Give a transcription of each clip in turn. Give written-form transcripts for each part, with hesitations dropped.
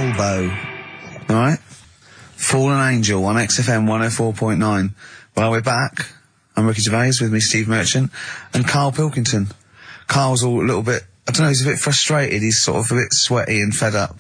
Elbow. Alright? Fallen Angel on XFM 104.9. Well, we're back. I'm Ricky Gervais, with me Steve Merchant and Karl Pilkington. Karl's all a little bit, I don't know, he's a bit frustrated. He's sort of a bit sweaty and fed up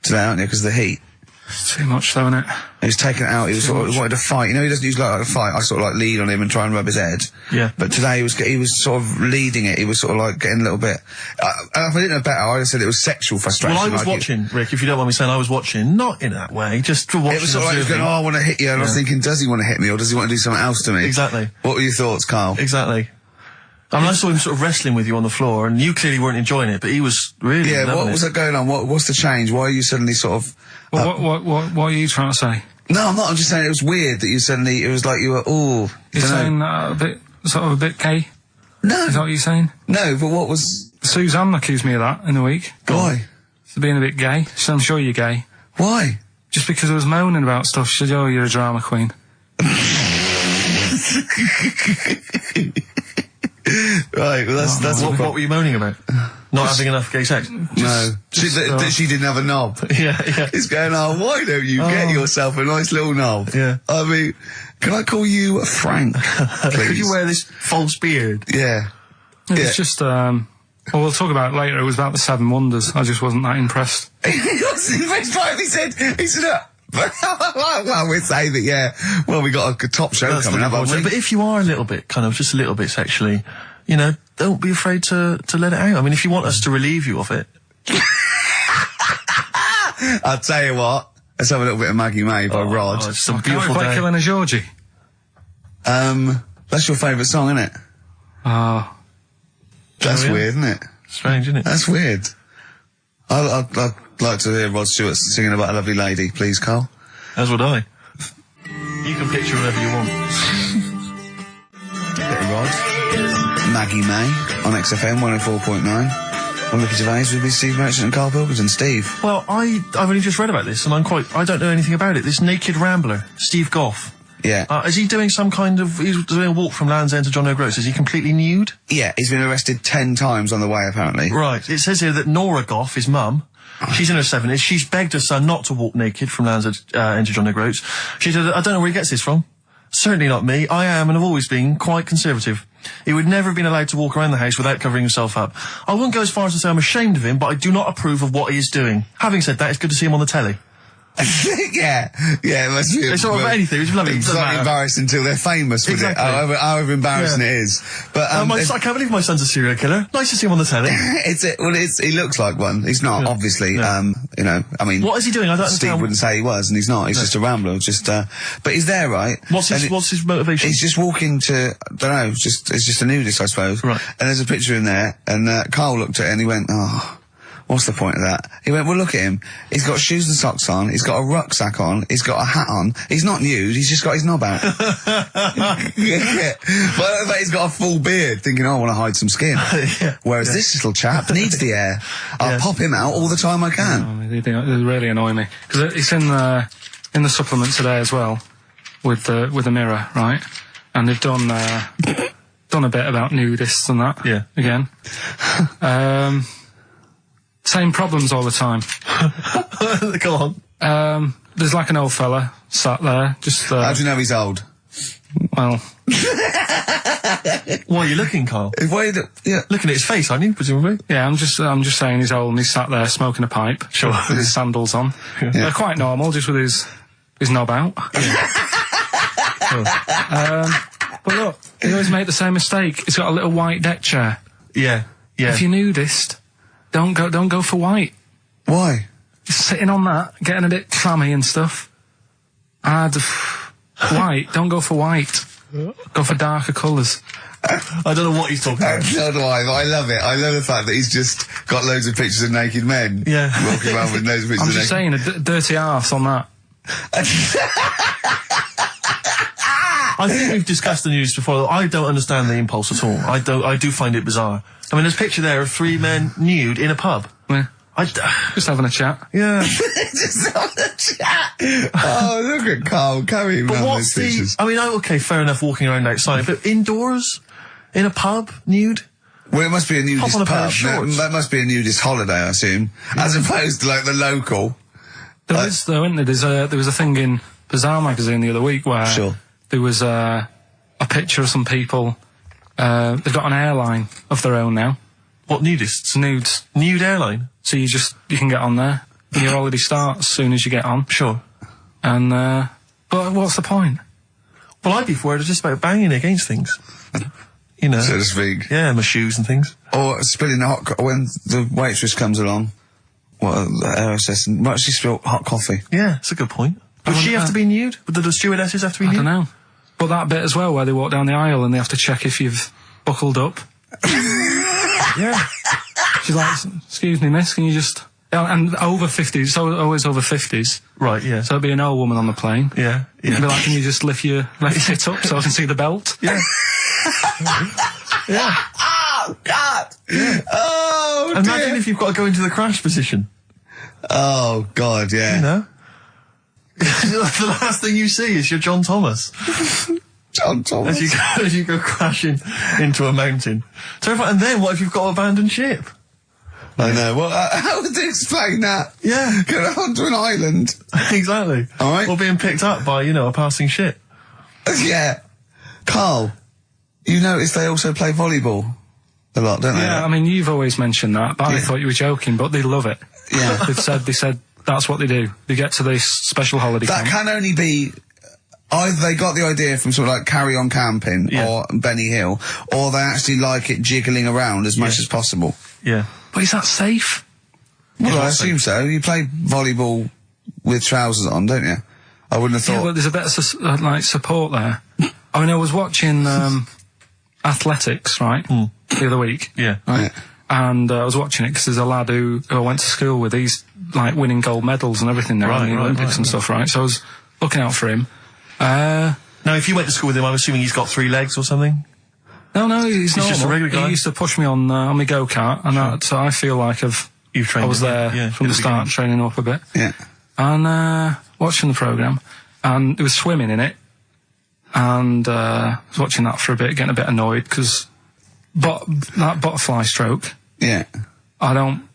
today, aren't you, because of the heat. It's too much, though, isn't it? He's taken it out. He was sort of, he wanted to fight. You know, he doesn't usually like to fight. I sort of like lead on him and try and rub his head. Yeah. But today he was sort of leading it. He was sort of like getting a little bit. If I didn't know better, I'd have said it was sexual frustration. Well, I was watching, Rick, if you don't mind me saying, I was watching, not in that way, just to watch. It was sort of like he was going, oh, I want to hit you, and I was thinking, does he want to hit me, or does he want to do something else to me? Exactly. What were your thoughts, Karl? Exactly. I mean, I saw him sort of wrestling with you on the floor, and you clearly weren't enjoying it, but he was really Yeah, what was that going on? What's the change? Why are you suddenly sort of... Well, what are you trying to say? No, I'm not. I'm just saying it was weird that you suddenly... It was like you were, You're saying a bit gay? No. Is that what you're saying? No, but what was... Suzanne accused me of that in the week. Why? For being a bit gay. She said, I'm sure you're gay. Why? Just because I was moaning about stuff. She said, oh, you're a drama queen. Right, well that's what were you moaning about? Not having enough gay sex? That she didn't have a knob. Yeah. It's going, oh, why don't you get yourself a nice little knob? Yeah. I mean, can I call you Frank, please? Could you wear this false beard? Yeah. It's just, well, we'll talk about it later. It was about the 7 Wonders. I just wasn't that impressed. He wasn't impressed by it. He said, well, we'd say that, yeah. Well, we got a top show coming up, haven't we? But if you are a little bit, kind of, just a little bit sexually, you know, don't be afraid to let it out. I mean, if you want us to relieve you of it. I'll tell you what. Let's have a little bit of Maggie May by Rod. Oh, it's a beautiful quite day. Killing a Georgie. That's your favourite song, isn't it? Oh. That's weird, isn't it? Strange, isn't it? That's weird. I'd like to hear Rod Stewart singing about a lovely lady, please, Karl. As would I. You can picture whatever you want. Bit of Rod. Maggie May on XFM 104.9. I'm Ricky Gervais, with me Steve Merchant and Karl Pilkington. Steve. Well, I've only just read about this, and I don't know anything about it. This naked rambler, Steve Goff. Yeah. Is he doing some kind of... He's doing a walk from Land's End to John O'Groats. Is he completely nude? Yeah, he's been arrested 10 times on the way, apparently. Right. It says here that Nora Goff, his mum, she's in her 70s, she's begged her son not to walk naked from Land's End to John O'Groats. She said, I don't know where he gets this from. Certainly not me. I am and have always been quite conservative. He would never have been allowed to walk around the house without covering himself up. I wouldn't go as far as to say I'm ashamed of him, but I do not approve of what he is doing. Having said that, it's good to see him on the telly. yeah, it must be. It's sort of anything. It's lovely. It's not embarrassed until they're famous with it. However embarrassing it is. But I can't believe my son's a serial killer. Nice to see him on the telly. He looks like one. He's not, obviously. No. You know, I mean, what is he doing? I don't Steve understand. wouldn't say he was, and he's not. He's just a rambler. But he's there, right? What's his motivation? He's just walking to, I don't know. It's just a nudist, I suppose. Right. And there's a picture in there, and Karl looked at it and he went, oh. What's the point of that? He went, well, look at him. He's got shoes and socks on. He's got a rucksack on. He's got a hat on. He's not nude. He's just got his knob out. Yeah. But he's got a full beard, thinking, oh, I want to hide some skin. Whereas this little chap needs the air. I'll pop him out all the time I can. They really annoy me. Because it's in the supplement today as well, with the Mirror, right? And they've done a bit about nudists and that. Yeah. Again. Same problems all the time. Go on. There's like an old fella sat there, just... How do you know he's old? Well... Why are you looking, Karl? Yeah. Looking at his face, aren't you, presumably? Yeah, I'm just saying he's old and he's sat there smoking a pipe. Sure. With his sandals on. Yeah. They're quite normal, just with his knob out. But look, he always make the same mistake. He's got a little white deck chair. Yeah. If you're nudist... Don't go for white. Why? Sitting on that, getting a bit clammy and stuff. White, don't go for white. Go for darker colours. I don't know what he's talking about. So do I, but I love it. I love the fact that he's just got loads of pictures of naked men. Yeah. Walking around with loads of pictures I'm just saying, a dirty arse on that. I think we've discussed the news before. I don't understand the impulse at all. I do find it bizarre. I mean, there's a picture there of 3 men nude in a pub. Yeah. Just having a chat. Yeah. Just having a chat. Oh, look at Karl carrying around those pictures. I mean, okay, fair enough walking around outside, but indoors? In a pub? Nude? Well, it must be a nudist Pop on a pair pub. of shorts. That must be a nudist holiday, I assume. As opposed to, like, the local. There is, though, isn't there? There was a thing in Bazaar magazine the other week where Sure. there was a picture of some people. They've got an airline of their own now. What, nudists? Nudes. Nude airline? So you can get on there. Your holiday starts as soon as you get on. Sure. And, but what's the point? Well, I'd be worried just about banging against things. You know. So to speak. Yeah, my shoes and things. Or spilling the when the waitress comes along. What, the air might she spill hot coffee? Yeah, that's a good point. Would she have to be nude? Would the stewardesses have to be nude? I don't know. But that bit as well, where they walk down the aisle and they have to check if you've buckled up. Yeah. She's like, excuse me, miss, can you just... And over 50s, it's always over 50s. Right, yeah. So it'd be an old woman on the plane. Yeah, It'd be like, can you just lift your left foot up so I can see the belt? Yeah. Yeah. Oh, God! Yeah. Oh, Imagine dear. if you've got to go into the crash position. Oh, God, yeah. You know? The last thing you see is your John Thomas. John Thomas. As you go crashing into a mountain. Terrifying. And then what if you've got to abandon ship? I know. Well, how would they explain that? Yeah. Go onto an island. Exactly. All right. Or being picked up by, a passing ship. Yeah. Carl, you notice they also play volleyball a lot, don't they? Yeah, I mean, you've always mentioned that, but I thought you were joking, but they love it. Yeah. They said that's what they do. They get to this special holiday That camp. can only be either they got the idea from sort of like Carry On Camping or Benny Hill, or they actually like it jiggling around as much as possible. Yeah. But is that safe? Well, I assume so. You play volleyball with trousers on, don't you? I wouldn't have Yeah, thought. but there's a bit of support there. I mean, I was watching athletics, right, the other week. Yeah. Right? Yeah. And I was watching it because there's a lad who I went to school with. He's like winning gold medals and everything now in the Olympics and stuff, right? So I was looking out for him. Now, if you went to school with him, I'm assuming he's got 3 legs or something? No, he's normal. just a regular guy? He used to push me on my go-kart, and so I feel like You've trained I was him, there yeah, from in the the start, beginning. training up a bit. Yeah. And watching the programme, and there was swimming in it, and I was watching that for a bit, getting a bit annoyed, because that butterfly stroke, Yeah. I don't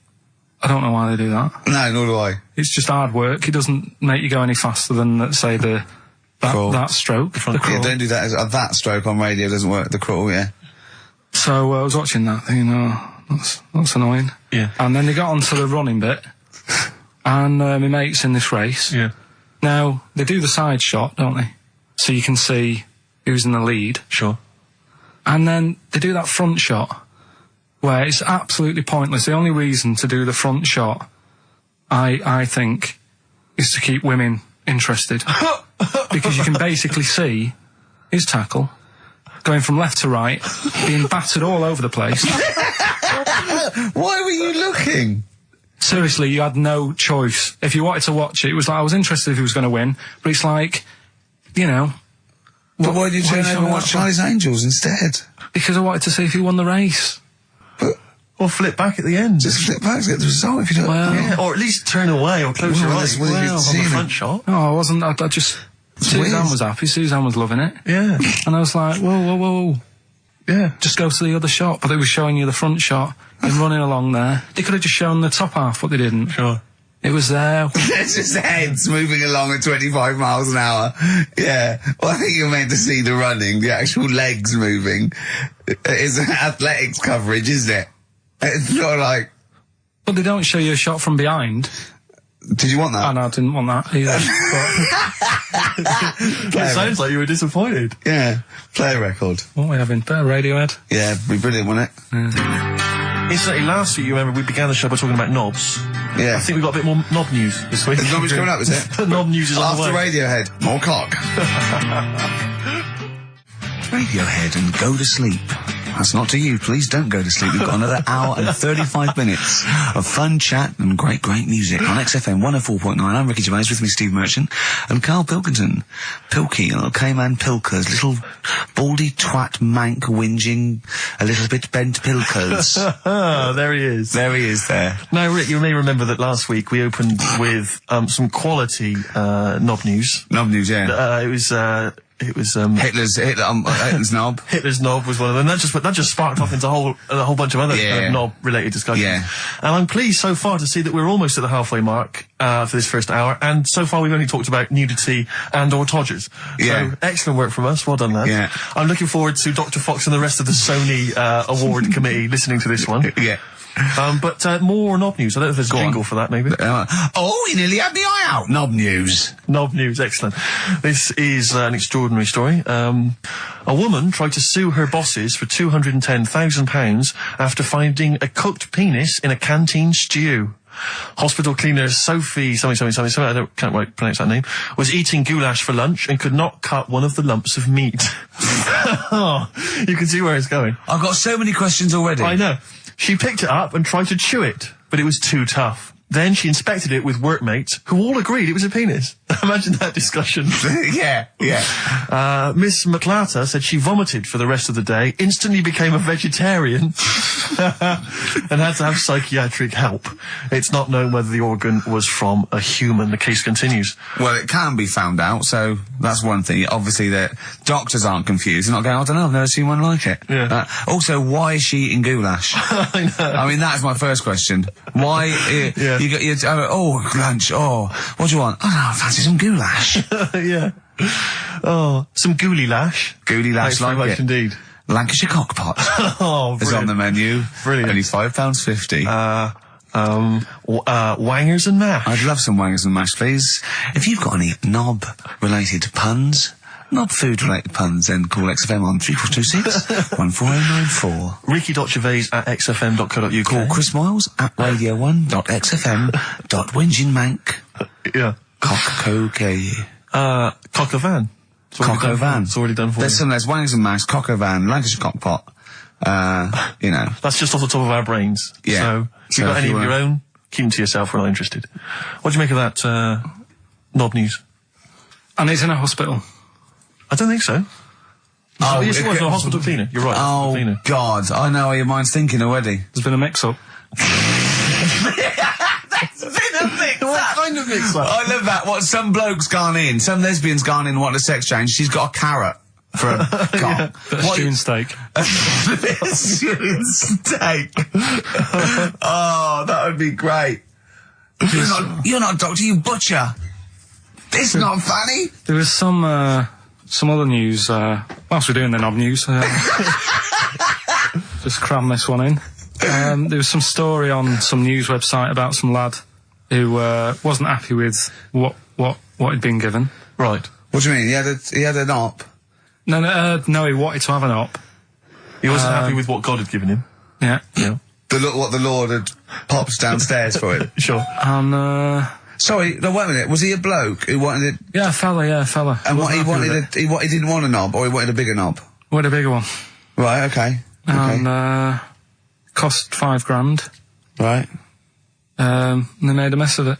know why they do that. No, nor do I. It's just hard work. It doesn't make you go any faster than, let's say, that stroke. The Yeah, crawl. don't do that. That stroke on radio doesn't work. The crawl, yeah. So I was watching that, thinking, that's annoying. Yeah. And then they got onto the running bit, and my mate's in this race. Yeah. Now, they do the side shot, don't they? So you can see who's in the lead. Sure. And then they do that front shot, where it's absolutely pointless. The only reason to do the front shot, I think, is to keep women interested. Because you can basically see his tackle going from left to right, being battered all over the place. Why were you looking? Seriously, you had no choice. If you wanted to watch it, it was like, I was interested if he was going to win, but it's like, But why did you turn over and watch Charlie's Angels instead? Because I wanted to see if he won the race. Or flip back at the end. Just flip back to get the result if you don't. Well, Yeah, or at least turn away or close your Well, eyes that's what you've on seen. the front shot. No, I wasn't. I just... Suzanne weird. was happy. Suzanne was loving it. Yeah. And I was like, whoa. Yeah. Just go to the other shot. But they were showing you the front shot and running along there. They could have just shown the top half, but they didn't. Sure. It was there. It's just heads moving along at 25 miles an hour. Yeah. Well, I think you're meant to see the running, the actual legs moving. It's athletics coverage, isn't it? It's not like... But they don't show you a shot from behind. Did you want that? And I didn't want that either. It sounds like you were disappointed. Yeah. Play a record. What are we having? Better Radiohead? Yeah, it'd be brilliant, wouldn't it? Incidentally, last week, you remember, we began the show by talking about knobs. Yeah. I think we've got a bit more knob news this week. Is knowledge coming up, is it? Knob news is on the After way. Radiohead, more cock. Radiohead and go to sleep. That's not to you. Please don't go to sleep. We've got another hour and 35 minutes of fun chat and great music on XFM 104.9. I'm Ricky Gervais, with me Steve Merchant and Karl Pilkington. Pilky, little K-Man Pilkers, little baldy twat mank whinging, a little bit bent Pilkers. There he is. There he is there. Now, Rick, you may remember that last week we opened with some quality knob news. Knob news, yeah. It was It was Hitler's knob. Hitler's knob was one of them. That just sparked off into a whole bunch of other knob-related discussions. Yeah. And I'm pleased so far to see that we're almost at the halfway mark for this first hour, and so far we've only talked about nudity and/or todgers. Yeah. So excellent work from us. Well done, lads. Yeah. I'm looking forward to Dr. Fox and the rest of the Sony award committee listening to this one. Yeah. But more knob news. I don't know if there's a jingle for that, maybe. You nearly had the eye out. Knob news. Knob news, excellent. This is an extraordinary story. A woman tried to sue her bosses for £210,000 after finding a cooked penis in a canteen stew. Hospital cleaner Sophie, something, can't quite pronounce that name, was eating goulash for lunch and could not cut one of the lumps of meat. Oh, you can see where it's going. I've got so many questions already. I know. She picked it up and tried to chew it, but it was too tough. Then she inspected it with workmates, who all agreed it was a penis. Imagine that discussion. Yeah. Miss McClarter said she vomited for the rest of the day, instantly became a vegetarian, and had to have psychiatric help. It's not known whether the organ was from a human. The case continues. Well, it can be found out, so that's one thing. Obviously, that doctors aren't confused. They're not going, I don't know, I've never seen one like it. Yeah. Also, why is she eating goulash? I know. I mean, that's my first question. Why? Yeah. You lunch. Oh, what do you want? Oh, no, I fancy some goulash. Yeah. Oh, some gooly lash. Gooly lash, Thanks very like much it. indeed. Lancashire cockpot Oh, is on the menu. Brilliant. Only £5.50. Wangers and mash. I'd love some wangers and mash, please. If you've got any knob-related puns, knob-food-related puns, then call XFM on 3426 14094. Ricky.Gervais at xfm.co.uk. Call Chris Miles at radio1.xfm.winginmank. Yeah. Cock-o-gay. Cock a van. Cock-o-van. It's already done for you. There's wangers and mash, cock-o-van, Lancashire cockpot. That's just off the top of our brains. Yeah. So, if you've got any of your own, keep them to yourself. We're not interested. What do you make of that, knob news? And he's in a hospital. I don't think so. Oh, yes, it was a hospital cleaner. You're right. Oh, cleaner. God. I know how your mind's thinking already. There's been a mix-up. What kind of mix-up? I love that. What, some bloke's gone in, some lesbian's gone in, wanting a sex change. She's got a carrot for a cock. Bit of stewing steak. Stewing steak. Oh, that would be great. You're not a doctor, you butcher. This is not funny. There was some other news, whilst we're doing the knob news, just cram this one in. There was some story on some news website about some lad who wasn't happy with what he'd been given. Right. What do you mean? He had an op? No, he wanted to have an op. He wasn't happy with what God had given him. Yeah. Yeah. What the Lord had popped downstairs for him? Sure. And, Sorry, no, wait a minute. Was he a bloke who wanted it? yeah, fella. And what he wanted, he didn't want a knob, or he wanted a bigger knob? What a bigger one. Right, okay. And, cost £5,000. Right. And they made a mess of it.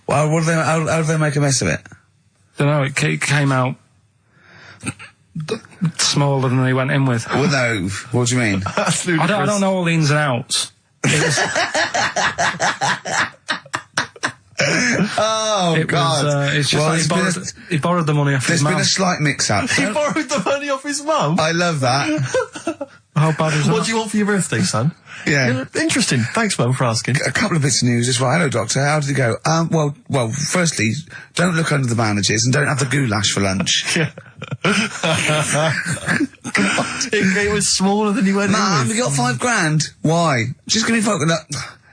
Well, how did they make a mess of it? Don't know, it came out smaller than they went in with. Well, no, what do you mean? I don't know all the ins and outs. Oh, God. It's just like he borrowed the money off his mum. There's been a slight mix-up. He borrowed the money off his mum? I love that. How bad is that? What do you want for your birthday, son? Yeah. Interesting. Thanks, Mum, for asking. A couple of bits of news as well. Hello, Doctor. How did it go? Well, firstly, don't look under the bandages and don't have the goulash for lunch. Yeah. It was smaller than you went in Mum, with. you got £5,000. Why? Just give me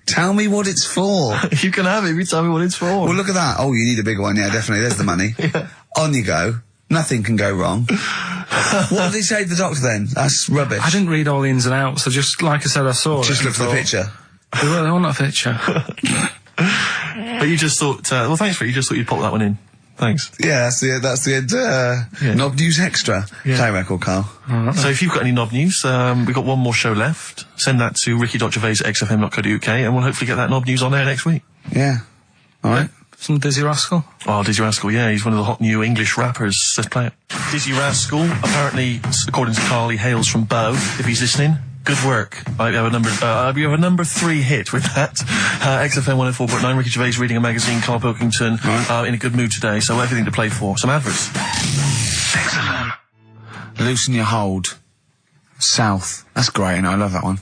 tell me what it's for. You can have it if you tell me what it's for. Well, look at that. Oh, you need a bigger one. Yeah, definitely. There's the money. Yeah. On you go. Nothing can go wrong. What did he say to the doctor then? That's rubbish. I didn't read all the ins and outs. I just, like I said, I saw Just it. looked at the picture. Well, they want a picture. But you just thought, well, thanks for it. You just thought you'd pop that one in. Thanks. Yeah, that's the end. Knob News Extra. Yeah. Play record, Carl. So if you've got any knob news, we've got one more show left. Send that to ricky.gervais at xfm.co.uk and we'll hopefully get that knob news on there next week. Yeah. All right. Some Dizzy Rascal. Oh, Dizzy Rascal, yeah, he's one of the hot new English rappers. Let's play it. Dizzy Rascal, apparently, according to Carl, he hails from Bow, if he's listening. Good work. We have a number 3 hit with that. XFM 104.9, Ricky Gervais reading a magazine, Karl Pilkington, in a good mood today, so everything to play for. Some adverts. XFM. Loosen your hold. South. That's great, and I love that one.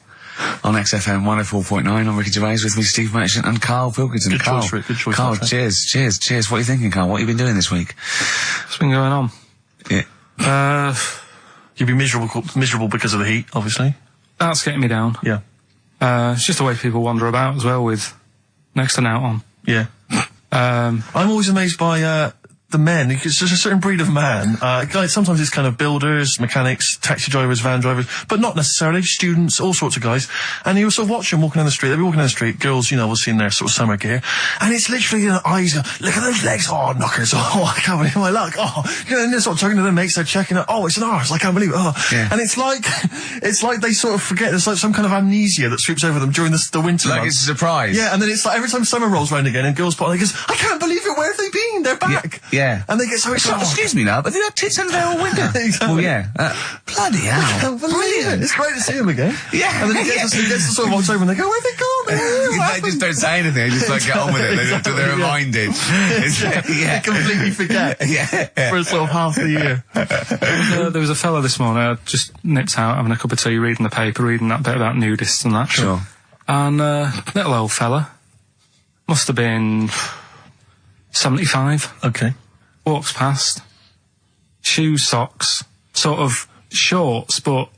On XFM 104.9, I'm Ricky Gervais with me, Steve Merchant and Karl Pilkington. Good Karl, choice, Rick. Good choice. Karl, cheers. What are you thinking, Karl? What have you been doing this week? What's been going on? Yeah. You'd be miserable because of the heat, obviously. That's getting me down. Yeah. It's just the way people wander about as well with next to an out on. Yeah. I'm always amazed by the men. It's just a certain breed of man. Guys, sometimes it's kind of builders, mechanics, taxi drivers, van drivers, but not necessarily students, all sorts of guys. And you sort of watch them walking down the street. They'll be walking down the street, girls, you know, will see in their sort of summer gear, and it's literally, you know, eyes go, look at those legs, oh, knockers, oh, I can't believe my luck, oh, you know, and they're sort of talking to their mates, they're checking it, oh, it's an arse, I can't believe it, oh. Yeah. And it's like they sort of forget, there's like some kind of amnesia that sweeps over them during the winter Like months. it's a surprise. Yeah, and then it's like every time summer rolls around again and girls pop on, they goes, I can't believe it, where have they been? They're back. Yeah. And they get so excited. Excuse me, love, but they have tits under their window. Exactly. Well, yeah. Bloody hell. Brilliant. It's great to see them again. Yeah. And then he gets to sort of walks over and they go, where'd they gone? They just don't say anything. They just like get on with it. Exactly, They're yeah. reminded. They completely forget. Yeah. For sort of half the year. There was a fella this morning, I just nipped out having a cup of tea, reading the paper, reading that bit about nudists and that. Sure. And little old fella, must have been 75, Okay. walks past, shoes, socks, sort of shorts, but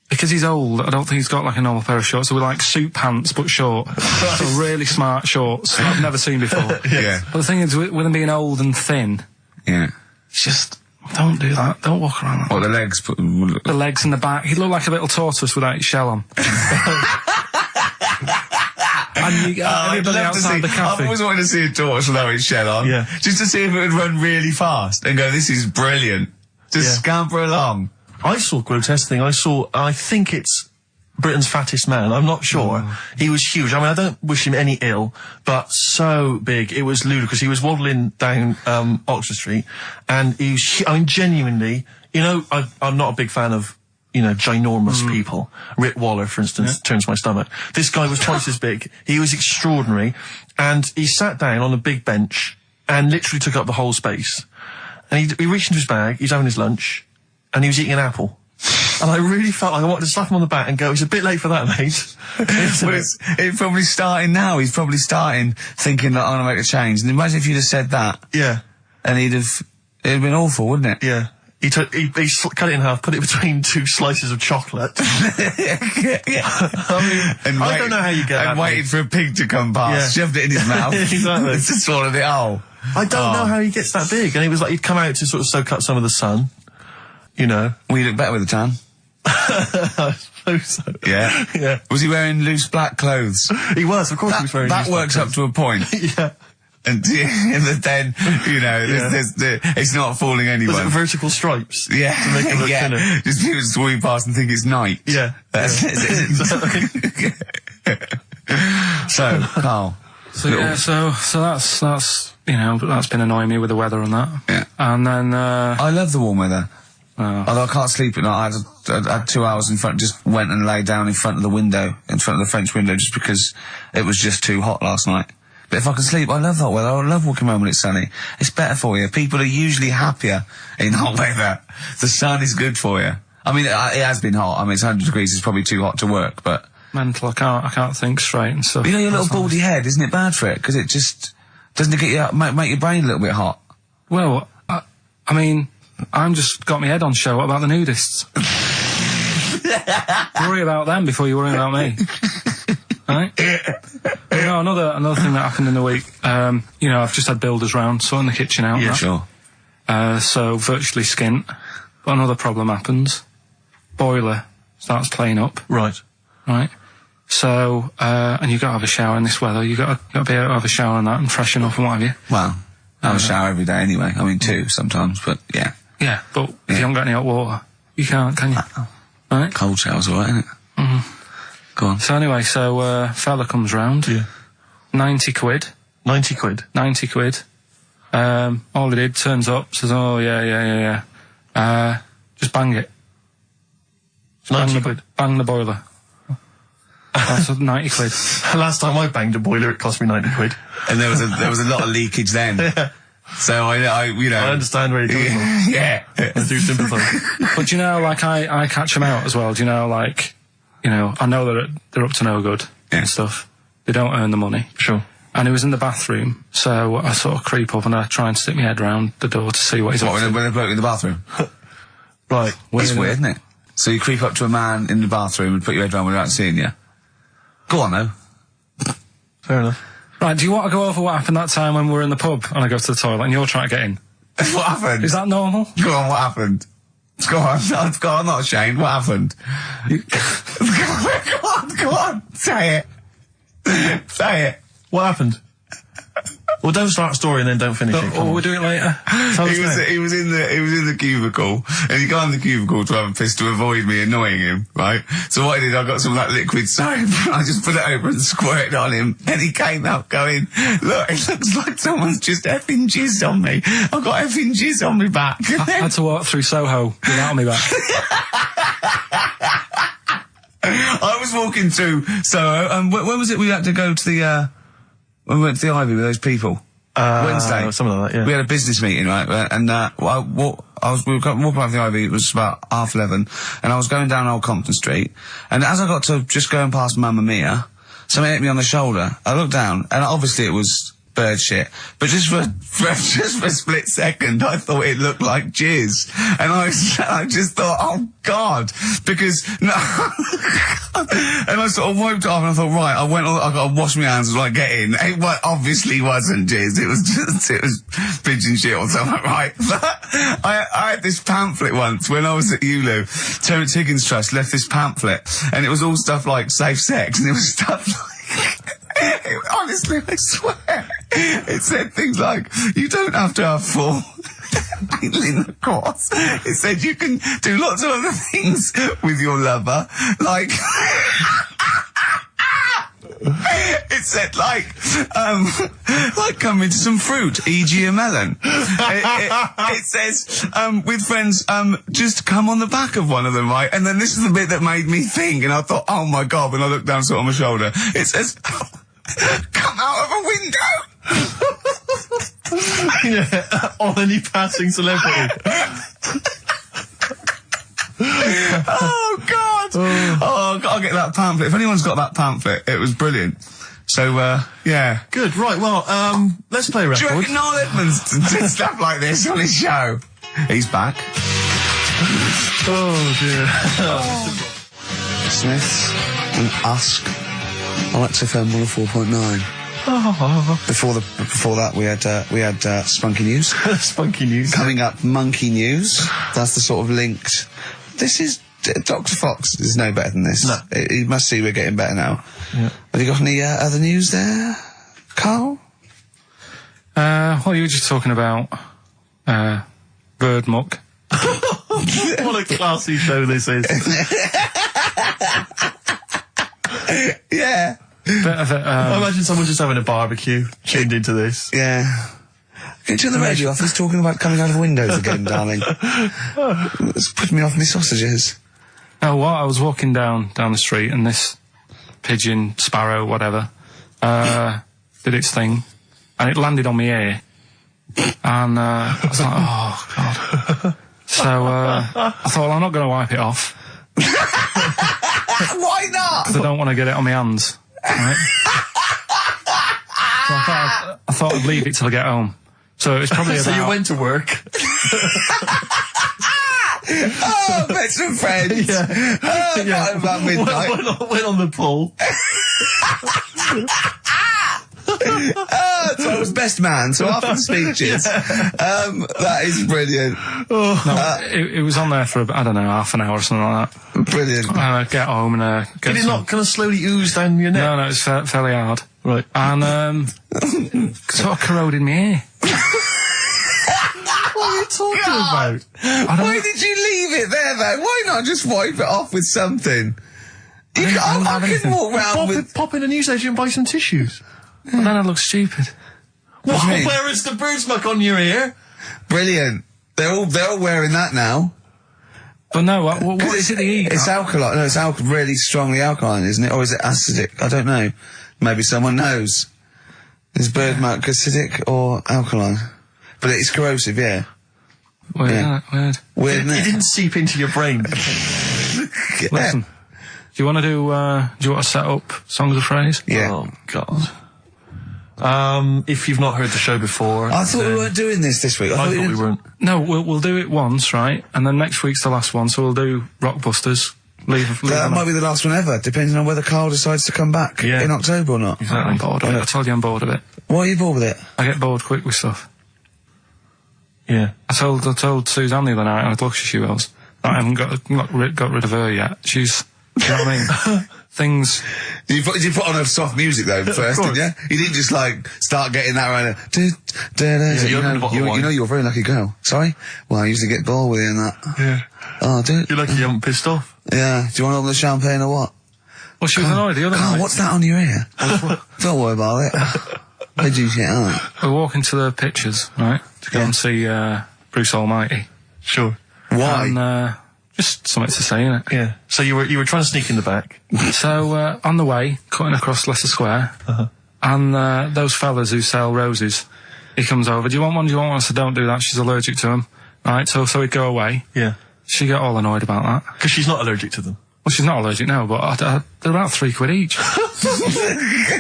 because he's old, I don't think he's got like a normal pair of shorts. So we're like suit pants, but short. So really smart shorts that I've never seen before. Yeah. But the thing is, with him being old and thin, Yeah. it's just, don't do that. Don't walk around like that. What, the legs? The legs and the back. He'd look like a little tortoise without his shell on. And you get everybody outside the I've cafe. always wanted to see a torch without its shell on. Yeah. Just to see if it would run really fast and go, this is brilliant. Just Yeah. scamper along. I saw a grotesque thing. I think it's Britain's fattest man. I'm not sure. He was huge. I mean, I don't wish him any ill, but so big. It was ludicrous. He was waddling down Oxford Street, and he was, I mean, genuinely, you know, I'm not a big fan of, you know, ginormous people. Rick Waller, for instance, turns my stomach. This guy was twice as big. He was extraordinary. And he sat down on a big bench and literally took up the whole space. And he reached into his bag, he's having his lunch, and he was eating an apple. And I really felt like I wanted to slap him on the back and go, it's a bit late for that, mate. Well, it's probably starting now. He's probably starting thinking that I'm going to make a change. And imagine if you'd have said that. Yeah. And it'd have been awful, wouldn't it? Yeah. He cut it in half, put it between two slices of chocolate. Yeah. I mean, I don't know how you get that. And waited for a pig to come past, shoved it in his mouth. Exactly. Just swallowed it whole. I don't know how he gets that big. And he was like, he'd come out to sort of soak up some of the sun, you know. Well, you look better with a tan. I suppose so. Yeah. Yeah. Was he wearing loose black clothes? He was, of course he was very That works up to a point. Yeah. And then, you know, it's not fooling Was it anyone. vertical stripes? Yeah. To make it look Yeah. thinner. Just people swimming past and think it's night. Yeah. That's Exactly. So, Karl. So yeah, so that's you know, that's been annoying me with the weather and that. Yeah. And then I love the warm weather. Although I can't sleep at night. I had 2 hours in front, just went and lay down in front of the window, in front of the French window, just because it was just too hot last night. But if I can sleep, I love hot weather. I love walking around when it's sunny. It's better for you. People are usually happier in hot weather. The sun is good for you. I mean, it has been hot. I mean, it's 100 degrees. It's probably too hot to work, but... mental, I can't think straight and stuff. You know, your little baldy head, isn't it bad for it? Because it just... Doesn't it get you, make your brain a little bit hot? Well, I mean, I'm just got my head on show. What about the nudists? Worry about them before you worry about me. Right? You know, another thing that happened in the week, you know, I've just had builders round, sorting the kitchen out. Yeah, sure. So virtually skint. But another problem happens. Boiler starts playing up. Right. Right? So, and you've got to have a shower in this weather. You've got to be able to have a shower and that and freshen up and what have you. Well, I have a shower every day anyway. I mean, 2 sometimes, but yeah. Yeah, but if you haven't got any hot water, you can't, can you? Right? Cold shower's alright, isn't it? Mm-hmm. Go on. So anyway, fella comes round. Yeah. 90 quid. 90 quid. 90 quid. All he did, turns up, says, oh, yeah. Just bang it. 90 quid. Bang the boiler. That's 90 quid. Last time I banged a boiler, it cost me 90 quid. And there was a lot of leakage then. Yeah. So I you know. I understand where you're coming from. Yeah. I do sympathise. But do you know, like, I catch them out as well. Do you know, like, you know, I know they're up to no good Yeah. and stuff. They don't earn the money. Sure. And he was in the bathroom, so I sort of creep up and I try and stick my head round the door to see what he's up to. When a bloke in the bathroom? Right. It's weird, isn't it? So you creep up to a man in the bathroom and put your head round without seeing you. Go on, though. Fair enough. Right, do you want to go over what happened that time when we were in the pub and I go to the toilet and you're trying to get in? What happened? Is that normal? Go on, what happened? Go on, I'm not ashamed. What happened? Go on, say it. Say it. What happened? Well, don't start a story and then don't finish it. Or we'll do it later. Tell us now. He was in the cubicle, and he got in the cubicle to have a piss to avoid me annoying him, right? So what I did, I got some like liquid soap, and I just put it over and squirted on him, and he came out going, "Look, it looks like someone's just effing jizzed on me. I've got effing jizz on me back." I had to walk through Soho without me back. I was walking through Soho, when was it we had to go to the, when we went to the Ivy with those people? Wednesday. Something like that, yeah. We had a business meeting, right? And, we were walking around the Ivy, it was about 11:30, and I was going down Old Compton Street, and as I got to just going past Mamma Mia, something hit me on the shoulder. I looked down, and obviously it was bird shit, but just for a split second, I thought it looked like jizz, and I just thought, oh God, because no, and I sort of wiped it off, and I thought, right, I got to wash my hands as I get in. It obviously wasn't jizz; it was pigeon shit or something, right? But I had this pamphlet once when I was at ULU. Terence Higgins Trust left this pamphlet, and it was all stuff like safe sex, and it was stuff like. Honestly, I swear, it said things like, you don't have to have full intercourse. It said you can do lots of other things with your lover, like... It said like come into some fruit, e.g. a melon. It says, with friends, just come on the back of one of them, right? And then this is the bit that made me think, and I thought, oh my God, when I looked down, sort of on my shoulder, it says, come out of a window. Yeah, on any passing celebrity. Oh God! Oh, I'll get that pamphlet. If anyone's got that pamphlet, it was brilliant. So, yeah. Good, right, well, let's play a record. Do you reckon Noel Edmonds did stuff like this on his show? He's back. Oh dear. Smiths and Usk on XFM 104.9. Before that, we had Spunky News. Spunky News. Coming up, Monkey News. That's the sort of linked. This is Dr. Fox is no better than this. No. You must see we're getting better now. Yeah. Have you got any other news there, Carl? Well, you were just talking about bird muck. What a classy show this is. Yeah. I imagine someone just having a barbecue, tuned into this. Yeah. Can you turn the radio off? He's talking about coming out of windows again, darling. It's putting me off my sausages. Oh, well, I was walking down the street and this pigeon, sparrow, whatever, did its thing, and it landed on my ear, and I was like, oh God. So I thought, well, I'm not going to wipe it off. Why not? Because I don't want to get it on my hands. Right? So I thought I'd leave it till I get home. So it's probably about... So you went to work. Oh, met some friends. Yeah. Oh, Yeah. about midnight. Went on the pool. So I was best man, so after the speeches. That is brilliant. No, it was on there for, I don't know, half an hour or something like that. Brilliant. And I'd get home and get Did it some... not kind of slowly ooze down your neck? No, it's fairly hard. Right. And sort of corroded my ear. What are you talking about? Why did you leave it there, though? Why not just wipe it off with something? I can walk round with... Pop in a newsagent and buy some tissues. And then I look stupid. What do you mean? Where is the bird smuck on your ear? Brilliant. They're all wearing that now. But no, what is it they eat? It's alkaline. No, it's really strongly alkaline, isn't it? Or is it acidic? I don't know. Maybe someone knows. Is bird milk acidic or alkaline? But it's corrosive, yeah. Weird, Yeah. weird. Weird, It isn't it? didn't seep into your brain. Yeah. Listen, do you want to do you want to set up Songs of Phrase? Yeah. Oh, God. If you've not heard the show before... I thought we weren't doing this week. I thought we weren't. No, we'll do it once, right? And then next week's the last one, so we'll do Rockbusters. Leave That them might be the last one ever, depending on whether Carl decides to come back Yeah. in October or not. I'm bored of it. I told you I'm bored of it. Why are you bored with it? I get bored quick with stuff. Yeah. I told Suzanne the other night, I was lucky she was, that I haven't got rid of her yet. She's, you know what I mean? Things... You put on a soft music though first, didn't you? You didn't just like start getting that right. you opened a bottle of wine. You're a very lucky girl. Sorry? Well, I usually get bored with you and that. Yeah. Oh, dude. You're lucky you haven't pissed off. Yeah. Do you want to open the champagne or what? Well, she was annoyed the other Carl, night. what's that on your ear? Don't worry about it. Where'd you get out? We're walking to the pictures, right? To go and see Bruce Almighty. Sure. Why? And just something to say, innit? Yeah. So you were trying to sneak in the back. So on the way, cutting across Leicester Square, and those fellas who sell roses, he comes over. Do you want one? Do you want one? I said, don't do that. She's allergic to them. Right. So he'd go away. Yeah. She got all annoyed about that. Because she's not allergic to them. Well, she's not allergic now, but they're about £3 each.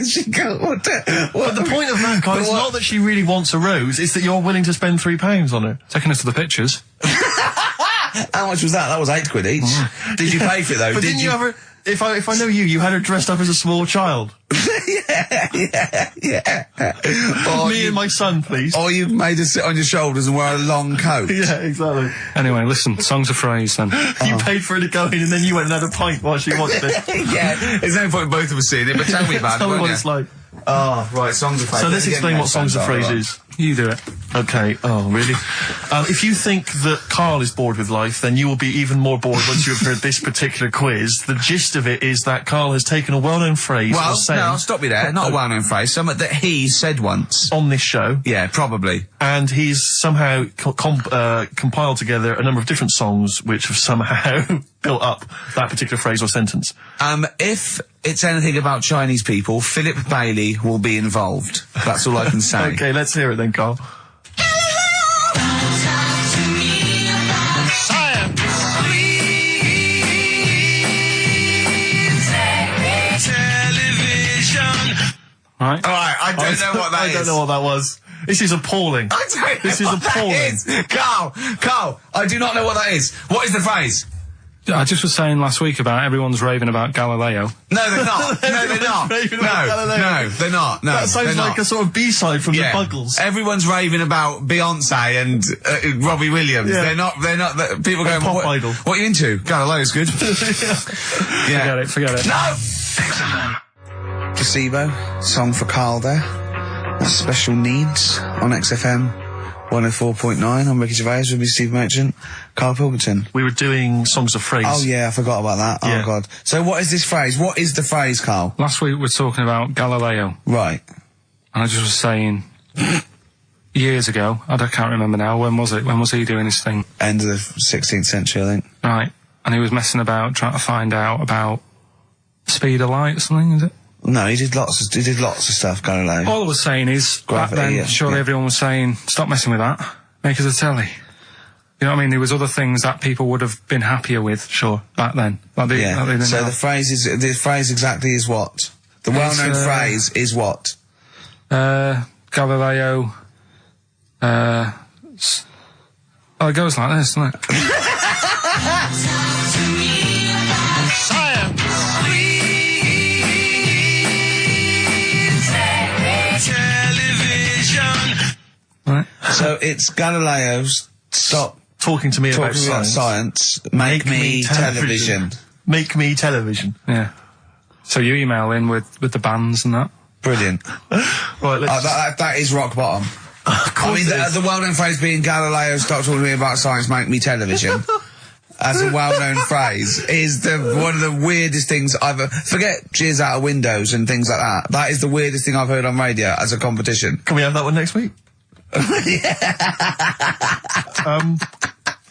She go, what the, But the point of that, Carl, is not that she really wants a rose, it's that you're willing to spend £3 on her. Taking us to the pictures. How much was that? That was £8 each. Did you pay for it though? But didn't you ever... If I know you had her dressed up as a small child. yeah. Me and my son, please. Or you made her sit on your shoulders and wear a long coat. Yeah, exactly. Anyway, listen, Songs of Phrase then. You paid for her to go in and then you went and had a pint while she watched it. Yeah, there's no point in both of us seeing it, but tell me about Tell it, me won't what you? it's like. Oh, right, Songs of Phrase. So let's explain what Songs of Phrase is. You do it. Okay. Oh, really? If you think that Carl is bored with life, then you will be even more bored once you have heard this particular quiz. The gist of it is that Carl has taken a well-known phrase Well, or saying no, stop you there. Not a well-known phrase. Something that he said once. on this show, Yeah, probably. and he's somehow compiled together a number of different songs which have somehow built up that particular phrase or sentence. If it's anything about Chinese people, Philip Bailey will be involved. That's all I can say. Okay, let's hear it then, Carl. Right? Alright, I don't know what that is. I don't know what that was. This is appalling. I don't know This is what that appalling. is. Carl, I do not know what that is. What is the phrase? I just was saying last week about everyone's raving about Galileo. No, they're not. No, they're not. Raving about Galileo. No, they're not. No, That sounds they're like not. a sort of B-side from Yeah. the Buggles. Everyone's raving about Beyonce and Robbie Williams. Yeah. They're not, people going, Pop what, idol. what are you into? Galileo's good. Yeah. Forget it. No! Placebo, song for Carl there. That's Special Needs on XFM 104.9. I'm Ricky Gervais with me, Steve Merchant, Karl Pilkington. We were doing Songs of Phrase. Oh yeah, I forgot about that. Yeah. Oh god. So what is this phrase? What is the phrase, Carl? Last week we were talking about Galileo, Right. and I just was saying, years ago, I can't remember now, when was it? When was he doing his thing? End of the 16th century, I think. Right. And he was messing about, trying to find out about speed of light or something, is it? No, he did lots of stuff, Galileo. All I was saying is, Gravity, back then, yeah, surely yeah. everyone was saying, stop messing with that, make us a telly. You know what I mean? There was other things that people would have been happier with, Sure. back then. Like they Yeah. didn't So know. the phrase exactly is what? The well-known phrase is what? Galileo, oh, it goes like this, doesn't it? Right. So it's Galileo's stop Talking to me about talking about science. science, make me television. Make me television. Yeah. So you email in with the bands and that. Brilliant. Right, let's... That is rock bottom. I mean, the well-known phrase being Galileo, stop talking to me about science, make me television. As a well-known phrase is one of the weirdest things I've forget cheers out of windows and things like that. That is the weirdest thing I've heard on radio as a competition. Can we have that one next week?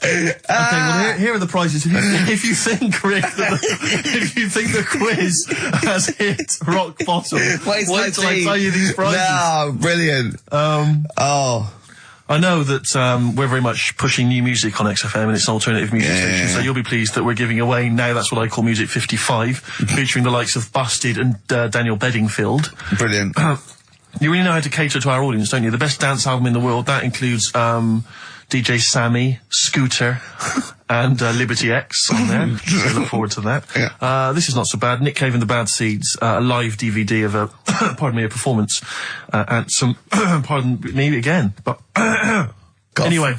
Okay, well here are the prizes. If you think, Rick, if you think the quiz has hit rock bottom, wait till I tell you these prizes. No, brilliant. Oh. I know that we're very much pushing new music on XFM, and it's an alternative music station, so you'll be pleased that we're giving away now That's What I Call Music 55, featuring the likes of Busted and Daniel Bedingfield. Brilliant. You really know how to cater to our audience, don't you? The best dance album in the world, that includes DJ Sammy, Scooter, and Liberty X on there. So look forward to that. Yeah. This is not so bad. Nick Cave and the Bad Seeds, a live DVD of a, pardon me, a performance, and some, pardon me again, but, anyway.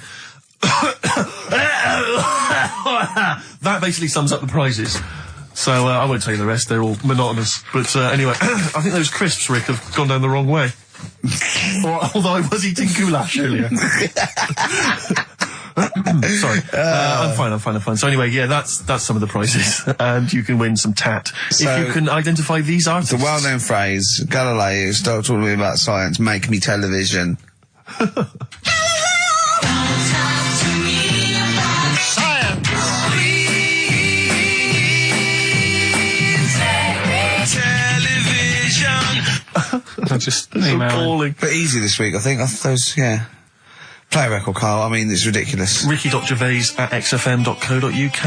That basically sums up the prizes. So, I won't tell you the rest, they're all monotonous. But, anyway, I think those crisps, Rick, have gone down the wrong way. Although I was eating goulash earlier. Sorry. I'm fine. So anyway, yeah, that's some of the prizes. And you can win some tat. So, if you can identify these artists. The well-known phrase, Galileo, start talking to me about science, make me television. I just emailing. But easy this week, I think. Those, yeah. Play a record, Carl. I mean, it's ridiculous. Ricky.gervais@xfm.co.uk.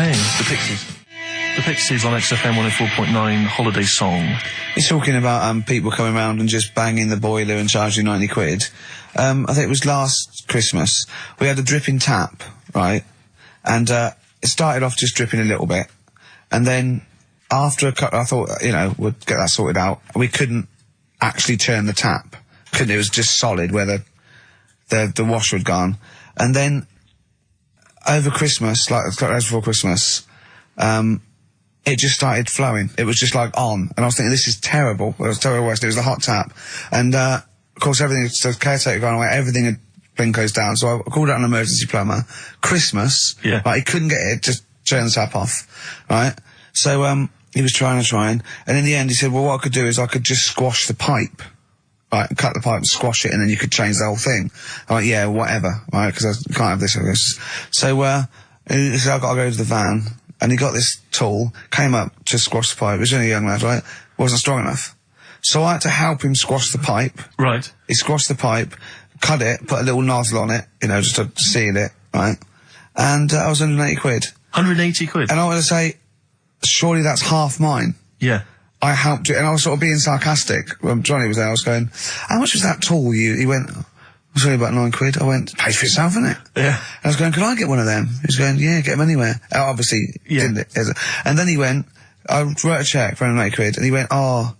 The Pixies on XFM 104.9 Holiday Song. He's talking about people coming round and just banging the boiler and charging 90 quid. I think it was last Christmas. We had a dripping tap, right? And it started off just dripping a little bit. And then after a couple, I thought, we'd get that sorted out. We couldn't actually turn the tap. It was just solid where the washer had gone. And then over Christmas, like a couple days before Christmas, it just started flowing. It was just like on. And I was thinking, this is terrible. It was terrible. It was the hot tap. And of course, the caretaker gone away, everything had been closed down. So I called out an emergency plumber. Christmas, like, he couldn't get it to turn the tap off, right? So he was trying, and in the end he said, well, what I could do is I could just squash the pipe. Right, cut the pipe and squash it, and then you could change the whole thing. I'm like, yeah, whatever, right, because I can't have this, I guess. So, he said, I've got to go to the van, and he got this tool, came up to squash the pipe. He was only a young lad, right? Wasn't strong enough. So I had to help him squash the pipe. Right. He squashed the pipe, cut it, put a little nozzle on it, just to seal it, right? And I was 180 quid. 180 quid? And I want to say, surely that's half mine. Yeah. I helped it, and I was sort of being sarcastic. When Johnny was there, I was going, how much was that tool? He went, it was only about 9 quid. I went, pays for itself, isn't it? Yeah. And I was going, can I get one of them? He was going, yeah, get them anywhere. Obviously, didn't it? And then he went, I wrote a cheque for 180 quid, and he went, oh,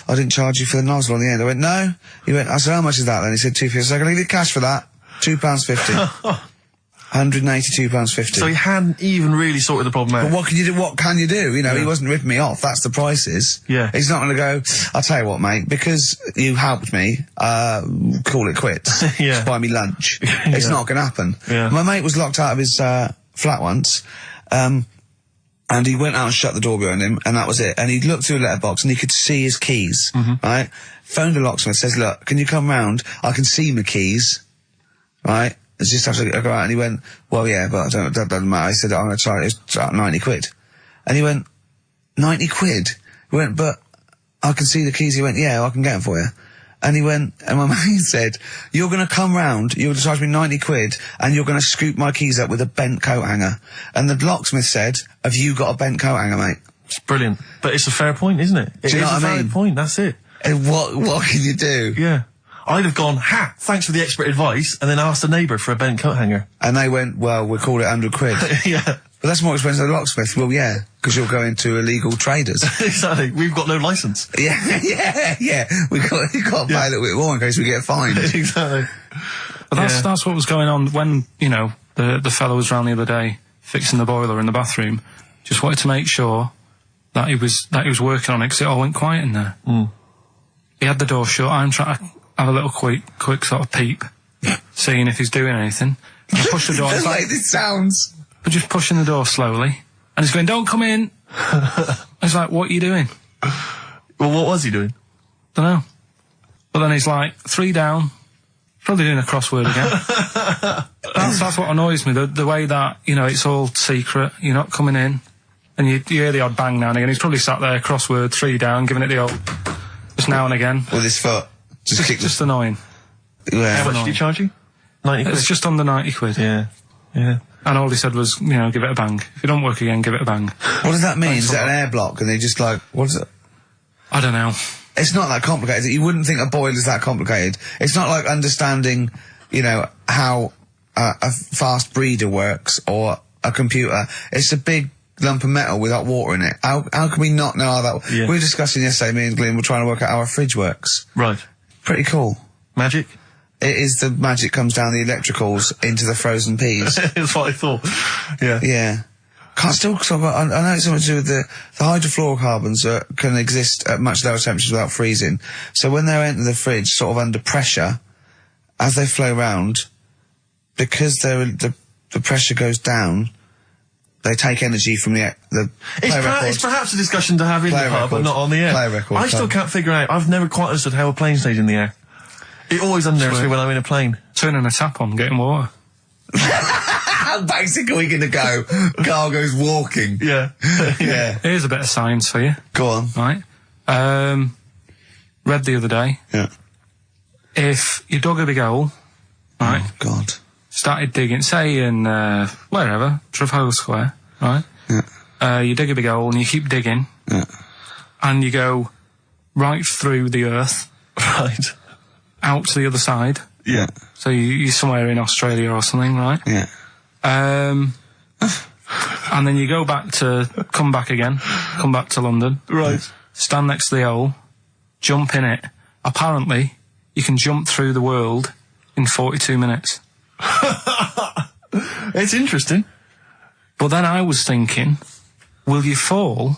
I didn't charge you for the nozzle on the end. I went, no. He went, I said, how much is that then? He said, £2.50. So I can leave you cash for that. £2.50. £182.50. So he hadn't even really sorted the problem out. But what can you do? What can you do? He wasn't ripping me off. That's the prices. Yeah. He's not going to go, I'll tell you what, mate, because you helped me, call it quits. Just buy me lunch. It's not going to happen. Yeah. My mate was locked out of his flat once, and he went out and shut the door behind him, and that was it. And he looked through a letterbox, and he could see his keys, right? Phoned the locksmith, says, look, can you come round? I can see my keys, right? It's just have to go out. And he went, well, yeah, but that doesn't matter. I said, I'm going to try it. It's 90 quid. And he went, 90 quid? He went, but I can see the keys. He went, yeah, I can get them for you. And he went, and my mate said, you're going to come round, you're going to charge me 90 quid, and you're going to scoop my keys up with a bent coat hanger. And the locksmith said, have you got a bent coat hanger, mate? It's brilliant. But it's a fair point, isn't it? Do you know what I mean? It's a fair point, that's it. And what can you do? Yeah. I'd have gone, thanks for the expert advice, and then asked a neighbour for a bent coat hanger. And they went, well, we'll call it 100 quid. Yeah. But that's more expensive than a locksmith. Well, yeah, because you're going to illegal traders. Exactly. We've got no licence. Yeah. You've got to pay a little bit more in case we get fined. Exactly. But that's what was going on when, the fellow was round the other day fixing the boiler in the bathroom. Just wanted to make sure that he was working on it, because it all went quiet in there. Mm. He had the door shut. I'm trying to have a little quick sort of peep, seeing if he's doing anything. And I push the door. It's like this sounds. But just pushing the door slowly, and he's going, "Don't come in." I was like, "What are you doing?" Well, what was he doing? Don't know. But then he's like, 3 down, probably doing a crossword again. That's what annoys me. The way that it's all secret. You're not coming in, and you hear the odd bang now and again. He's probably sat there, crossword, 3 down, giving it the old just now and again with his foot. Just annoying. Yeah. How much did he charge you? 90 quid. It's just under 90 quid. Yeah. Yeah. And all he said was, you know, give it a bang. If it don't work again, give it a bang. What does that mean? Is that an air block? And they just like, what is it? I don't know. It's not that complicated. You wouldn't think a boiler's that complicated. It's not like understanding, you know, how a fast breeder works or a computer. It's a big lump of metal without water in it. How can we not know how that... Yeah. We were discussing yesterday, me and Glenn were trying to work out how a fridge works. Right. Pretty cool. Magic? It is the magic comes down the electricals into the frozen peas. That's what I thought. Yeah. Yeah. Can't still talk about, I know it's something to do with the hydrofluorocarbons can exist at much lower temperatures without freezing. So when they enter the fridge, sort of under pressure, as they flow round, because the pressure goes down, they take energy from the It's perhaps a discussion to have in the pub, but not on the air. I still can't figure out, I've never quite understood how a plane stays in the air. It always unnerves me when I'm in a plane. Turning a tap on, getting water. How basic are we going to go? Carl goes walking. Yeah. Yeah. Here's a bit of science for you. Go on. Right. Read the other day. Yeah. If you dug a big hole, right, Oh, God. started digging, say in, wherever, Trafalgar Square, right? Yeah. You dig a big hole and you keep digging. Yeah. And you go right through the earth, Right. out to the other side. Yeah. So you're somewhere in Australia or something, right? Yeah. And then you come back to London. Right. Stand next to the hole, jump in it. Apparently, you can jump through the world in 42 minutes. It's interesting. But then I was thinking, will you fall?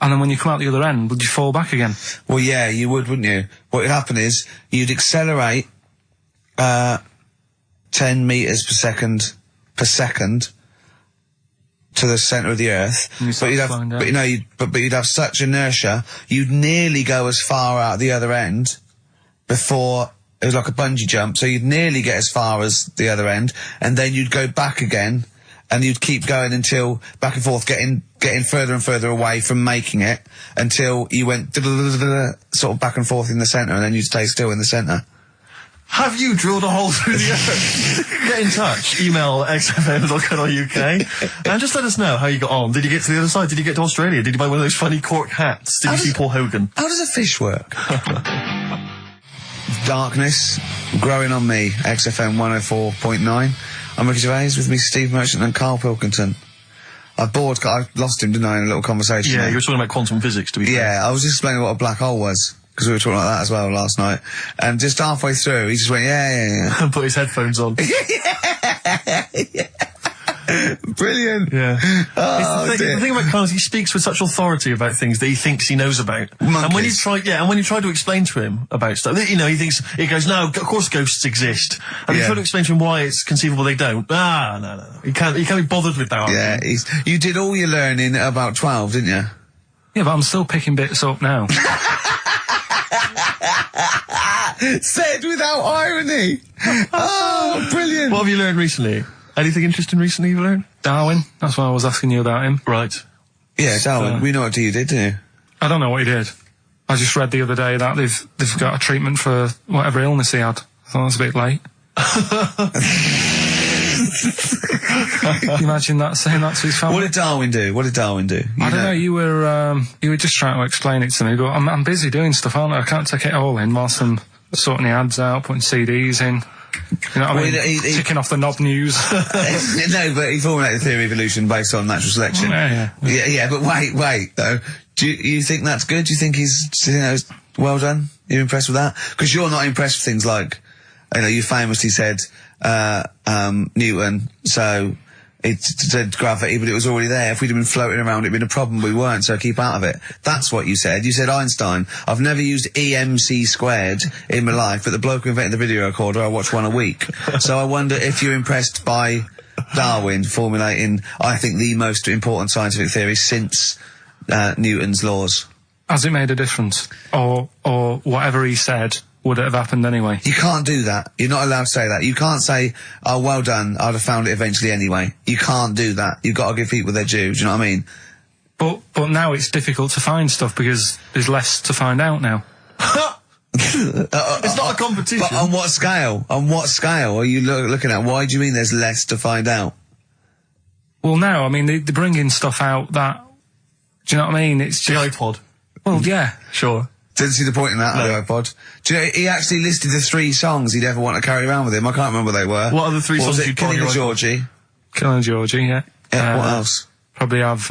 And then when you come out the other end, would you fall back again? Well, yeah, you would, wouldn't you? What would happen is you'd accelerate 10 meters per second to the center of the earth. But you'd have such inertia, you'd nearly go as far out the other end before it was like a bungee jump. So you'd nearly get as far as the other end, and then you'd go back again, and you'd keep going until back and forth, getting further and further away from making it until you went sort of back and forth in the center, and then you'd stay still in the center. Have you drilled a hole through the earth? Get in touch. Email xfm.co.uk and just let us know how you got on. Did you get to the other side? Did you get to Australia? Did you buy one of those funny cork hats? Did you see Paul Hogan? How does a fish work? Darkness, growing on me, XFM 104.9. I'm Ricky Gervais, with me Steve Merchant and Karl Pilkington. I lost him, didn't I, in a little conversation? Yeah, you were talking about quantum physics, to be fair. Yeah, I was just explaining what a black hole was, because we were talking like that as well last night. And just halfway through, he just went, yeah. And put his headphones on. Yeah. Brilliant. Yeah. Oh, the thing about Carl is he speaks with such authority about things that he thinks he knows about. Monkeys. And when you try to explain to him about stuff, you know, he goes, no, of course ghosts exist. And you try to explain to him why it's conceivable they don't. No. He can't be bothered with that. Yeah, you did all your learning at about 12, didn't you? Yeah, but I'm still picking bits up now. Said without irony. Oh, brilliant. What have you learned recently? Anything interesting recently you've learned? Darwin, that's why I was asking you about him. Right. Yeah, Darwin, we know what you did, didn't you? I don't know what he did. I just read the other day that they've got a treatment for whatever illness he had. I thought it was a bit late. Can you imagine that, saying that to his family? What did Darwin do? I don't know, you were just trying to explain it to me, but I'm busy doing stuff, aren't I? I can't take it all in whilst I'm sorting the ads out, putting CDs in. You know what I mean? Ticking off the knob news. No, but he formulated the theory of evolution based on natural selection. Yeah, but wait, though. Do you think that's good? Do you think he's well done? You're impressed with that? Because you're not impressed with things like, you know, you famously said, Newton, so it said gravity, but it was already there. If we'd have been floating around, it'd been a problem. We weren't, so keep out of it. That's what you said. You said Einstein. I've never used EMC squared in my life, but the bloke who invented the video recorder, I watch one a week. So I wonder if you're impressed by Darwin formulating, I think, the most important scientific theory since Newton's laws. Has it made a difference? Or whatever he said, would it have happened anyway? You can't do that. You're not allowed to say that. You can't say, oh, well done, I'd have found it eventually anyway. You can't do that. You've got to give people their due, do you know what I mean? But now it's difficult to find stuff because there's less to find out now. It's not a competition. But on what scale? On what scale are you looking at? Why do you mean there's less to find out? Well, no, I mean, they're bringing stuff out that... Do you know what I mean? It's The just... iPod. Well, yeah. Sure. Didn't see the point in that, No. the iPod. Do you know, he actually listed the 3 songs he'd ever want to carry around with him. I can't remember what they were. What are the 3 What songs was it? you'd put on Killing your a iPod? Georgie. Killing Georgie, yeah. Yeah, what else? Probably have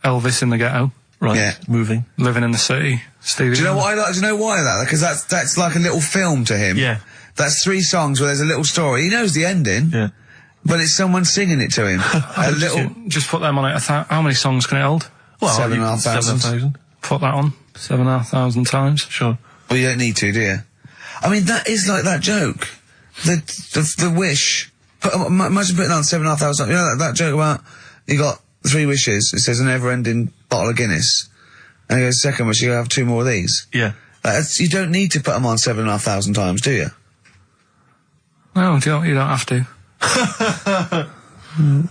Elvis in the Ghetto. Right. Yeah. Moving. Living in the City. Stevie. Do you know what I like? Do you know why that? Because that's like a little film to him. Yeah. That's 3 songs where there's a little story. He knows the ending. Yeah. But it's someone singing it to him. A little... Just put them on it. How many songs can it hold? Well, 7,500. 7,500. Put that on 7,500 times. Sure. Well, you don't need to, do you? I mean, that is like that joke. The wish. Imagine putting on 7,500. You know that joke about you got 3 wishes. It says a never-ending bottle of Guinness. And he goes, second wish, you have 2 more of these. Yeah. You don't need to put them on 7,500 times, do you? No, you don't have to.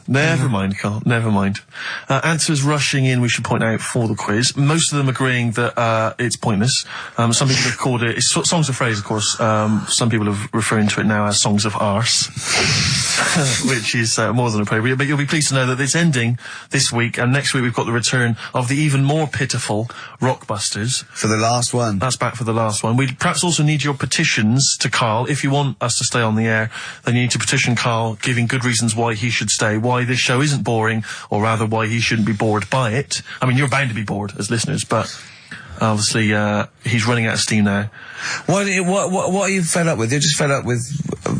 Never mind, Carl. Never mind. Answers rushing in, we should point out, for the quiz. Most of them agreeing that it's pointless. Some people have called it... It's songs of phrase, of course. Some people are referring to it now as songs of arse. Which is more than appropriate. But you'll be pleased to know that it's ending this week, and next week we've got the return of the even more pitiful Rockbusters. For the last one. That's back for the last one. We perhaps also need your petitions to Carl. If you want us to stay on the air, then you need to petition Carl, giving good reasons why he should stay, why this show isn't boring, or rather why he shouldn't be bored by it. I mean, you're bound to be bored as listeners, but obviously he's running out of steam now. What are you fed up with? You're just fed up with,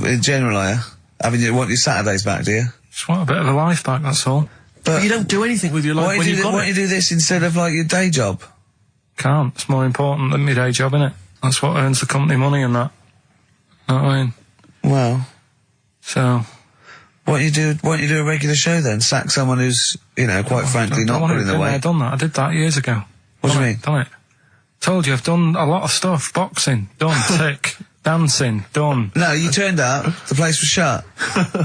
in general, are you? I mean, you want your Saturdays back, do you? Just want a bit of a life back, that's all. But you don't do anything with your life when you've got why it. don't you do this instead of, like, your day job? Can't. It's more important than my day job, innit? That's what earns the company money and that. Know what I mean? Well... So... Why don't you do a regular show then? Sack someone who's, you know, quite frankly not putting in the way. I've done that. I did that years ago. What do you mean? Done it. Told you, I've done a lot of stuff. Boxing, done. Tick. Dancing, done. No, you turned up, the place was shut.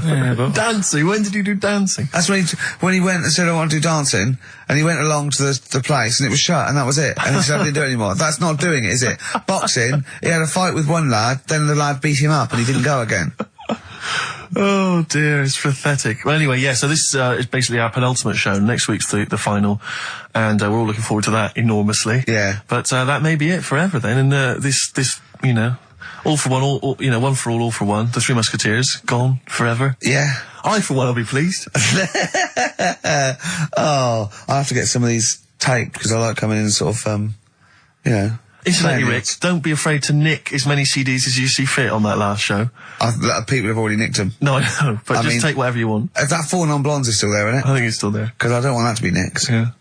Yeah, but... Dancing? When did you do dancing? That's when he went and said, I want to do dancing, and he went along to the place, and it was shut, and that was it. And he said, I didn't do it anymore. That's not doing it, is it? Boxing, he had a fight with one lad, then the lad beat him up, and he didn't go again. Oh dear, it's pathetic. Well, anyway, yeah, so this is basically our penultimate show. Next week's the final, and we're all looking forward to that enormously. Yeah. But that may be it forever then, and this, you know, all for one, all, you know, one for all for one. The Three Musketeers, gone forever. Yeah. I, for one, will be pleased. Oh, I have to get some of these taped, because I like coming in and sort of, you know... Incidentally, Rick, don't be afraid to nick as many CDs as you see fit on that last show. People have already nicked them. No, I know, but just take whatever you want. If that 4 Non-Blondes is still there, isn't it? I think it's still there. Because I don't want that to be nicked. Yeah.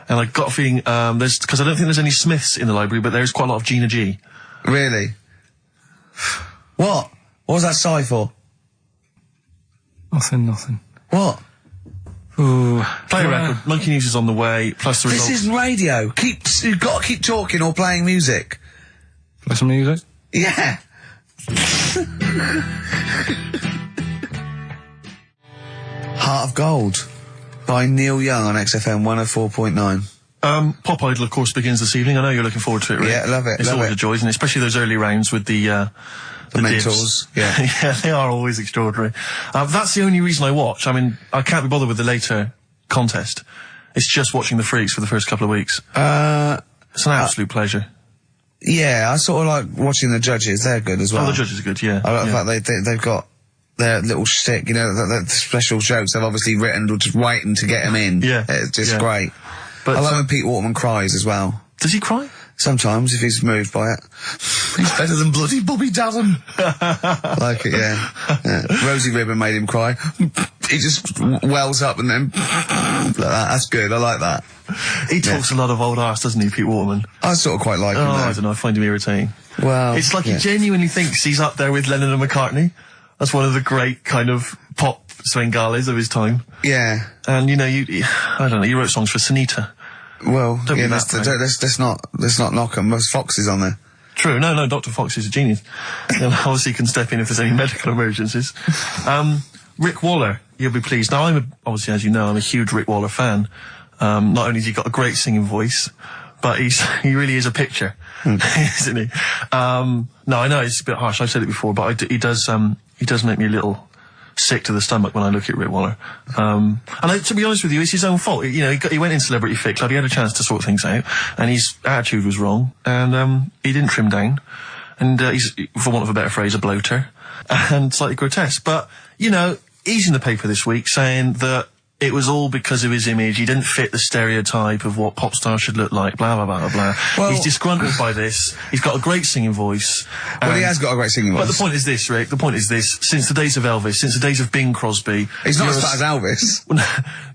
And I got a feeling, because I don't think there's any Smiths in the library, but there's quite a lot of Gina G. Really? What? What was that sigh for? Nothing. What? Ooh. Play a record. Monkey News is on the way, plus the This results. isn't radio. You've got to keep talking or playing music. Play some music? Yeah. Heart of Gold by Neil Young on XFM 104.9. Pop Idol, of course, begins this evening. I know you're looking forward to it, Rick. Yeah, love it, It's love always it. a joy, and especially those early rounds with the mentors, divs. yeah. Yeah, they are always extraordinary. That's the only reason I watch. I mean, I can't be bothered with the later contest. It's just watching the freaks for the first couple of weeks. It's an absolute pleasure. Yeah, I sort of like watching the judges. They're good as well. Oh, the judges are good, yeah. I like the fact they've got their little shtick, you know, the special jokes they've obviously written or just waiting to get them in. Yeah. It's just Yeah. great. But I like when Pete Waterman cries as well. does he cry? Sometimes, if he's moved by it. He's better than bloody Bobby Daddon. Like it, yeah. Rosie Ribbon made him cry. He just wells up and then... like that. That's good, I like that. He talks a lot of old arse, doesn't he, Pete Waterman? I sort of quite like him, Oh, though. I don't know, I find him irritating. Well... It's like he genuinely thinks he's up there with Lennon and McCartney. That's one of the great kind of pop swingales of his time. Yeah. And, you know, I don't know, you wrote songs for Sunita. Well, Don't yeah, be that let's not knock him. There's Foxes on there. True, no, Dr. Fox is a genius. And obviously can step in if there's any medical emergencies. Rick Waller, you'll be pleased. Now, obviously, as you know, I'm a huge Rick Waller fan. Not only has he got a great singing voice, but he really is a picture, isn't he? No, I know it's a bit harsh. I've said it before, but he does make me a little sick to the stomach when I look at Rick Waller. And to be honest with you, it's his own fault. You know, he went in Celebrity Fit Club, he had a chance to sort things out, and his attitude was wrong, and he didn't trim down. And he's, for want of a better phrase, a bloater, and slightly grotesque. But, you know, he's in the paper this week saying that it was all because of his image. He didn't fit the stereotype of what pop stars should look like, blah, blah, blah, blah. Well, he's disgruntled by this. He's got a great singing voice. Well, he has got a great singing voice. But the point is this, Rick, the point is this. Since the days of Elvis, since the days of Bing Crosby... He's not as fat as Elvis.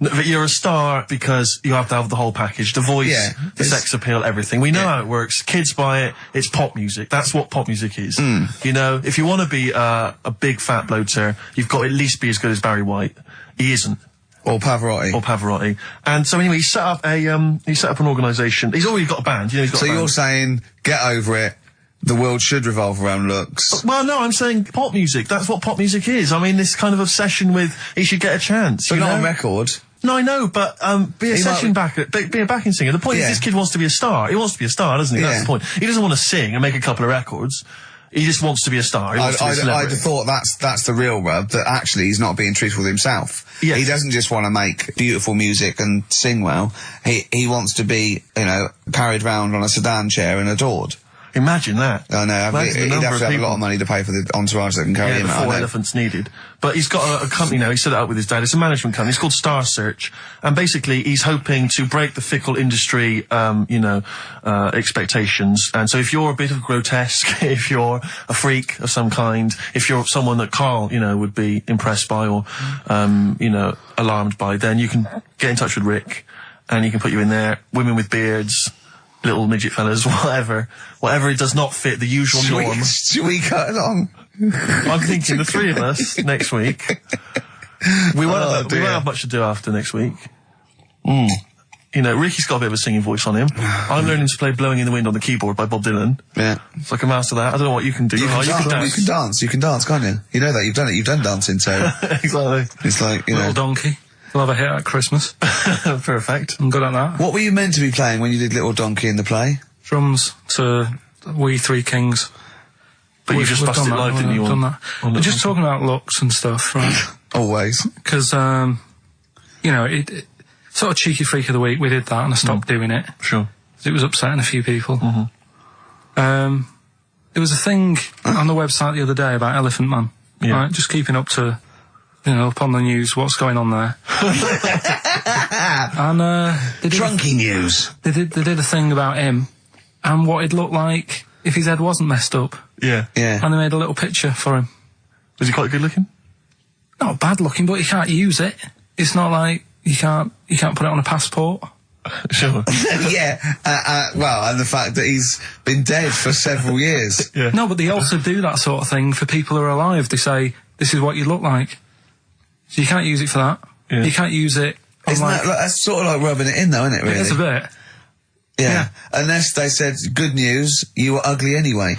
But you're a star because you have to have the whole package. The voice, the sex appeal, everything. We know how it works. Kids buy it. It's pop music. That's what pop music is. You know, if you want to be a big fat bloater, you've got to at least be as good as Barry White. He isn't. Or Pavarotti. And so anyway, he set up an organisation. He's already got a band. You know, he's got a band. You're saying, get over it. The world should revolve around looks. Well, no, I'm saying pop music. That's what pop music is. I mean, this kind of obsession with he should get a chance. But not on record. No, I know, but be a backing singer. The point is, this kid wants to be a star. He wants to be a star, doesn't he? That's the point. He doesn't want to sing and make a couple of records. He just wants to be a star. He wants to be a celebrity. I'd have thought that's the real rub, that actually he's not being truthful with himself. Yes. He doesn't just want to make beautiful music and sing well. He wants to be, you know, carried round on a sedan chair and adored. Imagine that. I know. He'd have to have a lot of money to pay for the entourage that can carry him out. 4 elephants needed. But he's got a company now. He set it up with his dad. It's a management company. It's called Star Search. And basically, he's hoping to break the fickle industry, expectations. And so if you're a bit of grotesque, if you're a freak of some kind, if you're someone that Karl, you know, would be impressed by or, alarmed by, then you can get in touch with Rick and he can put you in there. Women with beards, little midget fellas, whatever it does not fit the usual norm. Should we cut along? I'm thinking the three of us next week. We won't have much to do after next week. You know, Ricky's got a bit of a singing voice on him. I'm learning to play Blowing in the Wind on the keyboard by Bob Dylan. Yeah. So I can master that. I don't know what you can do. You can dance. You can dance, can't you? You know that. You've done it. You've done dancing, so... Exactly. It's like, you know... Little Donkey. We'll have a hit at Christmas. Perfect. I'm good at that. What were you meant to be playing when you did Little Donkey in the play? Drums to We Three Kings. But you just busted live, didn't you? Done that. We're just talking about looks and stuff, right? Always. Because, you know, it sort of cheeky freak of the week, we did that and I stopped doing it. Sure. It was upsetting a few people. There was a thing on the website the other day about Elephant Man. Yeah. Right? Just keeping up to... You know, up on the news, what's going on there. And, Drunky news. They did a thing about him and what he'd look like if his head wasn't messed up. Yeah. Yeah. And they made a little picture for him. Was he quite good looking? Not bad looking, but you can't use it. It's not like you can't put it on a passport. Sure. Yeah. Well, and the fact that he's been dead for several years. Yeah. No, but they also do that sort of thing for people who are alive. They say, this is what you look like. So you can't use it for that. Yeah. You can't use it. That's sort of like rubbing it in, though, isn't it? Really, it is a bit. Yeah. Unless they said, "Good news, you were ugly anyway."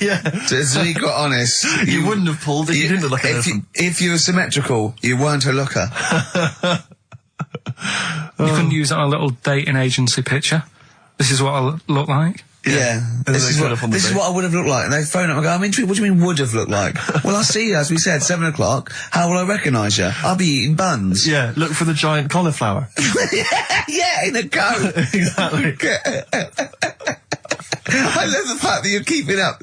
Yeah. So he got honest. You wouldn't have pulled it. You didn't look like an elephant. If you were symmetrical, you weren't a looker. You couldn't use it on a little dating agency picture. This is what I look like. Yeah. This is what I would have looked like. And they phone up and go, I'm intrigued. What do you mean would have looked like? Well, I'll see you, as we said, 7 o'clock. How will I recognise you? I'll be eating buns. Yeah, look for the giant cauliflower. Yeah, in a coat. Exactly. I love the fact that you're keeping up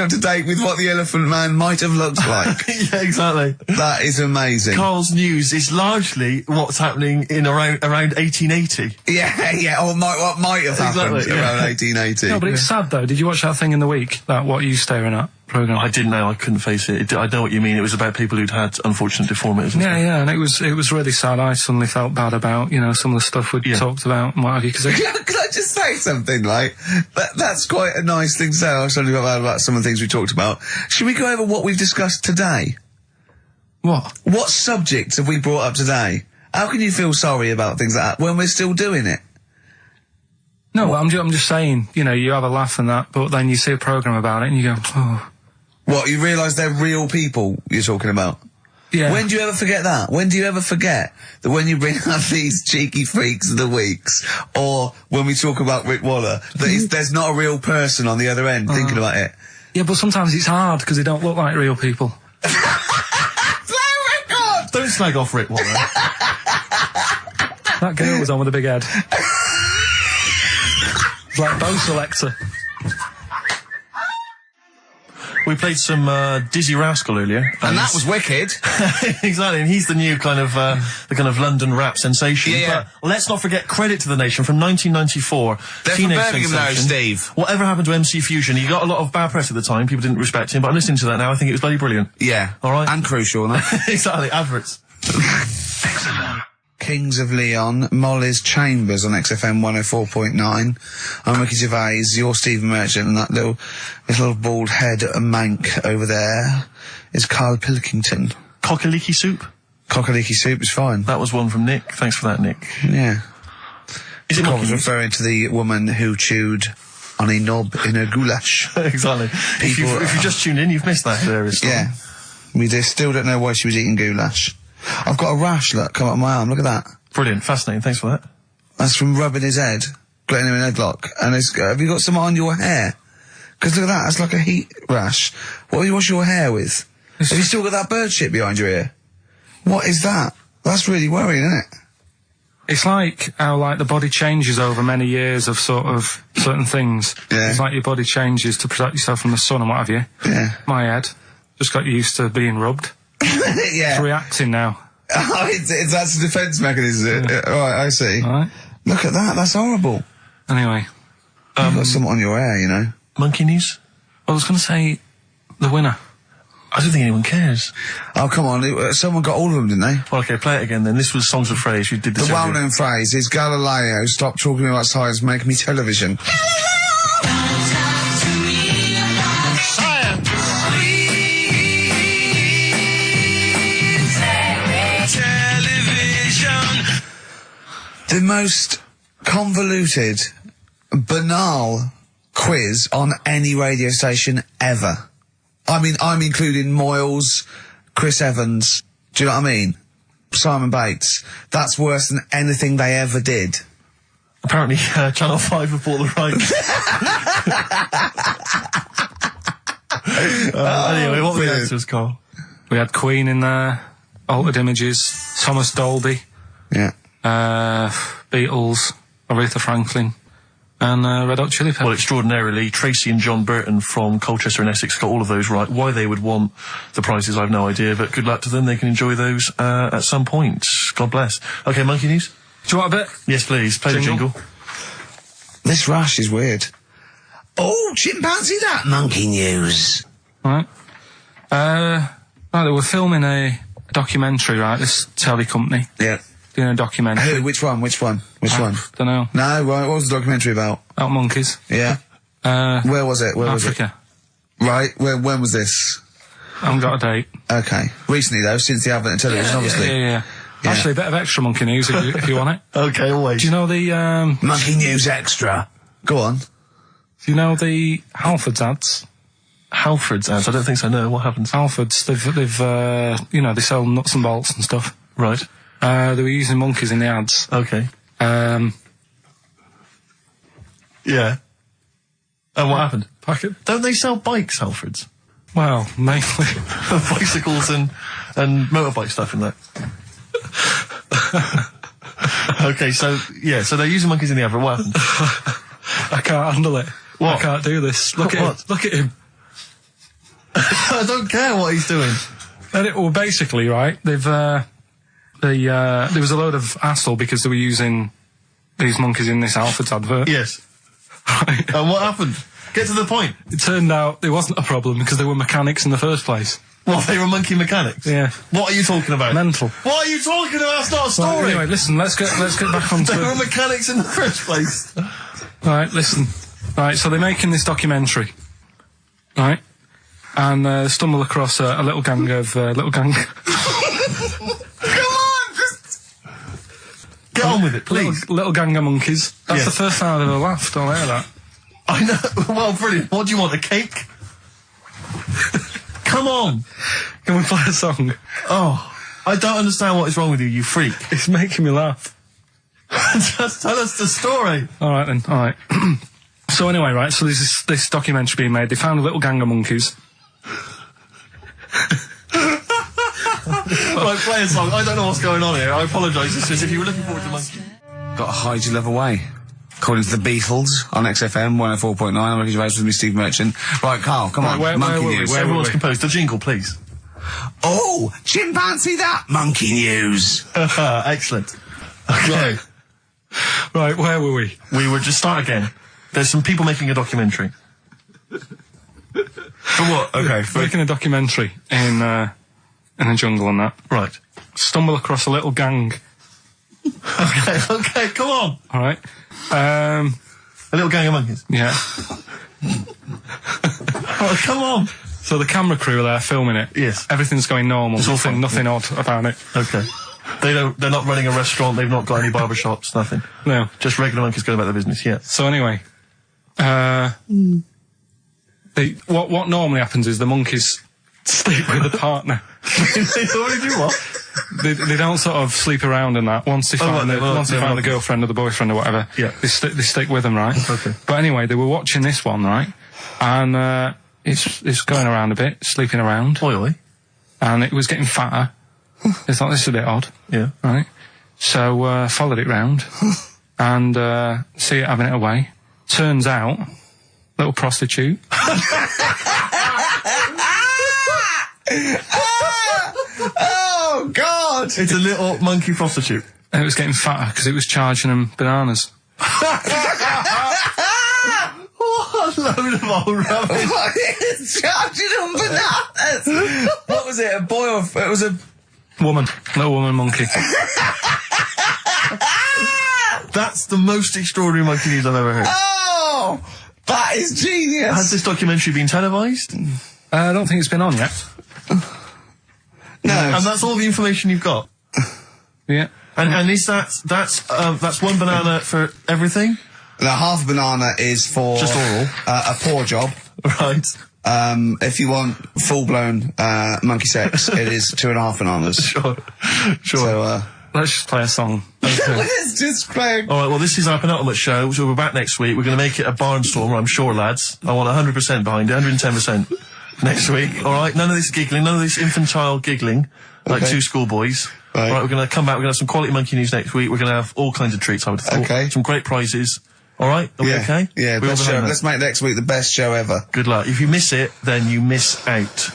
to date with what the Elephant Man might have looked like. Yeah, exactly. That is amazing. Karl's news is largely what's happening in around 1880. Yeah, or what might have happened around 1880. No, but it's sad though. Did you watch that thing in the week? That What Are You Staring At programme? I didn't know. I couldn't face it. I know what you mean. It was about people who'd had unfortunate deformities. Yeah, and it was really sad. I suddenly felt bad about, you know, some of the stuff we'd talked about and what have you. Cause Can I just say something, like, that's quite a nice thing to say. I was talking about some of the things we talked about. Should we go over what we've discussed today? What? What subjects have we brought up today? How can you feel sorry about things like that when we're still doing it? No, I'm just saying, you know, you have a laugh and that, but then you see a programme about it and you go, oh. What, you realise they're real people you're talking about? Yeah. When do you ever forget that? When do you ever forget that when you bring up these cheeky freaks of the weeks, or when we talk about Rick Waller, that there's not a real person on the other end thinking about it? Yeah, but sometimes it's hard because they don't look like real people. Don't slag off Rick Waller. That girl was on with a big head. It's like Bo Selector. We played some Dizzy Rascal earlier, And that was wicked. exactly. And he's the new kind of the kind of London rap sensation. Yeah. But let's not forget Credit to the Nation from 1994. They're from Teenage Birmingham now, sensation. Steve. Whatever happened to MC Fusion? He got a lot of bad press at the time. People didn't respect him. But I'm listening to that now. I think it was bloody brilliant. Yeah. All right. And crucial, no? exactly. Adverts. Kings of Leon, Molly's Chambers on XFM 104.9. I'm Ricky Gervais, you're Stephen Merchant, and that little bald head mank over there is Karl Pilkington. Cockaliki soup. Cockaliki soup is fine. That was one from Nick. Thanks for that, Nick. Yeah. Is it I monkey was news? referring to the woman who chewed on a knob in a goulash. exactly. If you just tuned in, you've missed that hilarious story. Yeah. We still don't know why she was eating goulash. I've got a rash, look, come up my arm, look at that. Brilliant. Fascinating. Thanks for that. That's from rubbing his head, getting him in a headlock. And have you got some on your hair? Because look at that, that's like a heat rash. What do you wash your hair with? Have you still got that bird shit behind your ear? What is that? That's really worrying, isn't it? It's like how, like, the body changes over many years of sort of certain things. Yeah. It's like your body changes to protect yourself from the sun and what have you. Yeah. My head just got used to being rubbed. It's Yeah. reacting now. Oh, that's a defence mechanism. Yeah. Right, I see. All right. Look at that, that's horrible. Anyway, You've got something on your hair, you know. Monkey news? I was going to say the winner. I don't think anyone cares. Oh, come on, someone got all of them, didn't they? Well, okay, play it again then. This was Songs of Phrase. You did this The earlier. well-known phrase is Galileo, stop talking about science, make me television. The most convoluted, banal quiz on any radio station ever. I mean, I'm including Moyles, Chris Evans, do you know what I mean? Simon Bates. That's worse than anything they ever did. Apparently, Channel 5 have bought the rights. Anyway, what were the brilliant. answers, Carl? We had Queen in there, Altered Images, Thomas Dolby, Yeah. Beatles, Aretha Franklin, and Red Hot Chili Well, Peppers. extraordinarily, Tracy and John Burton from Colchester and Essex got all of those right. Why they would want the prizes, I've no idea, but good luck to them. They can enjoy those at some point. God bless. Okay, monkey news? Do you want a bit? Yes, please. Play the Jingle? jingle. This rash is weird. Oh, chimpanzee that monkey news. Right. Right, they were filming a documentary, right, this telly company, Yeah. doing a documentary. Who? Which one? Which one? Which one? Don't know. No, right, what was the documentary about? About monkeys. Yeah. Where was it? Where was it? Africa. Right, when was this? I haven't got a date. Okay. Recently though, since the advent of television, obviously. Yeah. Yeah. Actually, a bit of extra monkey news if you want it. Okay, always. Do you know the, Monkey News Extra. Go on. do you know the Halfords ads? Halford's ads. I don't think so, no. What happens? Halfords, they've you know, they sell nuts and bolts and stuff. Right. They were using monkeys in the ads. Okay. Um, Yeah. And what happened? packet. Don't they sell bikes, Halfords? Well, mainly. Bicycles and motorbike stuff in that. Okay, so they're using monkeys in the advert. What happened? I can't handle it. What? I can't do this. Look at What? him. Look at him. I don't care what he's doing. Well, basically, right, they've, there was a load of hassle because they were using these monkeys in this Halfords advert. Yes. Right. And what happened? Get to the point. It turned out there wasn't a problem because they were mechanics in the first place. Well, they were monkey mechanics. Yeah. What are you talking about? Mental. What are you talking about? That's not a Right, story. anyway, listen, let's get back onto They were it. mechanics in the first place. Right, listen. Right, so they're making this documentary. Right? And stumble across a little gang of, Come on! Get on with it, please. little gang of monkeys. That's Yes. the first time I've ever laughed, I'll hear that. I know. Well, brilliant. What do you want? A cake? Come on. Can we play a song? Oh, I don't understand what is wrong with you, you freak. It's making me laugh. Just tell us the story. All right then. All right. So anyway, right. So there's this documentary being made. They found a little gang of monkeys. Right, play a song. I don't know what's going on here. I apologise. It's just if you were looking forward to monkey. Got to hide your love away. According to the Beatles on XFM 104.9, I'm Ricky Gervais with me, Steve Merchant. Right, Carl, come on. Monkey news. Everyone's composed. The jingle, please. Oh, chimpanzee that monkey news. Excellent. Okay. Right, where were we? We were just start again. There's some people making a documentary. For what? Okay. Making a documentary in a jungle and that. Right. Stumble across a little gang. Okay, come on. All right. A little gang of monkeys. Yeah. Oh, come on. So the camera crew are there filming it. Yes. Everything's going normal. It's all fine. Nothing odd about it. Okay. They're not running a restaurant. They've not got any barber shops. Nothing. No. Just regular monkeys going about their business. Yeah. So anyway, what normally happens is the monkeys sleep with a partner. They already do what? They don't sort of sleep around and that. Once they find the a girlfriend or the boyfriend or whatever, yeah. they stick with them, right? Okay. But anyway, they were watching this one, right? And it's going around a bit, sleeping around. Oily. And it was getting fatter. They thought, this is a bit odd. Yeah. Right? So followed it round and see it having it away. Turns out, little prostitute. Oh, God! It's a little monkey prostitute. And it was getting fatter because it was charging them bananas. What a load of old rubbish. It's charging them bananas! What was it, a boy or... It was a... Woman. Little woman monkey. That's the most extraordinary monkey news I've ever heard. Oh! That is genius! Has this documentary been televised? I don't think it's been on yet. No. And that's all the information you've got? Yeah. And is that's one banana for everything? The half banana is for... Just oral? A paw job. Right. If you want full-blown monkey sex, it is 2.5 bananas. Sure. So, Let's just play a song. let's just play... All right, well, this is our penultimate show, so we're back next week. We're going to make it a barnstormer, I'm sure, lads. I want 100% behind it, 110% next week. All right, none of this giggling, none of this infantile giggling, like two schoolboys. Right. All right, we're going to come back, we're going to have some quality monkey news next week. We're going to have all kinds of treats, I would have thought. Okay. Some great prizes. All right, are we okay? Yeah, We're all best show. behind that. Let's make next week the best show ever. Good luck. If you miss it, then you miss out.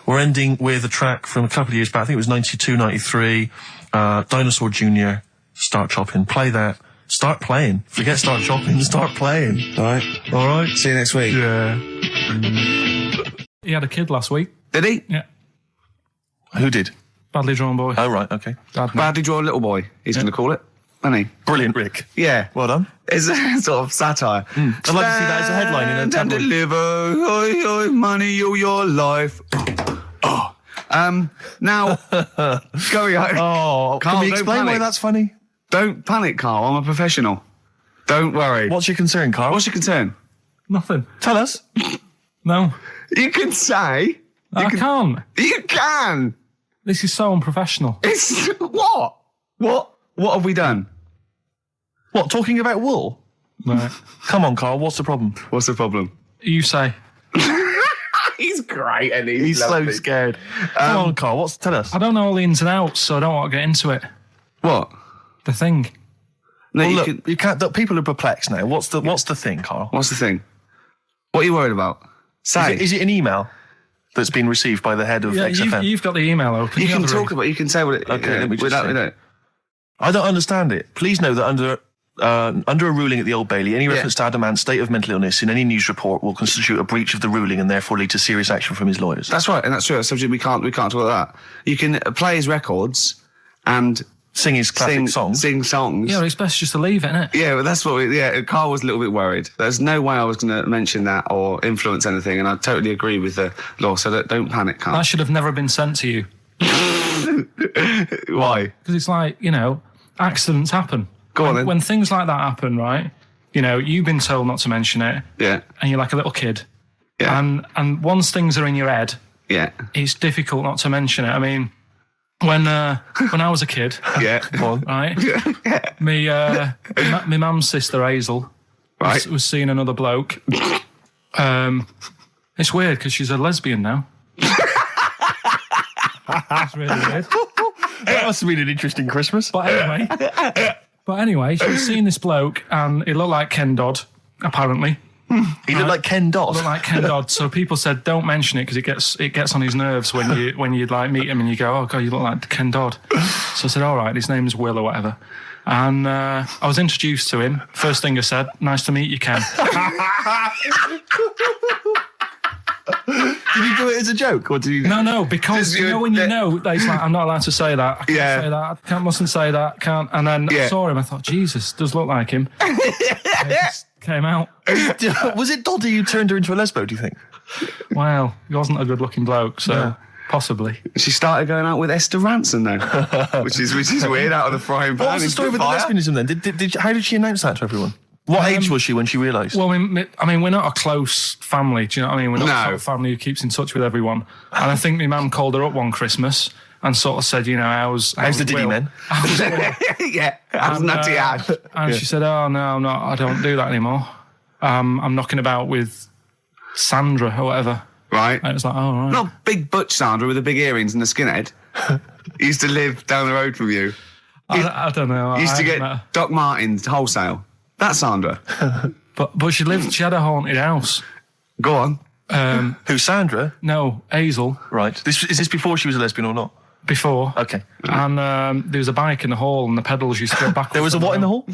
We're ending with a track from a couple of years back. I think it was 92, 93. Dinosaur Jr. Start Chopping. Play that. Start playing. Forget start chopping. Start playing. All right. All right. See you next week. Yeah. He had a kid last week. Did he? Yeah. Who did? Badly drawn boy. Oh, right. Okay. Badly drawn little boy, he's going to call it. Isn't he? Brilliant, Rick. Yeah. Well done. It's a sort of satire. I'd like to see that as a headline in a Stand and tabloid. deliver, oi, oi, money, all your life. Oh. Now, going on. Oh, Carl, can we don't explain why panic. that's funny? Don't panic, Carl. I'm a professional. Don't worry. What's your concern, Carl? What's your concern? Nothing. Tell us. No. You can say. I can't. You can. This is so unprofessional. It's what? What have we done? What, talking about wool? Right. Come on, Carl, what's the problem? What's the problem? You say. He's great, and He's so scared. Come on, Carl, tell us. I don't know all the ins and outs, so I don't want to get into it. What? The thing. No, Well, you look, can, you can't. Look, people are perplexed now. What's the thing, Carl? what's the thing? What are you worried about? Say. Is it an email that's been received by the head of Yeah, XFM? you've got the email open. you can have the talk ring. about. You can say what it. Okay, let me just without, see. without, I don't understand it. Please know that under a ruling at the Old Bailey, any reference to Adam Ant's state of mental illness in any news report will constitute a breach of the ruling and therefore lead to serious action from his lawyers. That's right, and that's true. That's subject we can't talk about that. You can play his records and Sing his classic songs. Sing songs. Yeah, it's best just to leave it, innit? Yeah, but that's what Carl was a little bit worried. There's no way I was going to mention that or influence anything, and I totally agree with the law, so don't panic, Carl. That should have never been sent to you. Why? Because it's like, accidents happen. Go on then. When things like that happen, right, you've been told not to mention it, Yeah. and you're like a little kid. Yeah. And once things are in your head, Yeah. it's difficult not to mention it. I mean, when I was a kid, Yeah. right? Yeah. My mum's sister Hazel Right. was seeing another bloke. It's weird because she's a lesbian now. It's really weird. That must have been an interesting Christmas. But anyway, she was seeing this bloke, and it looked like Ken Dodd, apparently. He looked like Ken Dodd. Looked like Ken Dodd. So people said, don't mention it because it gets on his nerves when you like meet him and you go, oh god, you look like Ken Dodd. So I said, all right, his name's Will or whatever. And I was introduced to him. First thing I said, nice to meet you, Ken. Did you do it as a joke, or did you? No, because you know when you know that he's like, I'm not allowed to say that. I can't Yeah. say that. Mustn't say that. Can't. And then I saw him. I thought, Jesus, does look like him. It just came out. Was it Doddy who turned her into a lesbo, do you think? Well, he wasn't a good-looking bloke, so possibly. She started going out with Esther Ranson now, which is weird, out of the frying pan. What was the story with the lesbianism then? How did she announce that to everyone? What age was she when she realised? Well, I mean, we're not a close family. Do you know what I mean? We're not No. a sort of family who keeps in touch with everyone. And I think my mum called her up one Christmas and sort of said, you know, how's the Diddy Will? men? How's Will? Yeah, how's Nutty Ash? And she said, oh, no, I'm not. I don't do that anymore. I'm knocking about with Sandra or whatever. Right. And it was like, oh, right. Not big butch Sandra with the big earrings and the skinhead. He used to live down the road from you. I don't know. He used to I get haven't met her. Doc Martens wholesale. That's Sandra. But she had a haunted house. Go on. Who, Sandra? No, Hazel, Right. Is this before she was a lesbian or not? before. Okay. And there was a bike in the hall and the pedals used to go backwards. There was a what in the hall?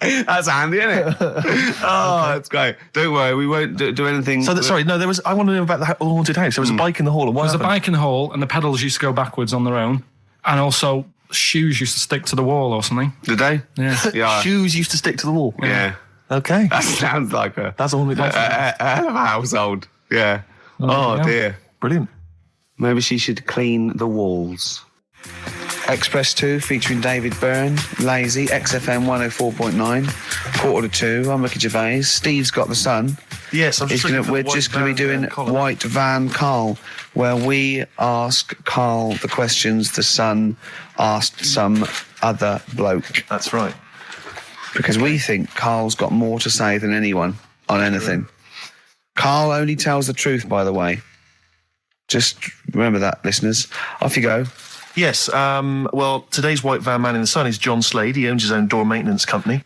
That's handy, isn't it? Oh, that's great. Don't worry, we won't do anything. So, sorry, no, there was. I want to know about the haunted house. There was a bike in the hall. And what There was a happened? bike in the hall and the pedals used to go backwards on their own. And also shoes used to stick to the wall or something. Did they? Yeah. Yeah. Shoes used to stick to the wall. Yeah. Okay. That sounds like That's a haunted house. a hell of a household. Yeah. Oh, yeah. dear. Brilliant. Maybe she should clean the walls. Express 2 featuring David Byrne, Lazy, XFM 104.9, quarter to 2. I'm Ricky Gervais. Steve's got the sun. Yes, I'm just We're just going to be doing White Van Carl, where we ask Carl the questions the Sun asked some other bloke. That's right. Because we think Carl's got more to say than anyone on anything. Carl only tells the truth, by the way. Just remember that, listeners. Off you go. Yes, well, today's White Van Man in the Sun is John Slade. He owns his own door maintenance company.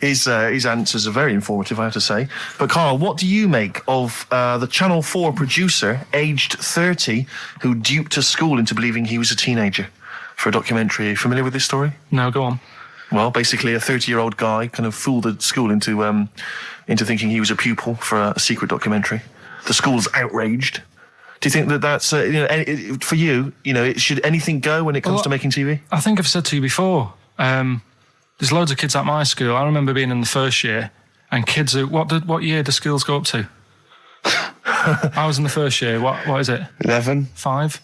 His answers are very informative, I have to say. But, Carl, what do you make of the Channel 4 producer, aged 30, who duped a school into believing he was a teenager for a documentary? Are you familiar with this story? No, go on. Well, basically, a 30-year-old guy kind of fooled the school into thinking he was a pupil for a secret documentary. The school's outraged. Do you think that that's, for you, should anything go when it comes to making TV? I think I've said to you before, there's loads of kids at my school. I remember being in the first year, and kids who, what year do schools go up to? I was in the first year. What is it? 11. 5?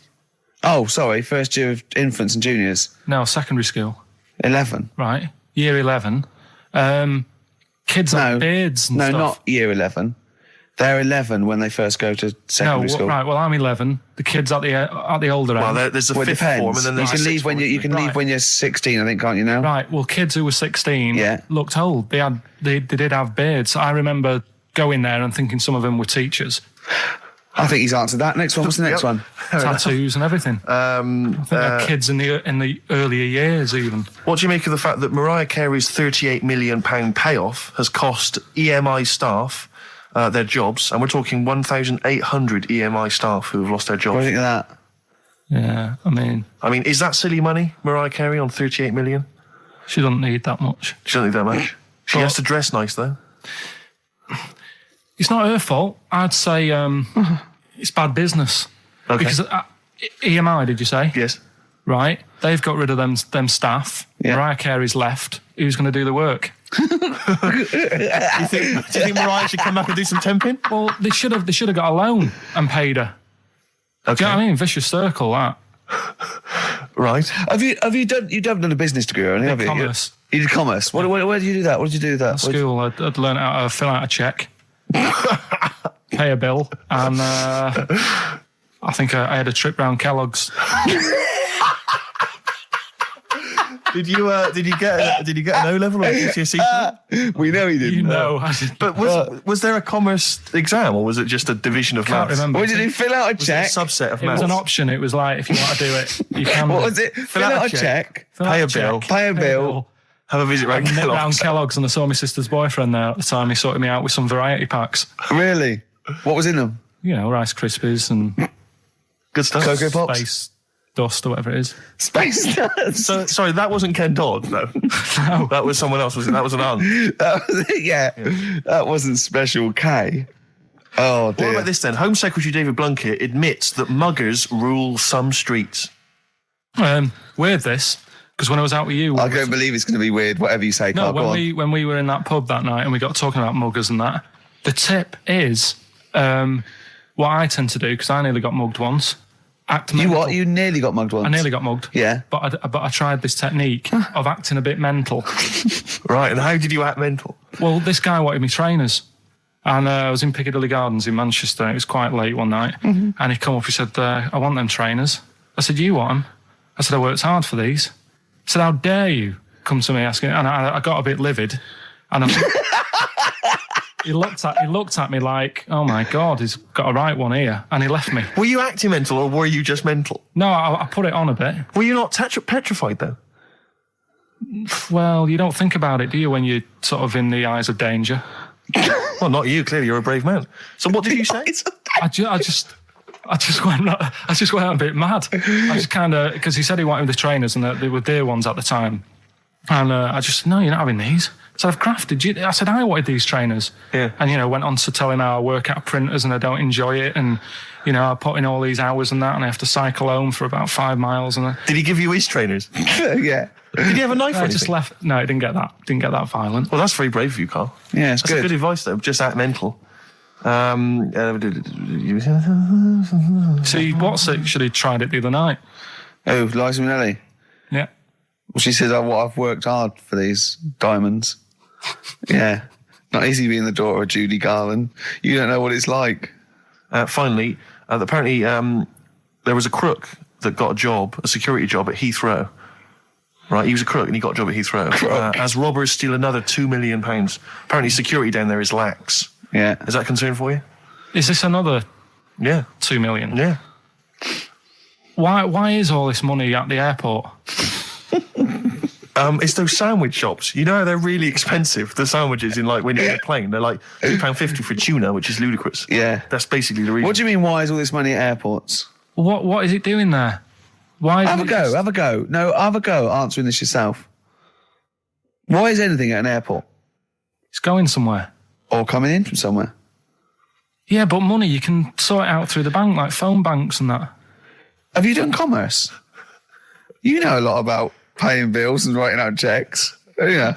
Oh, sorry, first year of infants and juniors. No, secondary school. 11. Right. Year 11. Kids have beards and no, stuff. not year 11. They're 11 when they first go to secondary school. Right. Well, I'm 11. The kids at the older end. Well, there's a Well, it fifth form, depends. and then there's You can a leave sixth when form, you can Right. leave when you're 16, I think, can't you now? Right. Well, kids who were 16 looked old. They did have beards. I remember going there and thinking some of them were teachers. I think he's answered that. Next one. What's the next one? Tattoos and everything. I think they're kids in the earlier years even. What do you make of the fact that Mariah Carey's £38 million payoff has cost EMI staff their jobs, and we're talking 1,800 EMI staff who have lost their What do jobs? you think of that? Yeah, I mean, is that silly money, Mariah Carey, on 38 million? she doesn't need that much. She doesn't need that much. She has to dress nice, though. It's not her fault. I'd say it's bad business. Okay. Because EMI, did you say? Yes. Right. They've got rid of them staff. Yeah. Mariah Carey's left. Who's going to do the work? Do you think Mariah should come back and do some temping? Well, they should have got a loan and paid her. Okay. Do you know what I mean? Vicious circle, that. Right. Have you done a business degree or anything? Have you? Commerce. You did commerce. Where did you do that? What did you do with that? At school, I'd learned how to fill out a cheque. pay a bill, and I think I had a trip round Kellogg's. Did you get an O level or a GCSE? We know he didn't. You know, I did. But was there a commerce exam, or was it just a division of Can't maths? remember. What did he fill out a Was check? it a subset of It was maths? an option. It was like, if you want to do it, you can. What was it? Fill out a check. Fill out Pay a check, bill. Pay a bill. Have a visit round Nip round Kellogg's. Kellogg's, and I saw my sister's boyfriend there at the time. He sorted me out with some variety packs. Really? What was in them? You know, Rice Krispies and Good stuff. Cocoa Pops? Space Dust or whatever it is. Space Nuts. So, sorry, that wasn't Ken Dodd, no. No. That was someone else, was it? That was an aunt. That was it, yeah. That wasn't Special K. Oh, dear. What about this then? Home Secretary David Blunkett admits that muggers rule some streets. Weird this, because when I was out with you... I don't believe it's going to be weird, whatever you say, No, Carl. Go on. when we were in that pub that night and we got talking about muggers and that, the tip is what I tend to do, because I nearly got mugged once. Act You mental. what? You nearly got mugged once? I nearly got mugged. Yeah. But I tried this technique of acting a bit mental. Right, and how did you act mental? Well, this guy wanted me trainers. And I was in Piccadilly Gardens in Manchester. It was quite late one night. And he come up, he said, I want them trainers. I said, you want them? I said, I worked hard for these. He said, how dare you come to me asking? And I got a bit livid. And he looked at me like, oh my God, he's got a right one here. And he left me. Were you acting mental or were you just mental? No, I put it on a bit. Were you not petrified though? Well, you don't think about it, do you, when you're sort of in the eyes of danger? Well, not you, clearly you're a brave man. So what did you say? I just went a bit mad. I just kind of, because he said he wanted the trainers and they were dear ones at the time. And I just, no, you're not having these. So I've crafted you. I said, I wanted these trainers. Yeah. And, went on to tell him how I work at printers and I don't enjoy it. And, I put in all these hours and that and I have to cycle home for about 5 miles. And Did he give you his trainers? Yeah. Did he have a knife or I anything? just left. No, it didn't get that violent. Well, that's very brave of you, Carl. Yeah, it's That's good. good advice, though. Just act mental. See, Watts actually tried it the other night. Oh, Liza Minnelli. Yeah. Well, she says, I've worked hard for these diamonds. Yeah. Not easy being the daughter of Judy Garland. You don't know what it's like. Finally, apparently there was a crook that got a security job at Heathrow. Right, he was a crook and he got a job at Heathrow. As robbers steal another £2 million. Apparently security down there is lax. Yeah. Is that a concern for you? Is this another Yeah. 2 million? Yeah. Why is all this money at the airport? It's those sandwich shops. You know how they're really expensive, the sandwiches in when you're in a plane. They're like £2.50 for tuna, which is ludicrous. Yeah. That's basically the reason. What do you mean, why is all this money at airports? What is it doing there? Why? Have a go. No, have a go answering this yourself. Why is anything at an airport? It's going somewhere. Or coming in from somewhere? Yeah, but money, you can sort it out through the bank, like phone banks and that. Have you done commerce? You know a lot about paying bills and writing out checks. Yeah.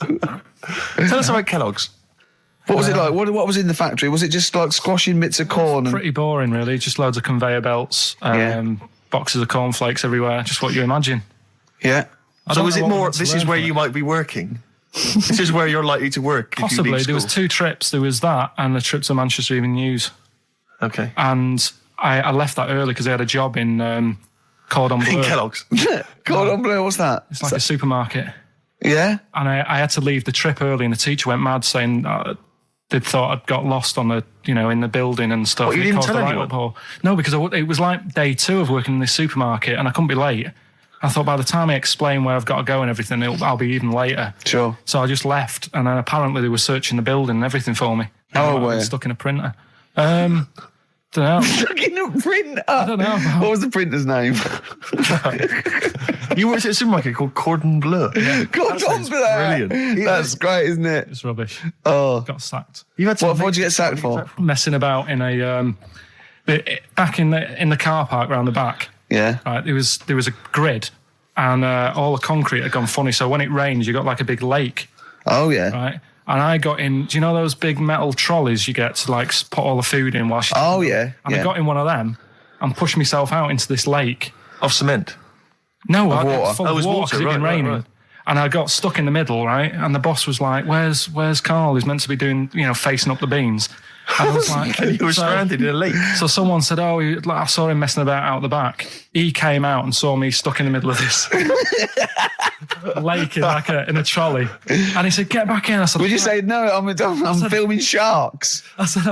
Tell us about Kellogg's. What was it like? What was in the factory? Was it just like squashing bits of corn? And... Pretty boring, really. Just loads of conveyor belts, boxes of cornflakes everywhere. Just what you imagine. Yeah. So is it more, this this is where you might be working? This is where you're likely to work if you Possibly. leave There was school. 2 trips. There was that and the trip to Manchester Evening News. Okay. And I left that early because I had a job in Cordon Bleu. In Kellogg's. Cordon Bleu, what's that? It's like a supermarket. Yeah? And I had to leave the trip early and the teacher went mad saying they'd thought I'd got lost on the, in the building and stuff. What, you And it didn't caused tell a anyone? write-up. No, because it was like day 2 of working in this supermarket and I couldn't be late. I thought by the time I explain where I've got to go and everything, I'll be even later. Sure. So I just left and then apparently they were searching the building and everything for me. Oh, I were was you? stuck in a printer. Don't know. Stuck in a printer? I don't know. What was the printer's name? You worked at a supermarket called Cordon Bleu. Cordon Bleu. brilliant. That's great, isn't it? It's rubbish. Oh. Got sacked. You had some What'd you get sacked for? Messing about in a back in the car park round the back. Yeah. Right, there was a grid, and all the concrete had gone funny. So when it rains, you got like a big lake, Oh, yeah. right? And I got in. Do you know those big metal trolleys you get to like put all the food in whilst? Oh, yeah. And I got in one of them and pushed myself out into this lake. of cement. No, Of I water. got full Oh, it of was water water, 'cause it'd been right, raining. right. And I got stuck in the middle, right? And the boss was like, where's Carl? He's meant to be doing, facing up the beans. And I was like, And you were stranded in a lake. So someone said, "Oh, I saw him messing about out the back." He came out and saw me stuck in the middle of this lake in a trolley, and he said, "Get back in." I said, Would you say no? I'm filming sharks. I said,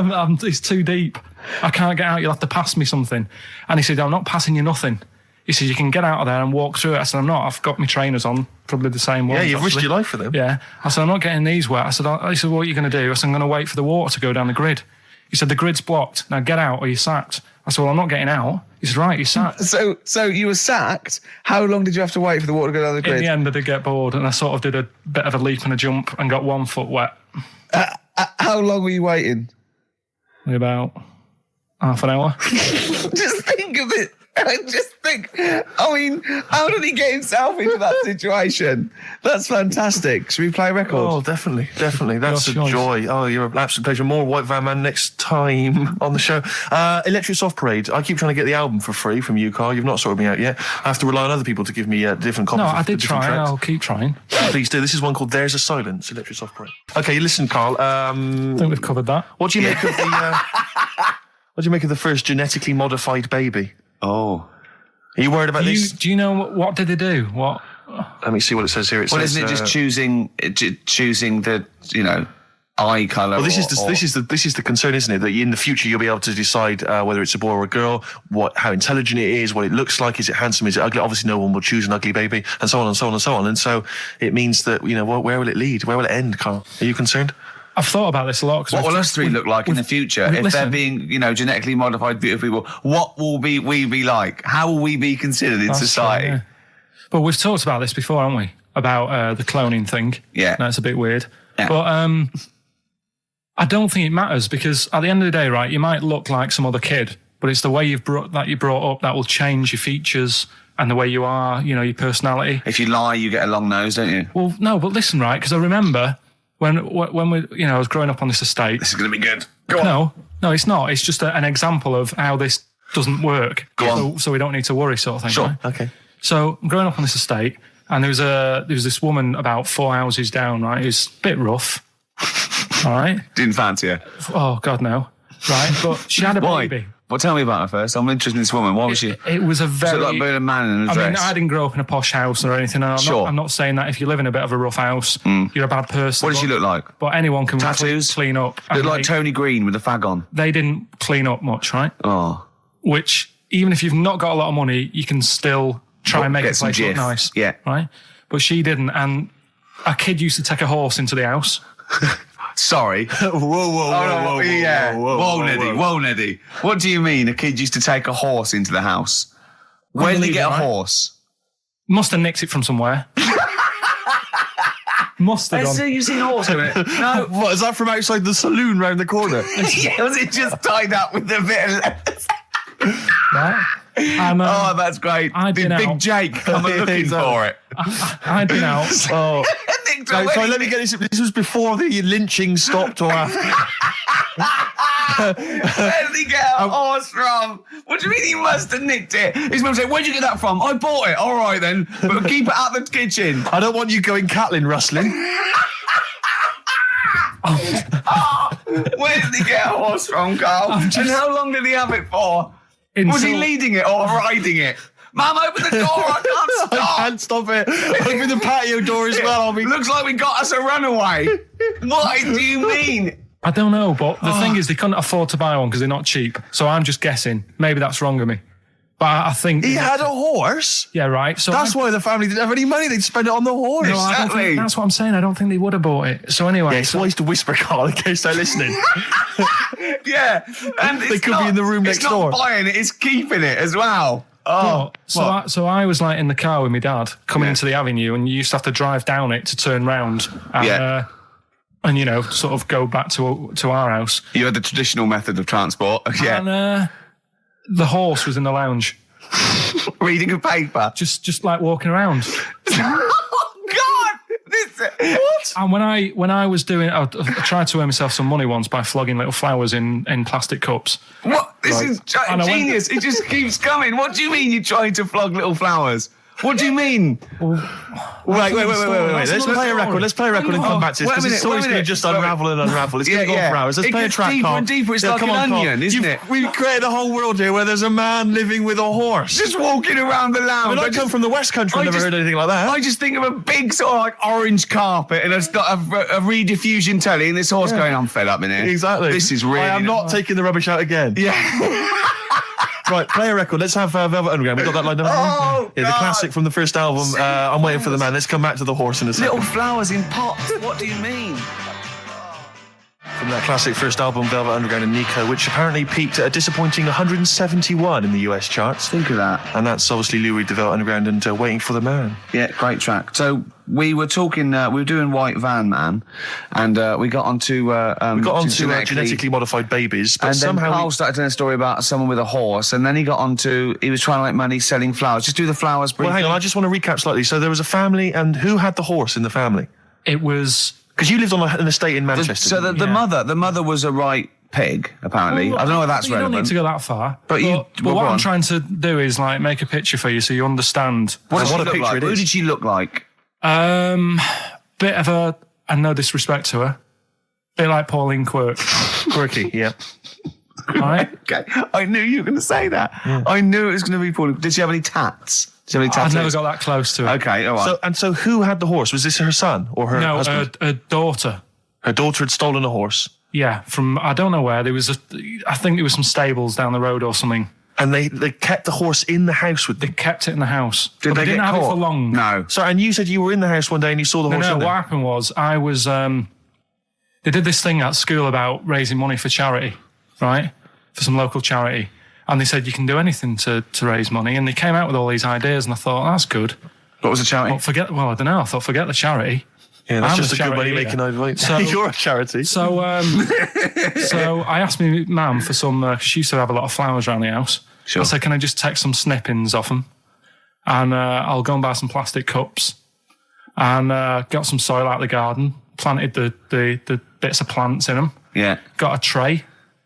"It's too deep. I can't get out. You'll have to pass me something." And he said, "I'm not passing you nothing." He said, "You can get out of there and walk through it." I said, "I'm not. I've got my trainers on, probably the same ones." Yeah, you've risked actually. your life for them. Yeah. I said, "I'm not getting these wet." I said, "He said, what are you going to do?" I said, "I'm going to wait for the water to go down the grid." He said, "The grid's blocked. Now get out or you're sacked." I said, "Well, I'm not getting out." He said, "Right, you're sacked." So you were sacked. How long did you have to wait for the water to go down the grid? In the end, I did get bored and I sort of did a bit of a leap and a jump and got 1 foot wet. How long were you waiting? About half an hour. Just think of it. I mean, how did he get himself into that situation? That's fantastic. Should we play a record? Oh, definitely. That's Your a choice. joy. Oh, you're an absolute pleasure. More White Van Man next time on the show. Electric Soft Parade. I keep trying to get the album for free from you, Carl. You've not sorted me out yet. I have to rely on other people to give me different copies. No, of I the did different try. tracks. I'll keep trying. Please do. This is one called There's a Silence, Electric Soft Parade. Okay, listen, Carl. I think we've covered that. What do you make of the... what do you make of the first genetically modified baby? Oh. Are you worried about this? Do you know what did they do? What? Let me see what it says here. It Well, says, isn't it just choosing the eye colour? Well, this is the concern, isn't it? That in the future you'll be able to decide whether it's a boy or a girl, how intelligent it is, what it looks like, is it handsome, is it ugly? Obviously, no one will choose an ugly baby, and so on and so on and so on. And so it means that where will it lead? Where will it end, Carl? Are you concerned? I've thought about this a lot. What will us three look like in the future if listen. they're being, genetically modified beautiful people? What will we be like? How will we be considered in society? True, yeah. But we've talked about this before, haven't we? About the cloning thing. Yeah. That's a bit weird. Yeah. But I don't think it matters because at the end of the day, right, you might look like some other kid, but it's the way you brought up that will change your features and the way you are, your personality. If you lie, you get a long nose, don't you? Well, no, but listen, right, because I remember when we, I was growing up on this estate. This is going to be good. Go on. No, it's not. It's just an example of how this doesn't work. Go on. So we don't need to worry, sort of thing. Sure. Right? Okay. So I'm growing up on this estate, and there was this woman about 4 houses down, right? Who's a bit rough. All right. Didn't fancy her. Oh God, no. Right, but she had a Why? baby. Well, tell me about her first. I'm interested in this woman. Why was she? It was a very. So like being a man in a dress. I mean, I didn't grow up in a posh house or anything. And I'm not saying that if you live in a bit of a rough house, you're a bad person. What does she look like? But anyone can Tattoos? clean up. Look And like Tony Green with a fag on. they didn't clean up much, right? Oh. Which, even if you've not got a lot of money, you can still try and make get the some place look jiff. nice. Yeah. Right? But she didn't. And a kid used to take a horse into the house. Sorry. Whoa, Neddy. What do you mean a kid used to take a horse into the house? Where did he get a horse? Must have nicked it from somewhere. Must have done. You've seen a horse in it? No. What, is that from outside the saloon round the corner? Yeah, was it just tied up with a bit of lettuce? Right? And, Oh, that's great. I'd Did been Big out. Jake come looking for it? I'd been out. Oh. Nicked Sorry, away. let me get this. This was before the lynching stopped or after? Where did he get a horse from? What do you mean he must have nicked it? His mum said, where'd you get that from? I bought it. All right then, but keep it out the kitchen. I don't want you going Catlin rustling. Where did he get a horse from, Carl? And how long did he have it for? Was he leading it or riding it? Mum, open the door, I can't stop. I can't stop it. Open the patio door as well. Looks like we got us a runaway. What do you mean? I don't know, but the thing is, they couldn't afford to buy one because they're not cheap. So I'm just guessing. Maybe that's wrong of me. But I think... He had a horse? Yeah, right. So That's why the family didn't have any money. They'd spend it on the horse. No, I don't think, that's what I'm saying. I don't think they would have bought it. So anyway... Yeah, it's wise to whisper, Carl, in case they're listening. Yeah. And They could be in the room next door. It's not buying it, it's keeping it as well. Oh, so I was like in the car with my dad coming into the avenue, and you used to have to drive down it to turn round and, and sort of go back to our house. You had the traditional method of transport. Yeah. And the horse was in the lounge, Reading a paper. just like walking around. Oh God! What? And when I was doing, I tried to earn myself some money once by flogging little flowers in plastic cups. What? This Right. is And I went- genius. It just keeps coming. What do you mean you're trying to flog little flowers? What do you mean? Wait. Let's play a record. Let's play a record and come back to this, because this story's going to just unravel and unravel. It's going to go on for hours. Let's play a track, deeper Carl. and deeper. It's like an onion, isn't it? We've created a whole world here where there's a man living with a horse. Just walking around the lounge. I come from the West Country. I've never heard anything like that. I just think of a big sort of like orange carpet, and it's got a rediffusion telly, and this horse going, I'm fed up in here. Exactly. This is really... I am not taking the rubbish out again. Yeah. Right, play a record. Let's have Velvet Underground. We got that lined up. Oh, yeah, the God. classic from the first album. I'm waiting for the man. Let's come back to the horse in a second. Little flowers in pots. What do you mean? From that classic first album, Velvet Underground and Nico, which apparently peaked at a disappointing 171 in the US charts. Think of that. And that's obviously Lou Reed, the Velvet Underground, and Waiting for the Man. Yeah, great track. So we were talking, we were doing White Van Man, and we got onto genetically modified babies, but and then somehow Carl started telling a story about someone with a horse, and then he got onto, he was trying to make money selling flowers. Just do the flowers briefly. Well, hang on, I just want to recap slightly. So there was a family, and who had the horse in the family? It was... Because you lived on an estate in Manchester. So the mother was a right pig, apparently. Well, I don't know if that's relevant. You don't need to go that far. But what I'm trying to do is like make a picture for you so you understand. What a a picture like? it Who is. did she look like? Bit of a, and no disrespect to her, bit like Pauline Quirk. Quirky, yeah. Right? Okay, I knew you were going to say that. Yeah. I knew it was going to be Pauline. Did she have any tats? Did she have any tattoos? I've never got that close to it. Okay, all right. So who had the horse? Was this her son or her husband? No, her daughter. Her daughter had stolen a horse. Yeah, from I don't know where. I think there was some stables down the road or something. And they kept the horse in the house with them. They kept it in the house. Did they didn't get have caught? it for long. No. Sorry, and you said you were in the house one day and you saw the horse in No, there. what happened was I was, they did this thing at school about raising money for charity, right? For some local charity. And they said you can do anything to raise money. And they came out with all these ideas and I thought, that's good. What was the charity? I don't know. I thought, forget the charity. Yeah, that's I'm just a good money-making idea. So you're a charity. So I asked my mum for some, she used to have a lot of flowers around the house. Sure. I said, can I just take some snippings off them? And I'll go and buy some plastic cups. And got some soil out of the garden, planted the bits of plants in them. Yeah. Got a tray.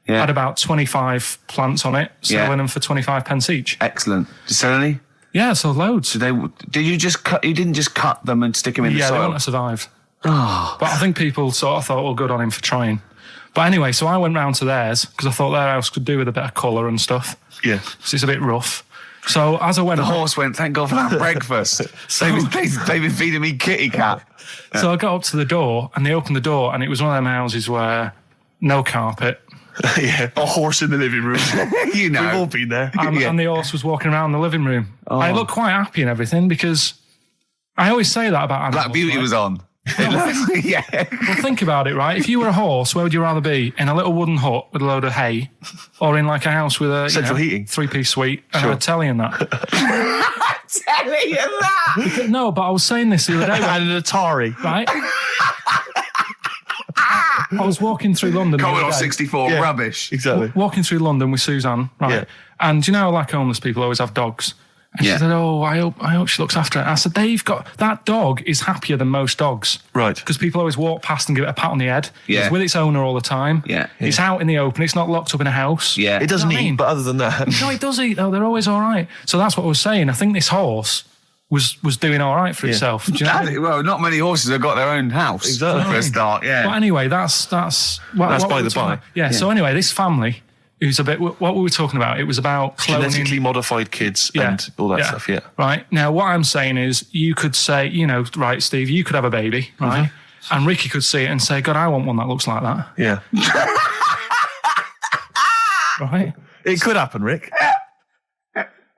Yeah. Had about 25 plants on it, selling them for 25 pence each. Excellent. Did you sell any? Yeah, so loads. Did you just cut? You didn't just cut them and stick them in the soil? Yeah, they wouldn't have survived. But I think people sort of thought, well, good on him for trying. But anyway, so I went round to theirs because I thought their house could do with a bit of colour and stuff. Yeah. So it's a bit rough. So as I went... The horse went, thank God for that breakfast. They've been feeding me kitty cat. So I got up to the door and they opened the door and it was one of them houses where no carpet. Yeah, a horse in the living room. You know. We've all been there. And the horse was walking around the living room. Oh. I looked quite happy and everything because I always say that about animals. Black Beauty right? was on. Yeah. Well, think about it, right? If you were a horse, where would you rather be? In a little wooden hut with a load of hay, or in like a house with a central heating, 3-piece suite, and a telly and that? Telly and that. No, but I was saying this the other day. And an Atari, right? I was walking through London. Commodore 64, rubbish. Exactly. Walking through London with Suzanne, right? Yeah. And you know, like homeless people always have dogs. And she said, "Oh, I hope she looks after it." I said, "They've got that dog is happier than most dogs, right? Because people always walk past and give it a pat on the head. Yeah, it's with its owner all the time. Yeah, it's out in the open. It's not locked up in a house. Yeah, it doesn't eat, but other than that, no, it does eat though. They're always all right. So that's what I was saying. I think this horse was doing all right for itself. Do you know? Well, not many horses have got their own house. Exactly. For a start, yeah. But anyway, that's by the by. Yeah. So anyway, this family. Who's a bit, what were we talking about? It was about cloning. Genetically modified kids and all that stuff, yeah. Right. Now, what I'm saying is you could say, you know, right, Steve, you could have a baby, right? Mm-hmm. And Ricky could see it and say, God, I want one that looks like that. Yeah. Right? It could happen, Rick.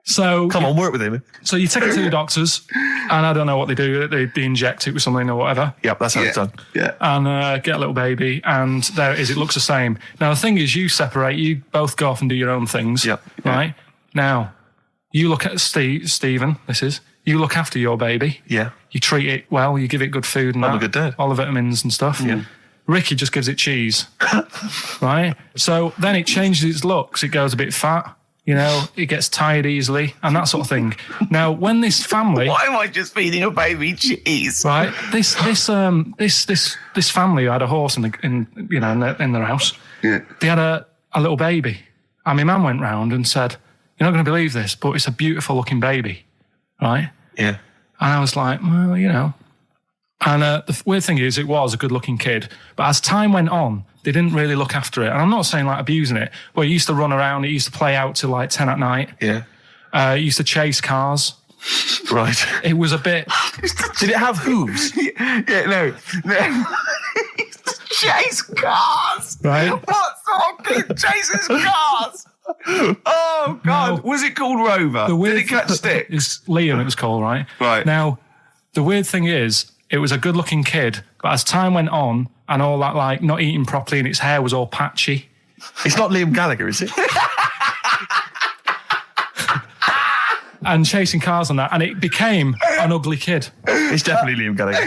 So come on, work with him. So you take it to the doctors, and I don't know what they do. They inject it with something or whatever. Yep, that's how it's done. Yeah, and get a little baby, and there it is. It looks the same. Now the thing is, you separate. You both go off and do your own things. Yep. Right. Now, you look at Stephen. You look after your baby. Yeah. You treat it well. You give it good food and I'm a good dad. All the vitamins and stuff. Yeah. Ricky just gives it cheese. Right. So then it changes its looks. It goes a bit fat. You know, it gets tired easily and that sort of thing. Now, when this family... Why am I just feeding a baby cheese? Right. This family who had a horse in their house. Yeah. They had a little baby. And my mum went round and said, "You're not going to believe this, but it's a beautiful looking baby." Right. Yeah. And I was like, well, you know. And the weird thing is, it was a good-looking kid. But as time went on, they didn't really look after it. And I'm not saying, like, abusing it. But it used to run around. It used to play out till, like, 10 at night. Yeah. It used to chase cars. Right. It was a bit... Did it have hooves? No. Chase cars. Right. What sort of kid chases cars? Oh God! Now, was it called Rover? Did it catch sticks? It's Liam, it was called, right? Right. Now, the weird thing is, it was a good-looking kid, but as time went on, and all that, like, not eating properly, and its hair was all patchy. It's not Liam Gallagher, is it? And chasing cars and that, and it became an ugly kid. It's definitely Liam Gallagher.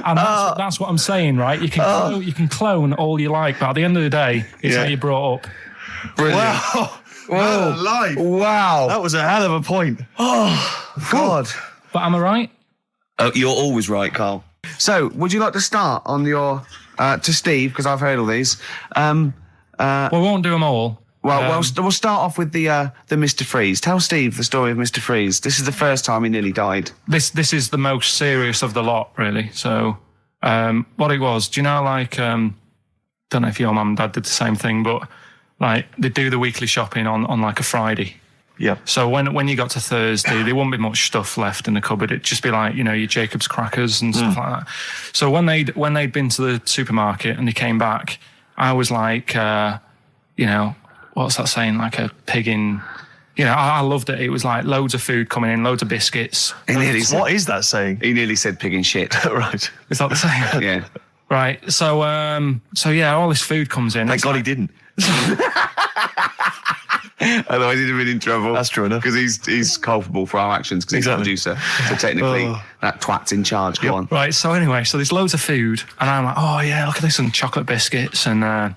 And that's what I'm saying, right? You can clone all you like, but at the end of the day, it's how you brought up. Brilliant. Wow. Whoa. Life. Wow. That was a hell of a point. Oh God. But am I right? Oh, you're always right, Carl. So, would you like to start on your to Steve, because I've heard all these. We won't do them all. Well, we'll start off with the Mr. Freeze. Tell Steve the story of Mr. Freeze. This is the first time he nearly died. This is the most serious of the lot, really. So, what it was, do you know, like, don't know if your mum and dad did the same thing, but like they do the weekly shopping on like a Friday. Yeah. So when you got to Thursday, there wouldn't be much stuff left in the cupboard. It'd just be like, you know, your Jacob's crackers and stuff like that. So when they'd been to the supermarket and they came back, I was like, you know, what's that saying? Like a pig in, you know, I loved it. It was like loads of food coming in, loads of biscuits. What is that saying? He nearly said pig in shit. Right. Is that the saying? Yeah. Right. So yeah, all this food comes in. Thank God he didn't. Otherwise he'd have been in trouble. That's true enough. Because he's culpable for our actions because he's the producer. So technically, that twat's in charge. Go on. Right, so anyway, there's loads of food, and I'm like, oh yeah, look at this, and chocolate biscuits, and,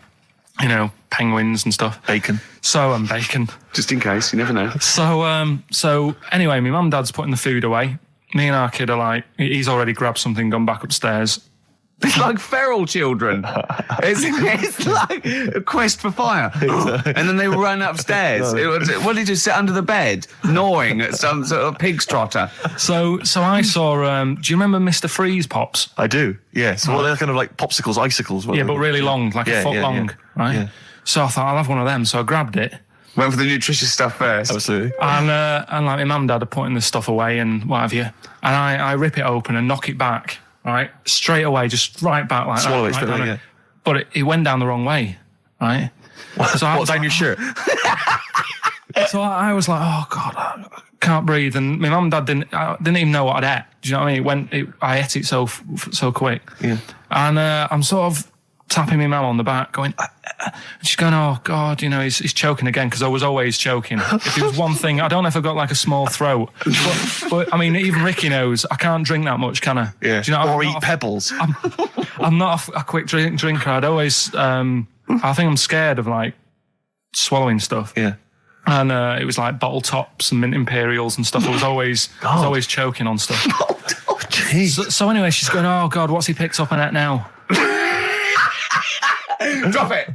you know, penguins and stuff. Bacon. And bacon. Just in case, you never know. So anyway, my mum and dad's putting the food away. Me and our kid are like, he's already grabbed something, gone back upstairs. It's like feral children. It's like a quest for fire. And then they run upstairs. What did he do? Sit under the bed, gnawing at some sort of pig's trotter. So I saw, do you remember Mr. Freeze Pops? I do, yeah. So they're kind of like popsicles, icicles. Yeah, but really long, like a foot long, right? Yeah. So I thought, I'll have one of them. So I grabbed it. Went for the nutritious stuff first. Absolutely. And like my mum and dad are putting this stuff away and what have you. And I rip it open and knock it back. Right, straight away, just right back like Swallow that. it straight away, yeah. But it went down the wrong way, right? So down your shirt? So I was like, oh God, I can't breathe. And my mum and dad didn't even know what I'd ate. Do you know what I mean? I ate it so quick. Yeah. And I'm sort of tapping my mum on the back, going, and she's going, oh God, you know, he's choking again, because I was always choking. If it was one thing, I don't know if I've got like a small throat, but I mean, even Ricky knows I can't drink that much, can I? Yeah. Do you know, or eat pebbles. I'm not a quick drinker. I'd always, I think I'm scared of like swallowing stuff. Yeah. And it was like bottle tops and mint imperials and stuff. I was always choking on stuff. Oh, jeez. So anyway, she's going, oh God, what's he picked up on it now? Drop it.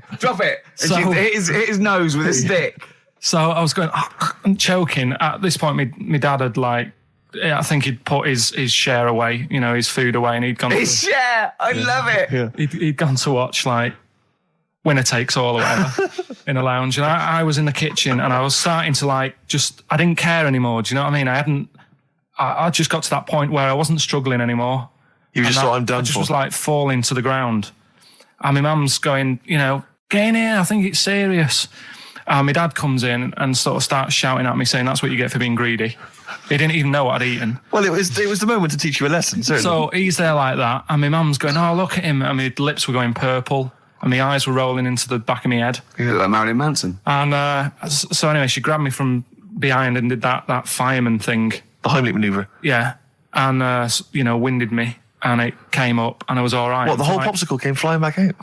And she hit his nose with a stick. So I was going, I'm choking. At this point, my dad had like, I think he'd put his share away, you know, his food away, and he'd gone. His share, I love it. Yeah. He'd gone to watch like Winner Takes All or whatever in a lounge, and I was in the kitchen, and I was starting to like I didn't care anymore. Do you know what I mean? I just got to that point where I wasn't struggling anymore. You just thought, I'm done I just for. was like falling to the ground. And my mum's going, you know, get in here, I think it's serious. And my dad comes in and sort of starts shouting at me, saying that's what you get for being greedy. He didn't even know what I'd eaten. Well, it was the moment to teach you a lesson, certainly. So he's there like that, and my mum's going, oh, look at him. And my lips were going purple, and my eyes were rolling into the back of my head. You look like Marilyn Manson. And so anyway, she grabbed me from behind and did that fireman thing. The Heimlich manoeuvre. Yeah. And, you know, winded me. And it came up, and I was all right. What, the whole popsicle came flying back out?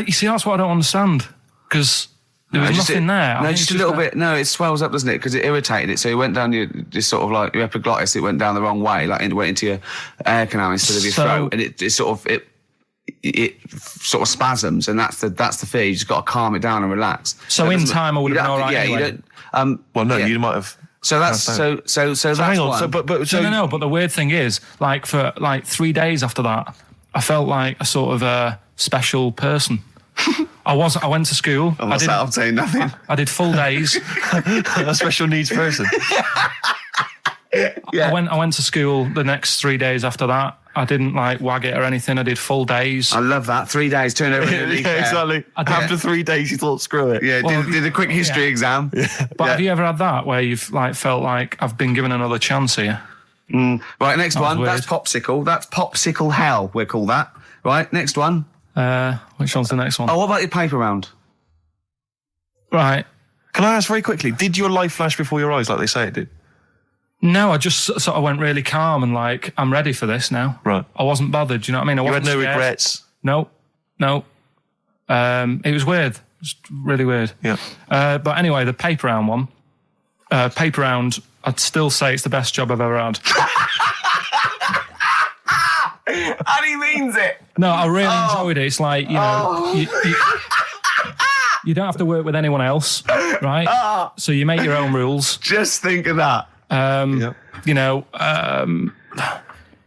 You see, that's what I don't understand. Because there was nothing there. No, just a little bit. No, it swells up, doesn't it? Because it irritated it. So it went down this sort of like your epiglottis. It went down the wrong way, like it went into your air canal instead of your throat, and it sort of spasms, and that's the fear. You just got to calm it down and relax. So in time, I would have been all right. Yeah, anyway. you don't. Well, no, you might have. So that's so that's hang on. one. So, but No. But the weird thing is, like for like 3 days after that, I felt like a sort of a special person. I went to school. I'm saying nothing. I did full days. a special needs person. Yeah. I went to school the next 3 days after that. I didn't like wag it or anything. I did full days. I love that. 3 days, turned over. Exactly. After 3 days, you thought, screw it. Yeah, Well, did a quick history exam. But have you ever had that where you've like felt like I've been given another chance here? Right, next That was one. weird. That's popsicle. That's popsicle hell, we'll call that. Right, next one. Which one's the next one? Oh, what about your paper round? Right. Can I ask very quickly, did your life flash before your eyes like they say it did? No, I just sort of went really calm and like, I'm ready for this now. Right. I wasn't bothered, do you know what I mean? I You had wasn't no scared. regrets? No. It was weird. It was really weird. Yeah. But anyway, the paper round one. Paper round, I'd still say it's the best job I've ever had. And he means it. No, I really enjoyed it. It's like, you know, you don't have to work with anyone else, right? So you make your own rules. Just think of that. You know,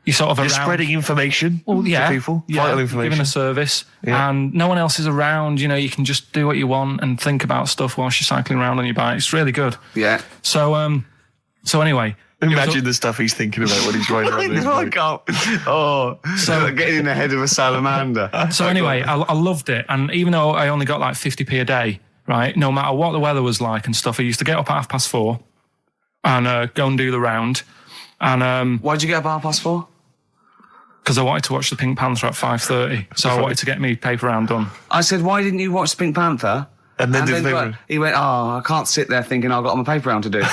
you sort of You're around. spreading information Well, yeah, to people, yeah, vital information. giving a service, and no one else is around. You know, you can just do what you want and think about stuff whilst you're cycling around on your bike. It's really good. Yeah. So anyway, Imagine the stuff he's thinking about when he's riding around his I bike. can't. Oh, so getting in the head of a salamander. So anyway, I loved it, and even though I only got like 50p a day, right? No matter what the weather was like and stuff, I used to get up at 4:30 and go and do the round, and Why'd you get up at 4:30? because I wanted to watch the Pink Panther at 5:30, so I wanted to get me paper round done. I said, why didn't you watch Pink Panther? And then did the paper. He went, I can't sit there thinking I've got my paper round to do.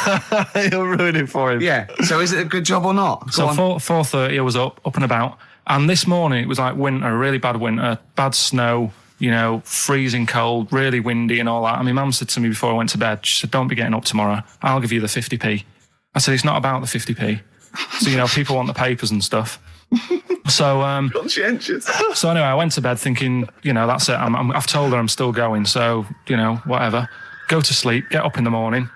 He'll ruin it for him. Yeah. So is it a good job or not? So 4:30, I was up and about, and this morning it was like winter, really bad winter, bad snow, you know, freezing cold, really windy and all that. And my mum said to me before I went to bed, she said, "Don't be getting up tomorrow. I'll give you the 50p." I said, "It's not about the 50p." So, you know, people want the papers and stuff. So, Conscientious. so anyway, I went to bed thinking, you know, that's it. I've told her I'm still going. So, you know, whatever. Go to sleep, get up in the morning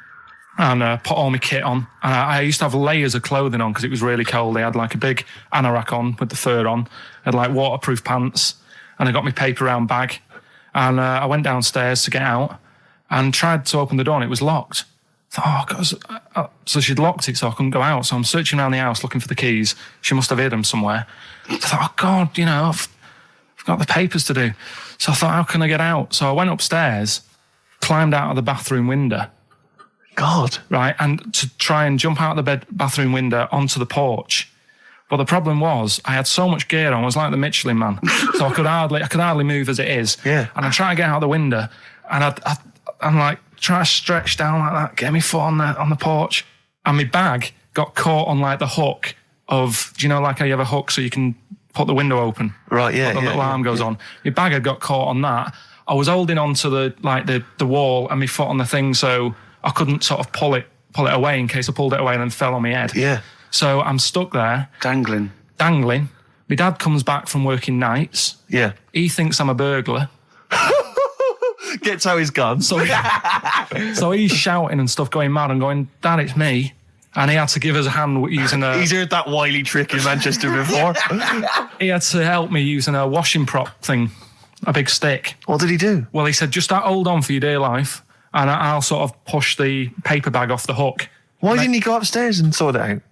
and put all my kit on. And I used to have layers of clothing on because it was really cold. I had like a big anorak on with the fur on. I had like waterproof pants and I got my paper round bag. And I went downstairs to get out and tried to open the door and it was locked. I thought, oh, God. So she'd locked it so I couldn't go out. So I'm searching around the house looking for the keys. She must have hid them somewhere. I thought, oh, God, you know, I've got the papers to do. So I thought, how can I get out? So I went upstairs, climbed out of the bathroom window. God. Right, and to try and jump out of the bathroom window onto the porch. But the problem was, I had so much gear on, I was like the Michelin Man. So I could hardly move as it is. Yeah. And I try to get out the window, and I'm like, try to stretch down like that, get my foot on the porch. And my bag got caught on like the hook of, do you know, like how you have a hook so you can put the window open? Right, yeah. The little arm goes on. My bag had got caught on that. I was holding onto the wall and my foot on the thing, so I couldn't sort of pull it away in case I pulled it away and then fell on my head. Yeah. So I'm stuck there. Dangling. My dad comes back from working nights. Yeah. He thinks I'm a burglar. Gets out his gun. So he's shouting and stuff, going mad and going, "Dad, it's me." And he had to give us a hand using a... He's heard that wily trick in Manchester before. He had to help me using a washing prop thing, a big stick. What did he do? Well, he said, just hold on for your dear life and I'll sort of push the paper bag off the hook. Why didn't he go upstairs and sort it out?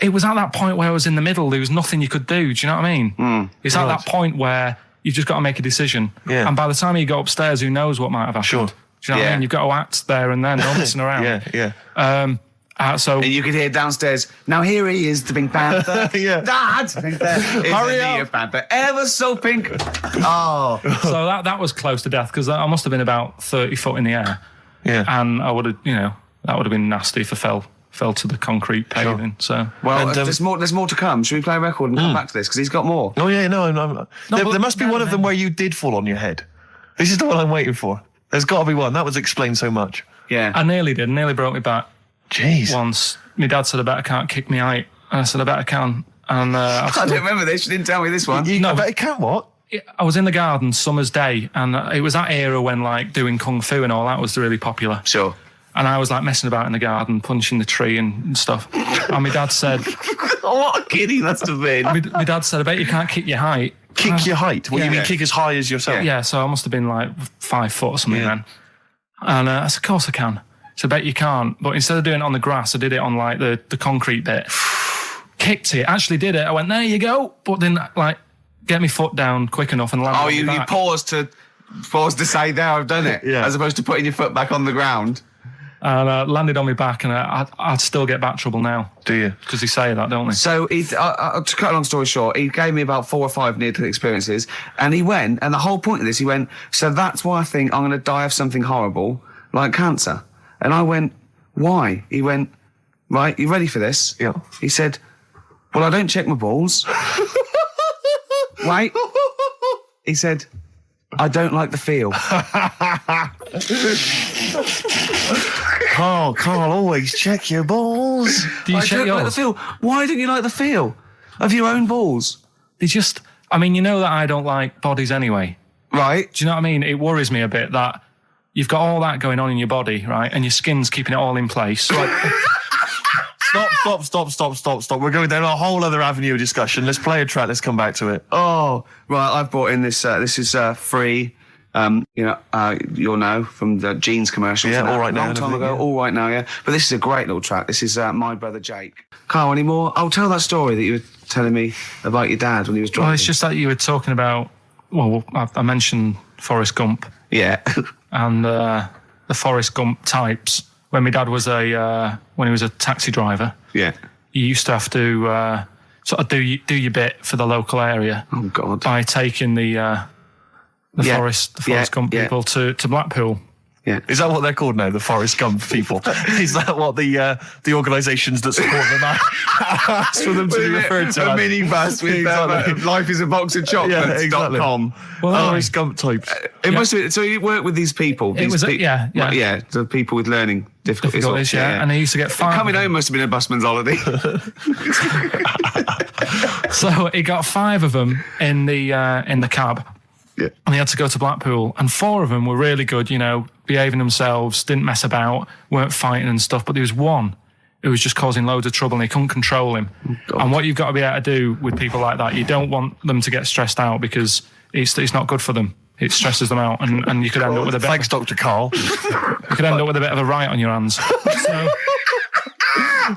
It was at that point where I was in the middle. There was nothing you could do. Do you know what I mean? It's at Right. that point where you've just got to make a decision. Yeah. And by the time you go upstairs, who knows what might have happened? Sure. Do you know what I mean? You've got to act there and then, not messing around. Yeah. So And you could hear downstairs, now here he is, the Pink Panther. Yeah. Dad! Hurry up. Panther. Ever so pink. Oh. so that was close to death because I must have been about 30 foot in the air. Yeah. And I would have, you know, that would have been nasty if I fell to the concrete paving. So Well, And, there's more to come. Should we play a record and come back to this? Because he's got more. Oh, yeah, no. There but- must be one of them where you did fall on your head. This is the one I'm waiting for. There's got to be one. That was explained so much. Yeah. I nearly broke my back Jeez. once. My dad said, I bet I can't kick me out. And I said, I bet I can. And I don't remember this. You didn't tell me this one. I No. bet it can't what? I was in the garden summer's day, and it was that era when like doing kung fu and all that was really popular. Sure. And I was like messing about in the garden, punching the tree and stuff. And my dad said, What a kid he must have been. my dad said, I bet you can't kick your height. Kick your height? What do you mean, kick as high as yourself? Yeah, so I must have been like 5 foot or something then. And I said, of course I can. So I bet you can't. But instead of doing it on the grass, I did it on like the concrete bit. Kicked it, actually did it. I went, there you go. But then like, get my foot down quick enough and land on you my back. paused to say, there, I've done it. Yeah. As opposed to putting your foot back on the ground. And landed on my back, and I'd still get back trouble now. Do you? Because they say that, don't they? So, to cut a long story short, he gave me about 4 or 5 near-death experiences, and he went, and the whole point of this, he went, so that's why I think I'm going to die of something horrible, like cancer. And I went, why? He went, right, you ready for this? Yeah. He said, well, I don't check my balls. Wait. He said, I don't like the feel. Carl, always check your balls. Do you I check don't like the yours? feel. Why don't you like the feel of your own balls? They just, I mean, you know that I don't like bodies anyway. Right. Do you know what I mean? It worries me a bit that you've got all that going on in your body, right? And your skin's keeping it all in place. Stop. We're going down a whole other avenue of discussion. Let's play a track. Let's come back to it. Oh, right. I've brought in this. This is free. You'll know from the jeans commercials. Yeah, All Right Now. Long time ago. Yeah. All Right Now, yeah. But this is a great little track. This is My Brother Jake. Carl, any more? I'll tell that story that you were telling me about your dad when he was driving. Well, it's just that you were talking about, well, I mentioned Forrest Gump Yeah. and the Forrest Gump types. When my dad was when he was a taxi driver, Yeah. you used to have to sort of do your bit for the local area Oh, God. by taking the Forrest Gump people to Blackpool. Yeah. Is that what they're called now? The Forest Gump people? Is that what the organisations that support them ask for them to be referred to? A minibus with Life is a Box of Chocolates.com. Well, Forest Gump types. It must be. So you work with these people. It was the people with learning difficulties. And they used to get 5. Coming home must have been a busman's holiday. So he got 5 of them in the cab. Yeah. And he had to go to Blackpool, and 4 of them were really good, you know, behaving themselves, didn't mess about, weren't fighting and stuff. But there was one who was just causing loads of trouble, and he couldn't control him. Oh, and what you've got to be able to do with people like that, you don't want them to get stressed out because it's not good for them. It stresses them out, and you could end up with a bit. Thanks, Dr. Carl. You could end up with a bit of a riot on your hands.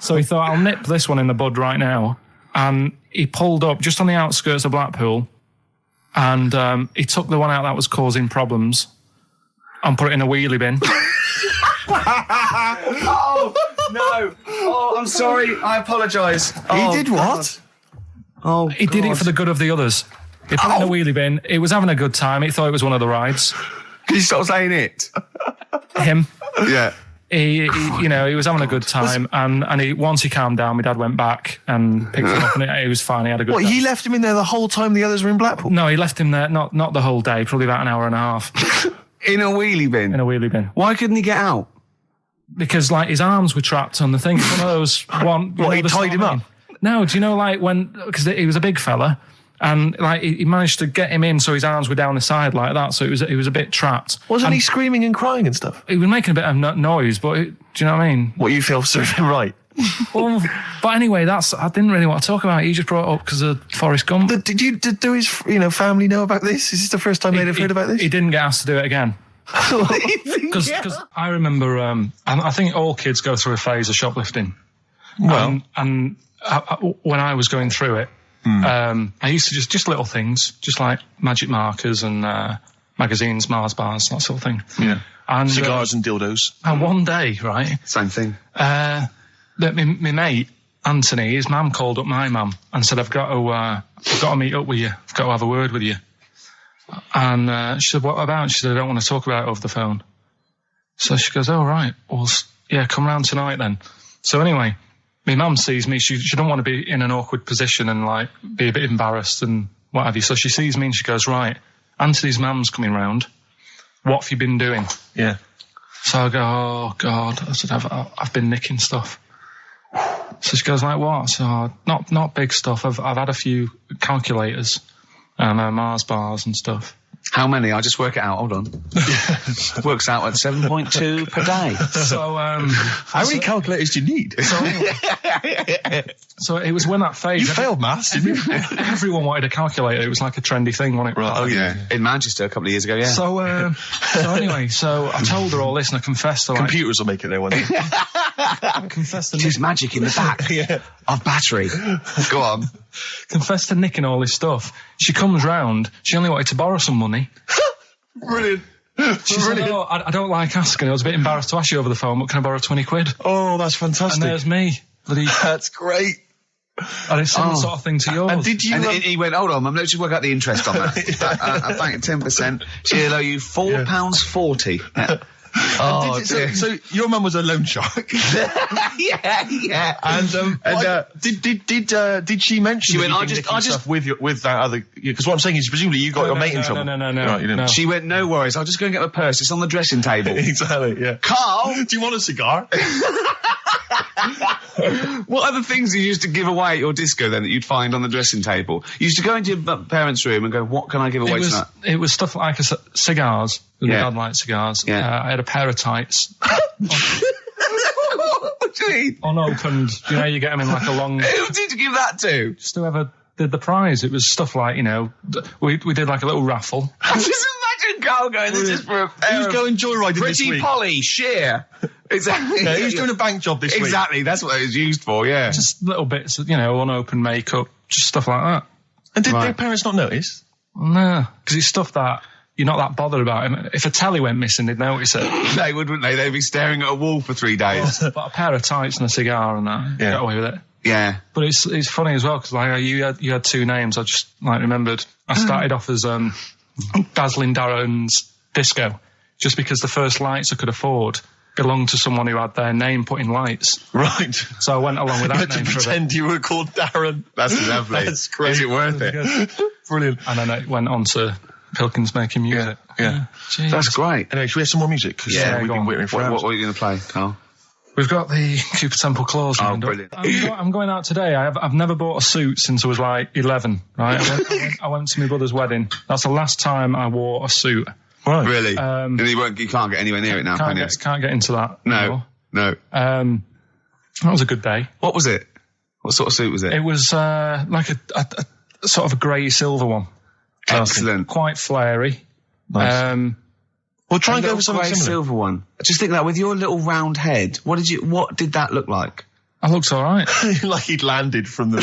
So he thought, I'll nip this one in the bud right now. And he pulled up just on the outskirts of Blackpool. And he took the one out that was causing problems and put it in a wheelie bin. Oh, no. Oh, I'm sorry. I apologise. He did what? Oh, He did it for the good of the others. He put it in a wheelie bin. He was having a good time. He thought it was one of the rides. Can you stop saying it? Him. Yeah. He was having a good time. And once he calmed down, my dad went back and picked him up, and he was fine. He had a good What, time. he left him in there the whole time the others were in Blackpool? No, he left him there, not the whole day, probably about an hour and a half In a wheelie bin? in a wheelie bin. Why couldn't he get out? Because, like, his arms were trapped on the thing. One of those... What, he tied him up? No, do you know, like, because he was a big fella, and, like, he managed to get him in so his arms were down the side like that, so he was a bit trapped. Wasn't he screaming and crying and stuff? He was making a bit of noise, but, do you know what I mean? What, you feel served him right? Well, but anyway, I didn't really want to talk about it. He just brought it up because of Forrest Gump. Did his family know about this? Is this the first time they'd have heard about this? He didn't get asked to do it again. Because I remember, I think all kids go through a phase of shoplifting. Well, and when I was going through it, I used to just little things, just like magic markers and magazines, Mars bars, that sort of thing. Yeah. And cigars and dildos. And one day, right? Same thing. That my mate Anthony, his mum called up my mum and said, "I've got to meet up with you. I've got to have a word with you." And she said, "What about?" She said, "I don't want to talk about it over the phone." So she goes, "Oh, right. Well, yeah, come round tonight then." So anyway, my mum sees me. She don't want to be in an awkward position and, like, be a bit embarrassed and what have you. So she sees me and she goes, "Right, Anthony's mum's coming round. What have you been doing?" Yeah. So I go, "Oh, God." I said, I've been nicking stuff. So she goes, "Like what?" So, not big stuff. I've had a few calculators and Mars bars and stuff. How many? I'll just work it out. Hold on. Works out at 7.2 per day. So, How many calculators do you need? so it was when that phase. You failed maths, didn't you? Everyone wanted a calculator. It was like a trendy thing, wasn't it? Right. Oh, yeah. In Manchester a couple of years ago, yeah. So anyway, so I told her all this and I confessed to Computers will make it there one day. I confessed to There's magic in the back of battery. Go on. confessed to nicking all this stuff. She comes round. She only wanted to borrow some money. Brilliant. She said, "Oh, I don't like asking. I was a bit embarrassed to ask you over the phone, but can I borrow 20 quid?" Oh, that's fantastic. And there's me. That's great. And it's similar sort of thing to yours. And did you... And he went, hold on, let's just work out the interest on that. I think 10%. She'll owe you £4.40. Oh, dear. So your mum was a loan shark. yeah. And did she mention? She went, I just with that other, because what I'm saying is presumably you got your mate in trouble. No. Right, you didn't. No. She went, no worries, I'll just go and get my purse. It's on the dressing table. Exactly. Yeah. Carl, Do you want a cigar? what other things you used to give away at your disco then that you'd find on the dressing table? You used to go into your parents' room and go, what can I give away tonight? It was stuff like cigars. My Yeah. dad liked cigars. Yeah. I had a pair of tights. What do you mean? Unopened. You know, you get them in like a long... Who did you give that to? Just whoever did the prize. It was stuff like, you know, we did like a little raffle. Just imagine Carl going, this is for a pair Who's of going joyriding this Pretty week? Polly, sheer. Exactly. Yeah, who's doing a bank job this week? Exactly, that's what it was used for, yeah. Just little bits, you know, unopened makeup, just stuff like that. And did Right. their parents not notice? No, because it's stuff that you're not that bothered about. If a telly went missing, they'd notice it. They would, wouldn't they? They'd be staring at a wall for 3 days. But a pair of tights and a cigar and that, Yeah. get away with it. Yeah. But it's funny as well because like you had 2 names. I just like remembered. I started off as Dazzling Darren's Disco, just because the first lights I could afford belonged to someone who had their name put in lights. Right. So I went along with You that had to name for a bit. pretend you were called Darren. That's lovely. That's great. Is it worth it? Brilliant. And then it went on to Pilkins making music. Yeah. Jeez. That's great. Anyway, should we have some more music? 'Cause, Yeah, we've go been on. waiting for hours. What are you going to play, Carl? We've got the Cooper Temple Claws. lined up. Brilliant. I'm going out today. I've never bought a suit since I was like 11, right? I went to my brother's wedding. That's the last time I wore a suit. Right. Really? And you can't get anywhere near it now, can you? Can't get into that. No. anymore. That was a good day. What was it? What sort of suit was it? It was like a sort of a grey silver one. Excellent. Quite flary. Nice. Well, try and go Little with something grey similar. silver one. Just think that with your little round head, what did that look like? I looked all right. Like he'd landed from the...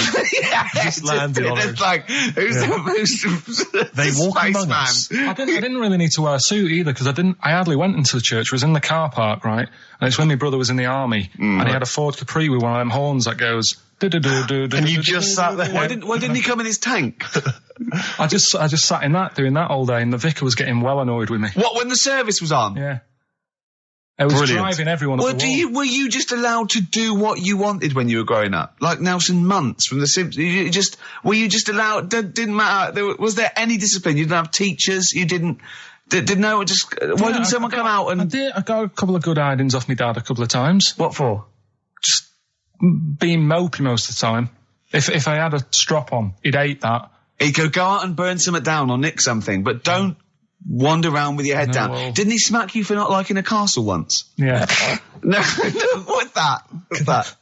Just landed on it's it. like, who's They the walk among spaceman? us. I didn't really need to wear a suit either because I hardly went into the church. I was in the car park, right? And it's when my brother was in the army and he had a Ford Capri with one of them horns that goes. And And you just sat there. Why didn't he come in his tank? I just sat in that doing that all day, and the vicar was getting well annoyed with me. What, when the service was on? Yeah, I was Brilliant. driving everyone up the wall. Were you just allowed to do what you wanted when you were growing up, like Nelson Muntz from The Simpsons? Were you just allowed? Didn't matter. Was there any discipline? You didn't have teachers. You didn't. Didn't know. Why didn't someone come out and? I got a couple of good hidings off my dad a couple of times. What for? Just being mopey most of the time. If I had a strop on, he'd hate that. He could go out and burn something down or nick something, but don't wander around with your head down. well- Didn't he smack you for not liking a castle once? Yeah. No, what's that? What's that?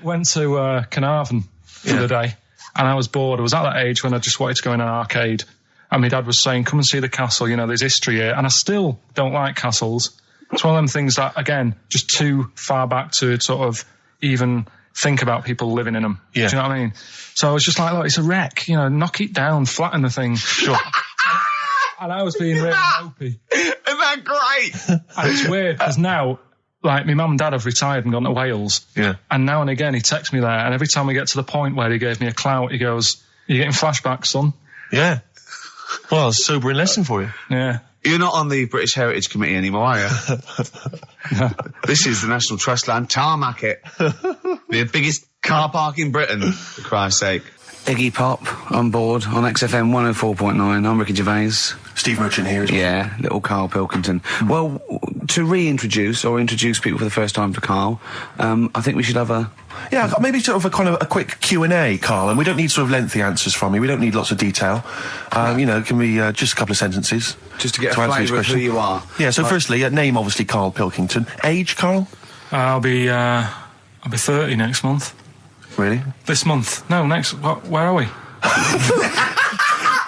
Went to Carnarvon the other day, and I was bored. I was at that age when I just wanted to go in an arcade, and my dad was saying, "Come and see the castle. You know, there's history here." And I still don't like castles. It's one of them things that, again, just too far back to sort of even think about people living in them. Yeah. Do you know what I mean? So I was just like, look, it's a wreck. You know, knock it down, flatten the thing. Sure. And I was being really mopey. Isn't that great? And it's weird because now, like, my mum and dad have retired and gone to Wales. Yeah. And now and again, he texts me there. And every time we get to the point where he gave me a clout, he goes, "Are you getting flashbacks, son?" Yeah. Well, it's a sobering lesson for you. Yeah. You're not on the British Heritage Committee anymore, are you? This is the National Trust land. Tarmac it. The biggest car park in Britain, for Christ's sake. Iggy Pop on board on XFM 104.9. I'm Ricky Gervais. Steve Merchant here as well. Yeah, little Karl Pilkington. Well, to reintroduce or introduce people for the first time to Karl, I think we should have a... Yeah, maybe sort of a quick Q&A, Karl, and we don't need sort of lengthy answers from you. We don't need lots of detail. You know, it can be just a couple of sentences. Just to get a flavour of who you are. Yeah, so firstly, name obviously Karl Pilkington. Age, Karl? I'll be 30 next month. Really? This month? No, next. Where are we?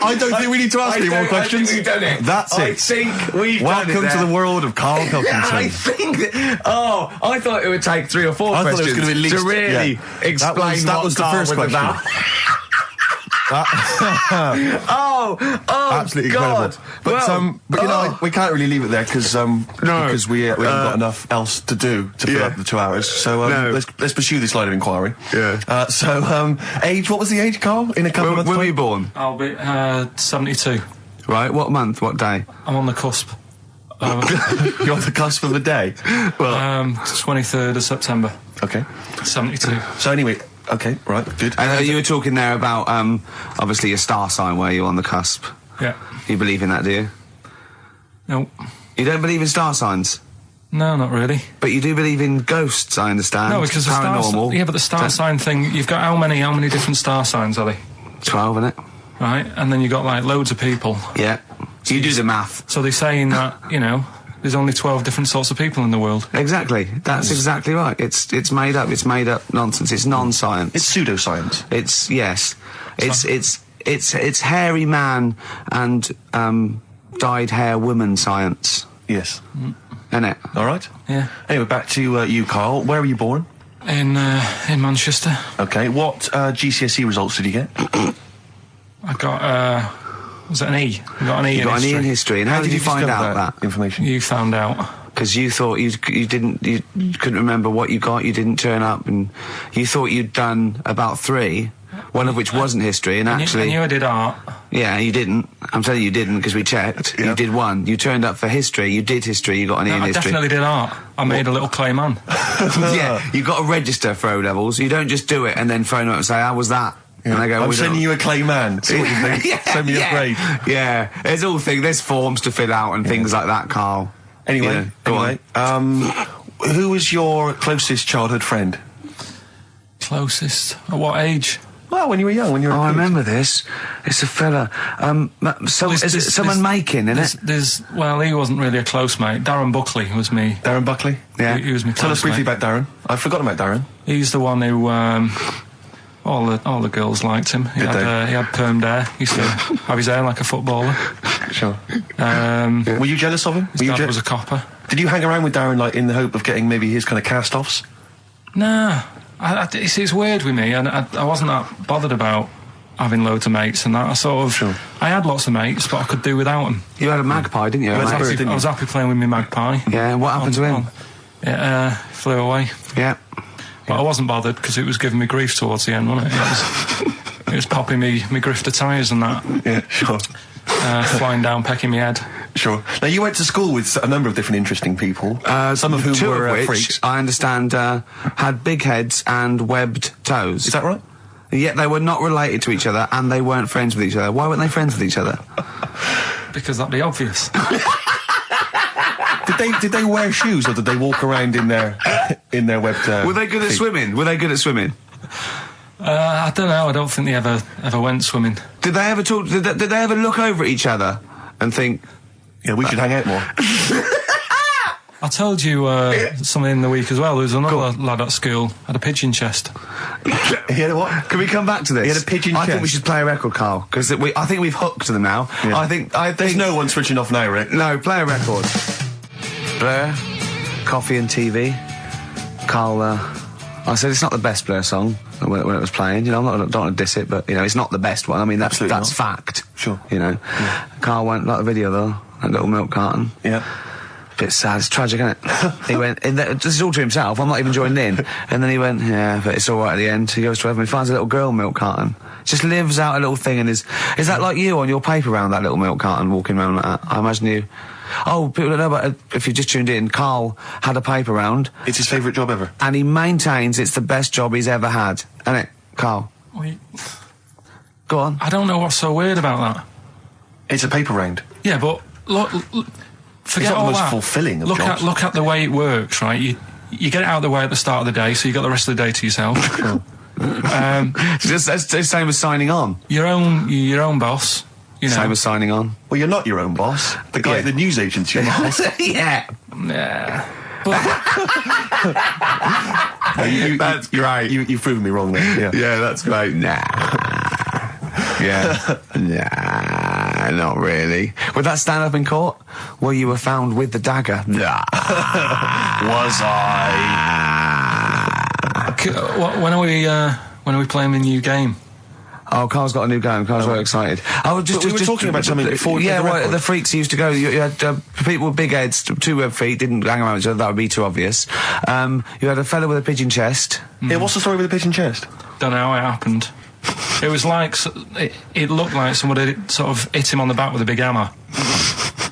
I don't think we need to ask any more questions. I think we've done it. That's it. I think we've Welcome done it to the world of Karl Pilkington. I think that, I thought it would take 3 or 4 I thought it was questions gonna be at least- to really yeah. explain that what was the Karl first was question. about. Oh, Absolutely God. incredible. But you know, we can't really leave it there because we haven't got enough else to do to fill up the 2 hours. So let's pursue this line of inquiry. Yeah. Age. What was the age, Karl? In a couple of months. When were you born? I'll be 72. Right. What month? What day? I'm on the cusp. You're on the cusp of the day. Well, 23rd of September. okay. 72. So anyway, okay, right, good. I know you were talking there about obviously your star sign where you're on the cusp. Yeah. You believe in that, do you? No. You don't believe in star signs? No, not really. But you do believe in ghosts, I understand. No, because the paranormal. yeah, but the star sign thing, you've got how many different star signs are they? 12, innit? Right? And then you've got like loads of people. Yeah. So you do the math. So they're saying that, you know, there's only 12 different sorts of people in the world. Exactly. That's exactly right. It's made up. It's made up nonsense. It's non-science. It's pseudoscience. It's yes. It's hairy man and dyed hair woman science. Yes. Isn't it? All right. Yeah. Anyway, back to you, Karl. Where were you born? In Manchester. Okay. What GCSE results did you get? I got, was it an E? I got an E You in got an history. E in history. And how did you find discover out that? information? You found out. Because you thought you couldn't remember what you got. You didn't turn up, and you thought you'd done about 3. One of which wasn't history, and actually... I knew I did art. Yeah, you didn't. I'm telling you didn't, because we checked. Yeah. You did 1. You turned up for history, you did history, you got an E in I history. definitely did art. I made a little clay man. Yeah, you got to register for O-levels. You don't just do it and then phone up and say, how was that? Yeah. And they go, I'm "We don't-" sending you a clay man. See what you think. Send me a grade. Yeah, there's forms to fill out and things like that, Karl. Anyway, Yeah, go on. Who was your closest childhood friend? Closest. At what age? Well, when you were young, when you were a I kid. remember this. It's a fella. Is it someone making, isn't it? Well, he wasn't really a close mate. Darren Buckley was me. Darren Buckley? Yeah. He was me. Tell us briefly about Darren. I've forgotten about Darren. He's the one who, all the girls liked him. He Did they? had permed hair. He used to have his hair like a footballer. Sure. His Were you jealous of him? Were you dad was a copper. Did you hang around with Darren, like, in the hope of getting maybe his kind of cast-offs? Nah. It's weird with me, and I wasn't that bothered about having loads of mates and that. I sort of... Sure. I had lots of mates, but I could do without them. You had a magpie, didn't you? Yeah, mate? that's- I was happy playing with my magpie. Yeah, what happened to him? It flew away. Yeah. But I wasn't bothered because it was giving me grief towards the end, wasn't it? It was popping me grifter tyres and that. Yeah, sure. Flying down, pecking me head. Sure. Now, you went to school with a number of different interesting people, some of whom 2 were of which, freaks. I understand, had big heads and webbed toes. Is that right? Yet they were not related to each other, and they weren't friends with each other. Why weren't they friends with each other? Because that'd be obvious. Did they wear shoes, or did they walk around in their webbed? Were they good at feet? swimming? Were they good at swimming? I don't know. I don't think they ever went swimming. Did they ever talk? Did they ever look over at each other and think? Yeah, we should hang out more. I told you something in the week as well. There was another lad at school had a pigeon chest. He had a what? Can we come back to this? He had a pigeon I think chest. we should play a record, Karl, because I think we've hooked them now. Yeah. I think There's no one switching off now, Rick. No, play a record. Blur, Coffee and TV. Karl, I said it's not the best Blur song when it was playing. You know, I don't want to diss it, but you know, it's not the best one. I mean, that's Absolutely not. fact. Sure. You know, Karl went like the video though, that little milk carton. Yeah. Bit sad. It's tragic, isn't it? He went. This is all to himself. I'm not even joined in. And then he went, yeah, but it's all right at the end. He goes to heaven. He finds a little girl milk carton. Just lives out a little thing. And is that like you on your paper round that little milk carton, walking around like that? I imagine you. Oh, people don't know about it. If you just tuned in, Karl had a paper round. It's his favourite job ever. And he maintains it's the best job he's ever had. Isn't it, Karl? Go on. I don't know what's so weird about that. It's a paper round. Yeah, but look, forget not the all most that. fulfilling of jobs. Look at the way it works, right? You get it out of the way at the start of the day, so you got the rest of the day to yourself. It's the same as signing on. Your own boss. You know. Same as signing on. Well, you're not your own boss. The guy at the news agent's your boss. Yeah. Yeah. That's great. You've proven me wrong there. Yeah. Yeah, that's great. Nah. Yeah. Nah, not really. Would that stand up in court? Well, you were found with the dagger. Nah. Was I? When are we playing the new game? Oh, Carl's got a new game. Carl's very excited. I was we were talking about something before we played the record. The freaks used to go. You had people with big heads, 2 web feet, didn't hang around each other. That would be too obvious. You had a fella with a pigeon chest. Yeah, what's the story with the pigeon chest? Don't know how it happened. It was like it looked like somebody had sort of hit him on the back with a big hammer,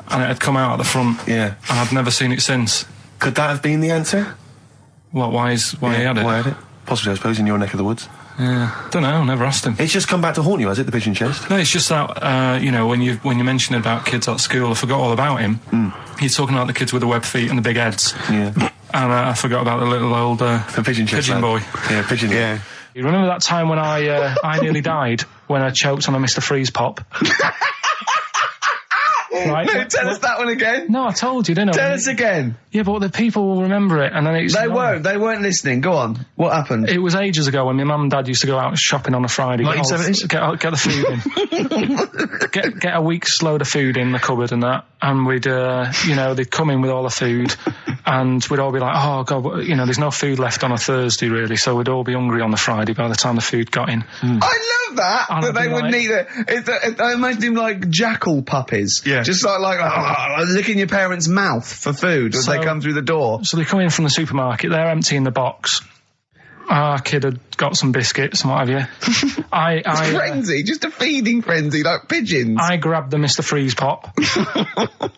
and it had come out at the front. Yeah, and I've never seen it since. Could that have been the answer? What? Why he had it? Why had it? Possibly, I suppose, in your neck of the woods. Yeah, don't know. Never asked him. It's just come back to haunt you, has it? The pigeon chest? No, it's just that when you mentioned about kids at school, I forgot all about him. He's talking about the kids with the web feet and the big heads. Yeah, and I forgot about the little old the pigeon boy. Yeah, pigeon. Yeah. You remember that time when I nearly died when I choked on a Mr. Freeze pop? Right? No, tell us that one again. No, I told you, didn't I? Tell us again. Yeah, but the people will remember it, and then it's... They weren't listening. Go on. What happened? It was ages ago when my mum and dad used to go out shopping on a Friday. 1970s? Get the food in. get a week's load of food in the cupboard and that, and we'd, they'd come in with all the food, and we'd all be like, oh, God, there's no food left on a Thursday, really, so we'd all be hungry on the Friday by the time the food got in. I love that, and that they wouldn't eat it. I imagine him like jackal puppies. Yeah. Just like licking your parents' mouth for food as they come through the door. So they come in from the supermarket, they're emptying the box. Our kid had got some biscuits and what have you. Frenzy, just a feeding frenzy, like pigeons. I grabbed the Mr. Freeze pop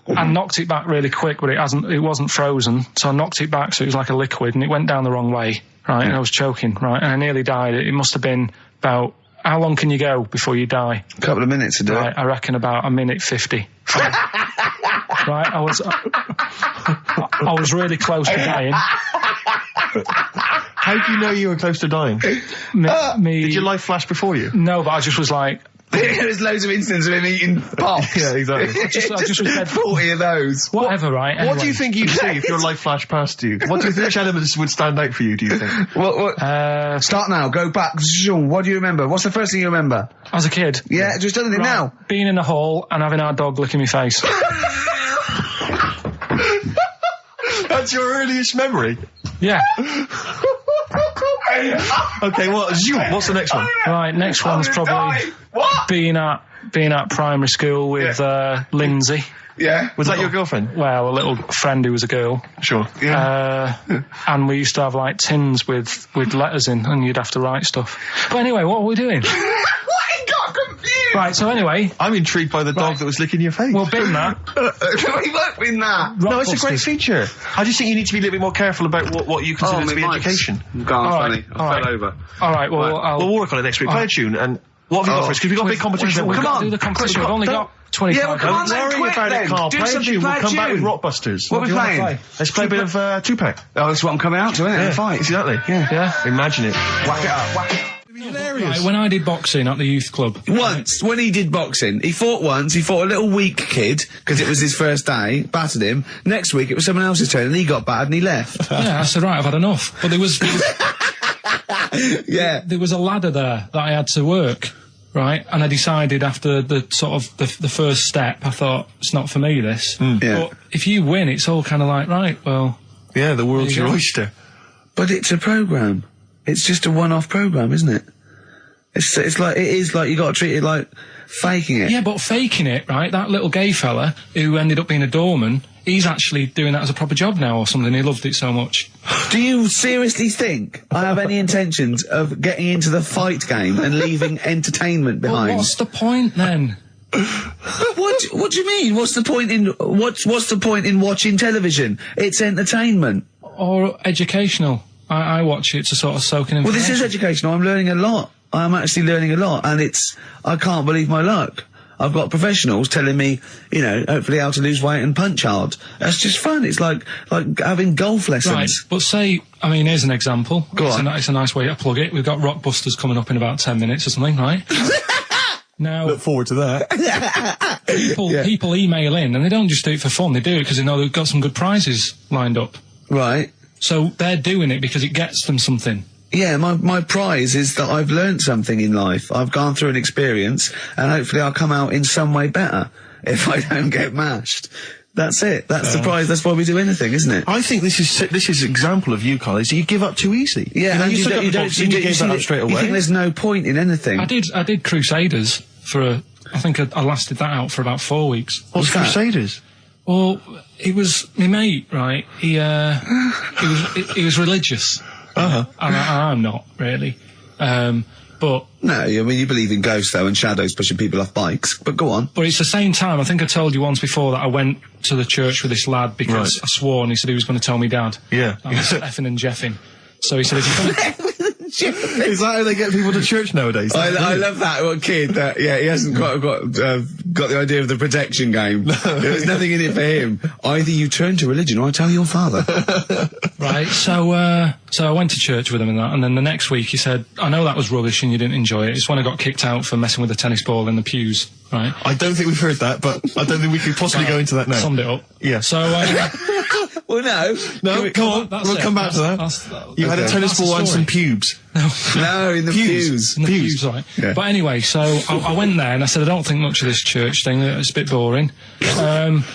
and knocked it back really quick, but it wasn't frozen, so I knocked it back so it was like a liquid, and it went down the wrong way, right, and I was choking, right, and I nearly died. It must have been about... How long can you go before you die? A couple of minutes to do it. I reckon about 1:50. Right, I was really close to dying. How do you know you were close to dying? Did your life flash before you? No, but I just was like... There's loads of instances of him eating pops. Yeah, exactly. I just was dead 40 of those. Whatever, right? Anyway. What do you think you'd see if your life flashed past you? What do you think, which elements would stand out for you, do you think? Start now, go back. What do you remember? What's the first thing you remember? As a kid? Yeah, just done it now. Being in the hall and having our dog licking my face. That's your earliest memory? Yeah. Okay, what's the next one? Right, next one's probably being at primary school with Lindsay. Yeah. Was that your girlfriend? Well, a little friend who was a girl. Sure. Yeah. And we used to have like tins with letters in, and you'd have to write stuff. But anyway, what were we doing? What? He got confused. Right, so anyway... I'm intrigued by the dog that was licking your face. Well, bin that. We won't win that. No, it's a great feature. I just think you need to be a little bit more careful about what you consider to be education. Funny. I fell over. All right, well, we'll work on it next week. Play a tune, and what have you got for us? Because we've got a big competition. Come on. Do the competition. We've only got 25 minutes. Don't worry about it, Carl. Play a tune. We'll come back with Rockbusters. What are we playing? Let's play a bit of Tupac. Oh, that's what I'm coming out to, isn't it? Yeah, Fight. Exactly. Yeah. Imagine it. Whack it up. Whack it up. Right, when I did boxing at the youth club. Once, when he did boxing, he fought a little weak kid, because it was his first day, battered him. Next week, it was someone else's turn, and he got battered and he left. Yeah, I said, right, I've had enough. But there was there was a ladder there that I had to work, right? And I decided after the first step, I thought, it's not for me, this. Yeah. But if you win, it's all kind of like, right, well... Yeah, the world's your oyster. But it's a programme. It's just a one-off programme, isn't it? It is like you got to treat it like faking it. Yeah, but faking it, right? That little gay fella who ended up being a doorman, he's actually doing that as a proper job now or something. He loved it so much. Do you seriously think I have any intentions of getting into the fight game and leaving entertainment behind? Well, what's the point then? What do you mean? What's the point in watching television? It's entertainment. Or educational. I watch it to sort of soak in information. Well, this is educational. I'm learning a lot. I'm actually learning a lot, and I can't believe my luck. I've got professionals telling me, you know, hopefully how to lose weight and punch hard. That's just fun. It's like having golf lessons. Right, but say, I mean, here's an example. Go on. It's a nice way to plug it. We've got Rockbusters coming up in about 10 minutes or something, right? Now, Look forward to that. people email in, and they don't just do it for fun. They do it because they know they've got some good prizes lined up. Right. So they're doing it because it gets them something. Yeah, my prize is that I've learned something in life. I've gone through an experience, and hopefully I'll come out in some way better if I don't get mashed. That's it. That's the prize. That's why we do anything, isn't it? I think this is an example of you, Carl, is you give up too easy. Yeah, you gave that up straight away. You think there's no point in anything? I did Crusaders for I think I lasted that out for about 4 weeks. What's Crusaders? Well, it was my mate, right? He was religious, and I'm not really, but. No, I mean, you believe in ghosts, though, and shadows pushing people off bikes, but go on. But it's the same time, I think I told you once before that I went to the church with this lad because I swore and he said he was going to tell me dad. Yeah. I was effing and jeffing. So he said, if you're going to... Is that how they get people to church nowadays? I love that little kid that, he hasn't quite got the idea of the protection game. There's nothing in it for him. Either you turn to religion or I tell your father. Right, so I went to church with him and that, and then the next week he said, I know that was rubbish and you didn't enjoy it. It's when I got kicked out for messing with a tennis ball in the pews, right? I don't think we've heard that, but I don't think we could possibly go into that now. Summed it up. Yeah. So, well, no. Come on, we'll come back to that. You had a tennis ball and some pubes. No, in the pews. In the pews, right. Yeah. But anyway, so I went there and I said, I don't think much of this church thing, it's a bit boring.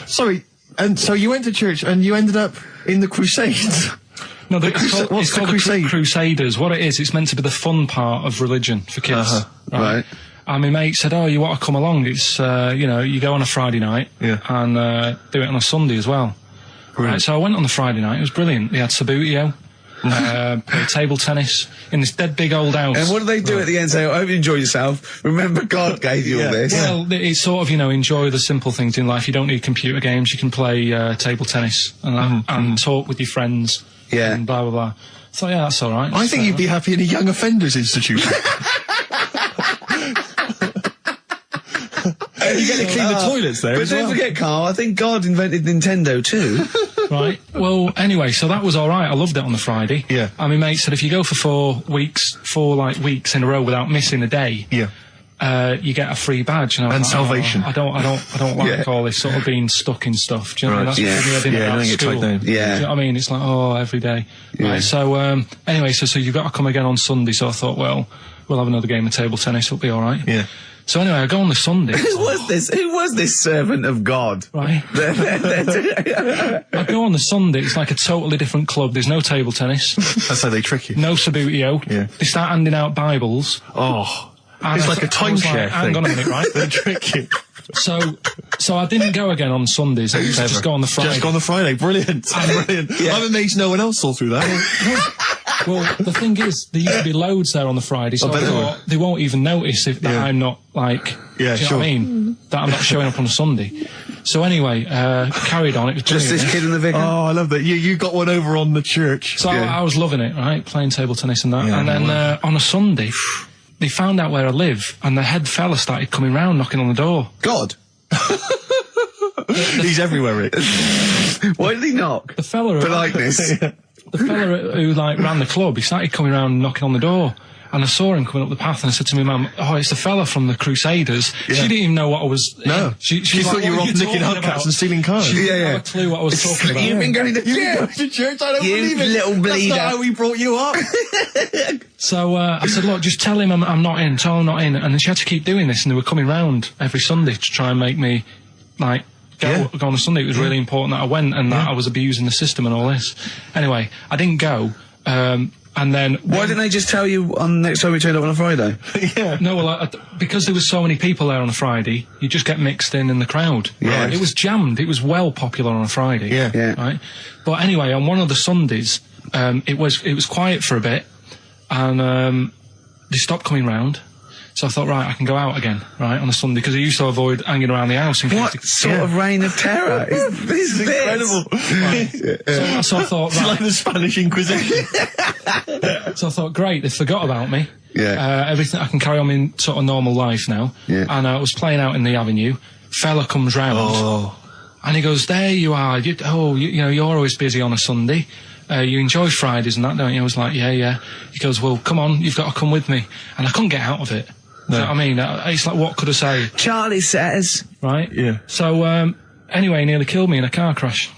Sorry, and so you went to church and you ended up in the Crusades? No, it's called the Crusaders. What it is, it's meant to be the fun part of religion for kids. Right. And my mate said, oh, you want to come along? It's, you go on a Friday night and do it on a Sunday as well. Right, so I went on the Friday night. It was brilliant. They had Sabutio, played table tennis in this dead big old house. And what do they do at the end? Say, I hope you enjoy yourself. Remember, God gave you all this. Well, it's sort of, enjoy the simple things in life. You don't need computer games. You can play table tennis and talk with your friends. Yeah. And blah, blah, blah. So, yeah, that's all right. I think you'd be happy in a young offenders institution. You get to clean the toilets there. But don't forget, Carl, I think God invented Nintendo too. Right. Well, anyway, so that was all right. I loved it on the Friday. Yeah. And my mate said if you go for 4 weeks in a row without missing a day, you get a free badge. And salvation. I don't like all this sort of being stuck in stuff. Do you know what I mean? That's what I did don't get tied down. Do you know what I mean? It's like, every day. Yeah. Right. So, anyway, so you've got to come again on Sunday. So I thought, well, we'll have another game of table tennis. It'll be all right. Yeah. So anyway, I go on the Sunday. Who was this servant of God? Right. I go on the Sunday. It's like a totally different club. There's no table tennis. That's how they trick you. No Sabutio. Yeah. They start handing out Bibles. Oh. And it's like a timeshare thing. Hang on a minute, right? They trick you. So I didn't go again on Sundays. I used to just go on the Friday. Just go on the Friday. Brilliant. Brilliant. I'm amazed no one else saw through that. Well, the thing is, there used to be loads there on the Friday, so I thought they won't even notice that I'm not, like, do you know what I mean? That I'm not showing up on a Sunday. So anyway, carried on. It was just this kid in the vicar. Oh, I love that. You got one over on the church. So I was loving it, right? Playing table tennis and that. And then on a Sunday, they found out where I live, and the head fella started coming round, knocking on the door. God. He's everywhere, Rick. Why did he knock? The fella... Politeness. The fella who ran the club, he started coming around knocking on the door, and I saw him coming up the path, and I said to my mum, "Oh, it's the fella from the Crusaders." Yeah. She didn't even know what I was. No, she thought you were off nicking hubcaps and stealing cars. She didn't have a clue what I was talking about. You've been going to church. I don't believe it. Little bleeder. That's not how we brought you up. So I said, "Look, just tell him I'm not in. Tell him I'm not in." And then she had to keep doing this, and they were coming round every Sunday to try and make me go on a Sunday. It was really important that I went and that I was abusing the system and all this. Anyway, I didn't go. And then... Why didn't they just tell you on next time we turned up on a Friday? No, well, because there was so many people there on a Friday, you just get mixed in the crowd. Yeah. Right? It was jammed. It was well popular on a Friday. Yeah. Right? But anyway, on one of the Sundays, it was quiet for a bit, and they stopped coming round. So I thought, right, I can go out again, right, on a Sunday, because I used to avoid hanging around the house. What sort of reign of terror is this? Incredible. Right. So I thought, it's like the Spanish Inquisition. So I thought, great, they forgot about me. Yeah. Everything, I can carry on in sort of normal life now. Yeah. And I was playing out in the avenue. Fella comes round. Oh. And he goes, there you are. You know, you're always busy on a Sunday. You enjoy Fridays and that, don't you? I was like, yeah. He goes, well, come on, you've got to come with me. And I couldn't get out of it. No. You know what I mean? It's like, what could I say? Charlie says. Right? Yeah. So, anyway, he nearly killed me in a car crash.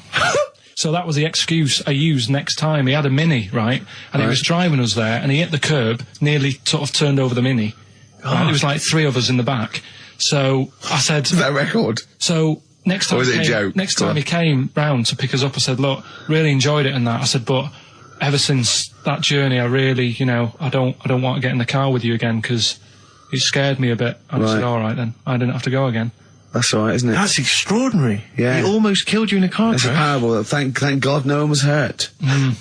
So that was the excuse I used next time. He had a Mini, right? And he was driving us there, and he hit the curb, nearly sort of turned over the Mini. Right? There was like 3 of us in the back. So I said... Is that a record? So next time, Or was it a joke? Next time he came round to pick us up, I said, look, really enjoyed it and that. I said, but ever since that journey, I really, you know, I don't want to get in the car with you again because it scared me a bit. And I said, all right then, I didn't have to go again. That's all right, isn't it? That's extraordinary. Yeah. He almost killed you in a car It's a crash. parable. Thank God no one was hurt.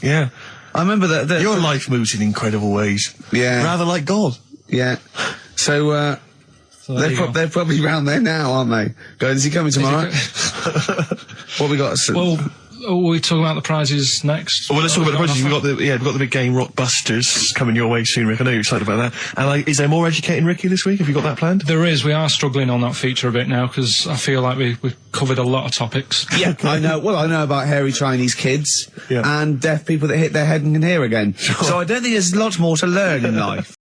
Yeah. I remember that... Your life moves in incredible ways. Yeah. Rather like God. Yeah. So, So there you go. they're probably round there now, aren't they? Is he coming tomorrow? What we got? Well, are we talking about the prizes next? Well, let's talk about the prizes. We've got the big game Rockbusters coming your way soon, Rick. I know you're excited about that. And is there more Educating Ricky this week? Have you got that planned? There is. We are struggling on that feature a bit now because I feel like we've covered a lot of topics. Yeah, I know. Well, I know about hairy Chinese kids and deaf people that hit their head and can hear again. So I don't think there's lots more to learn in life.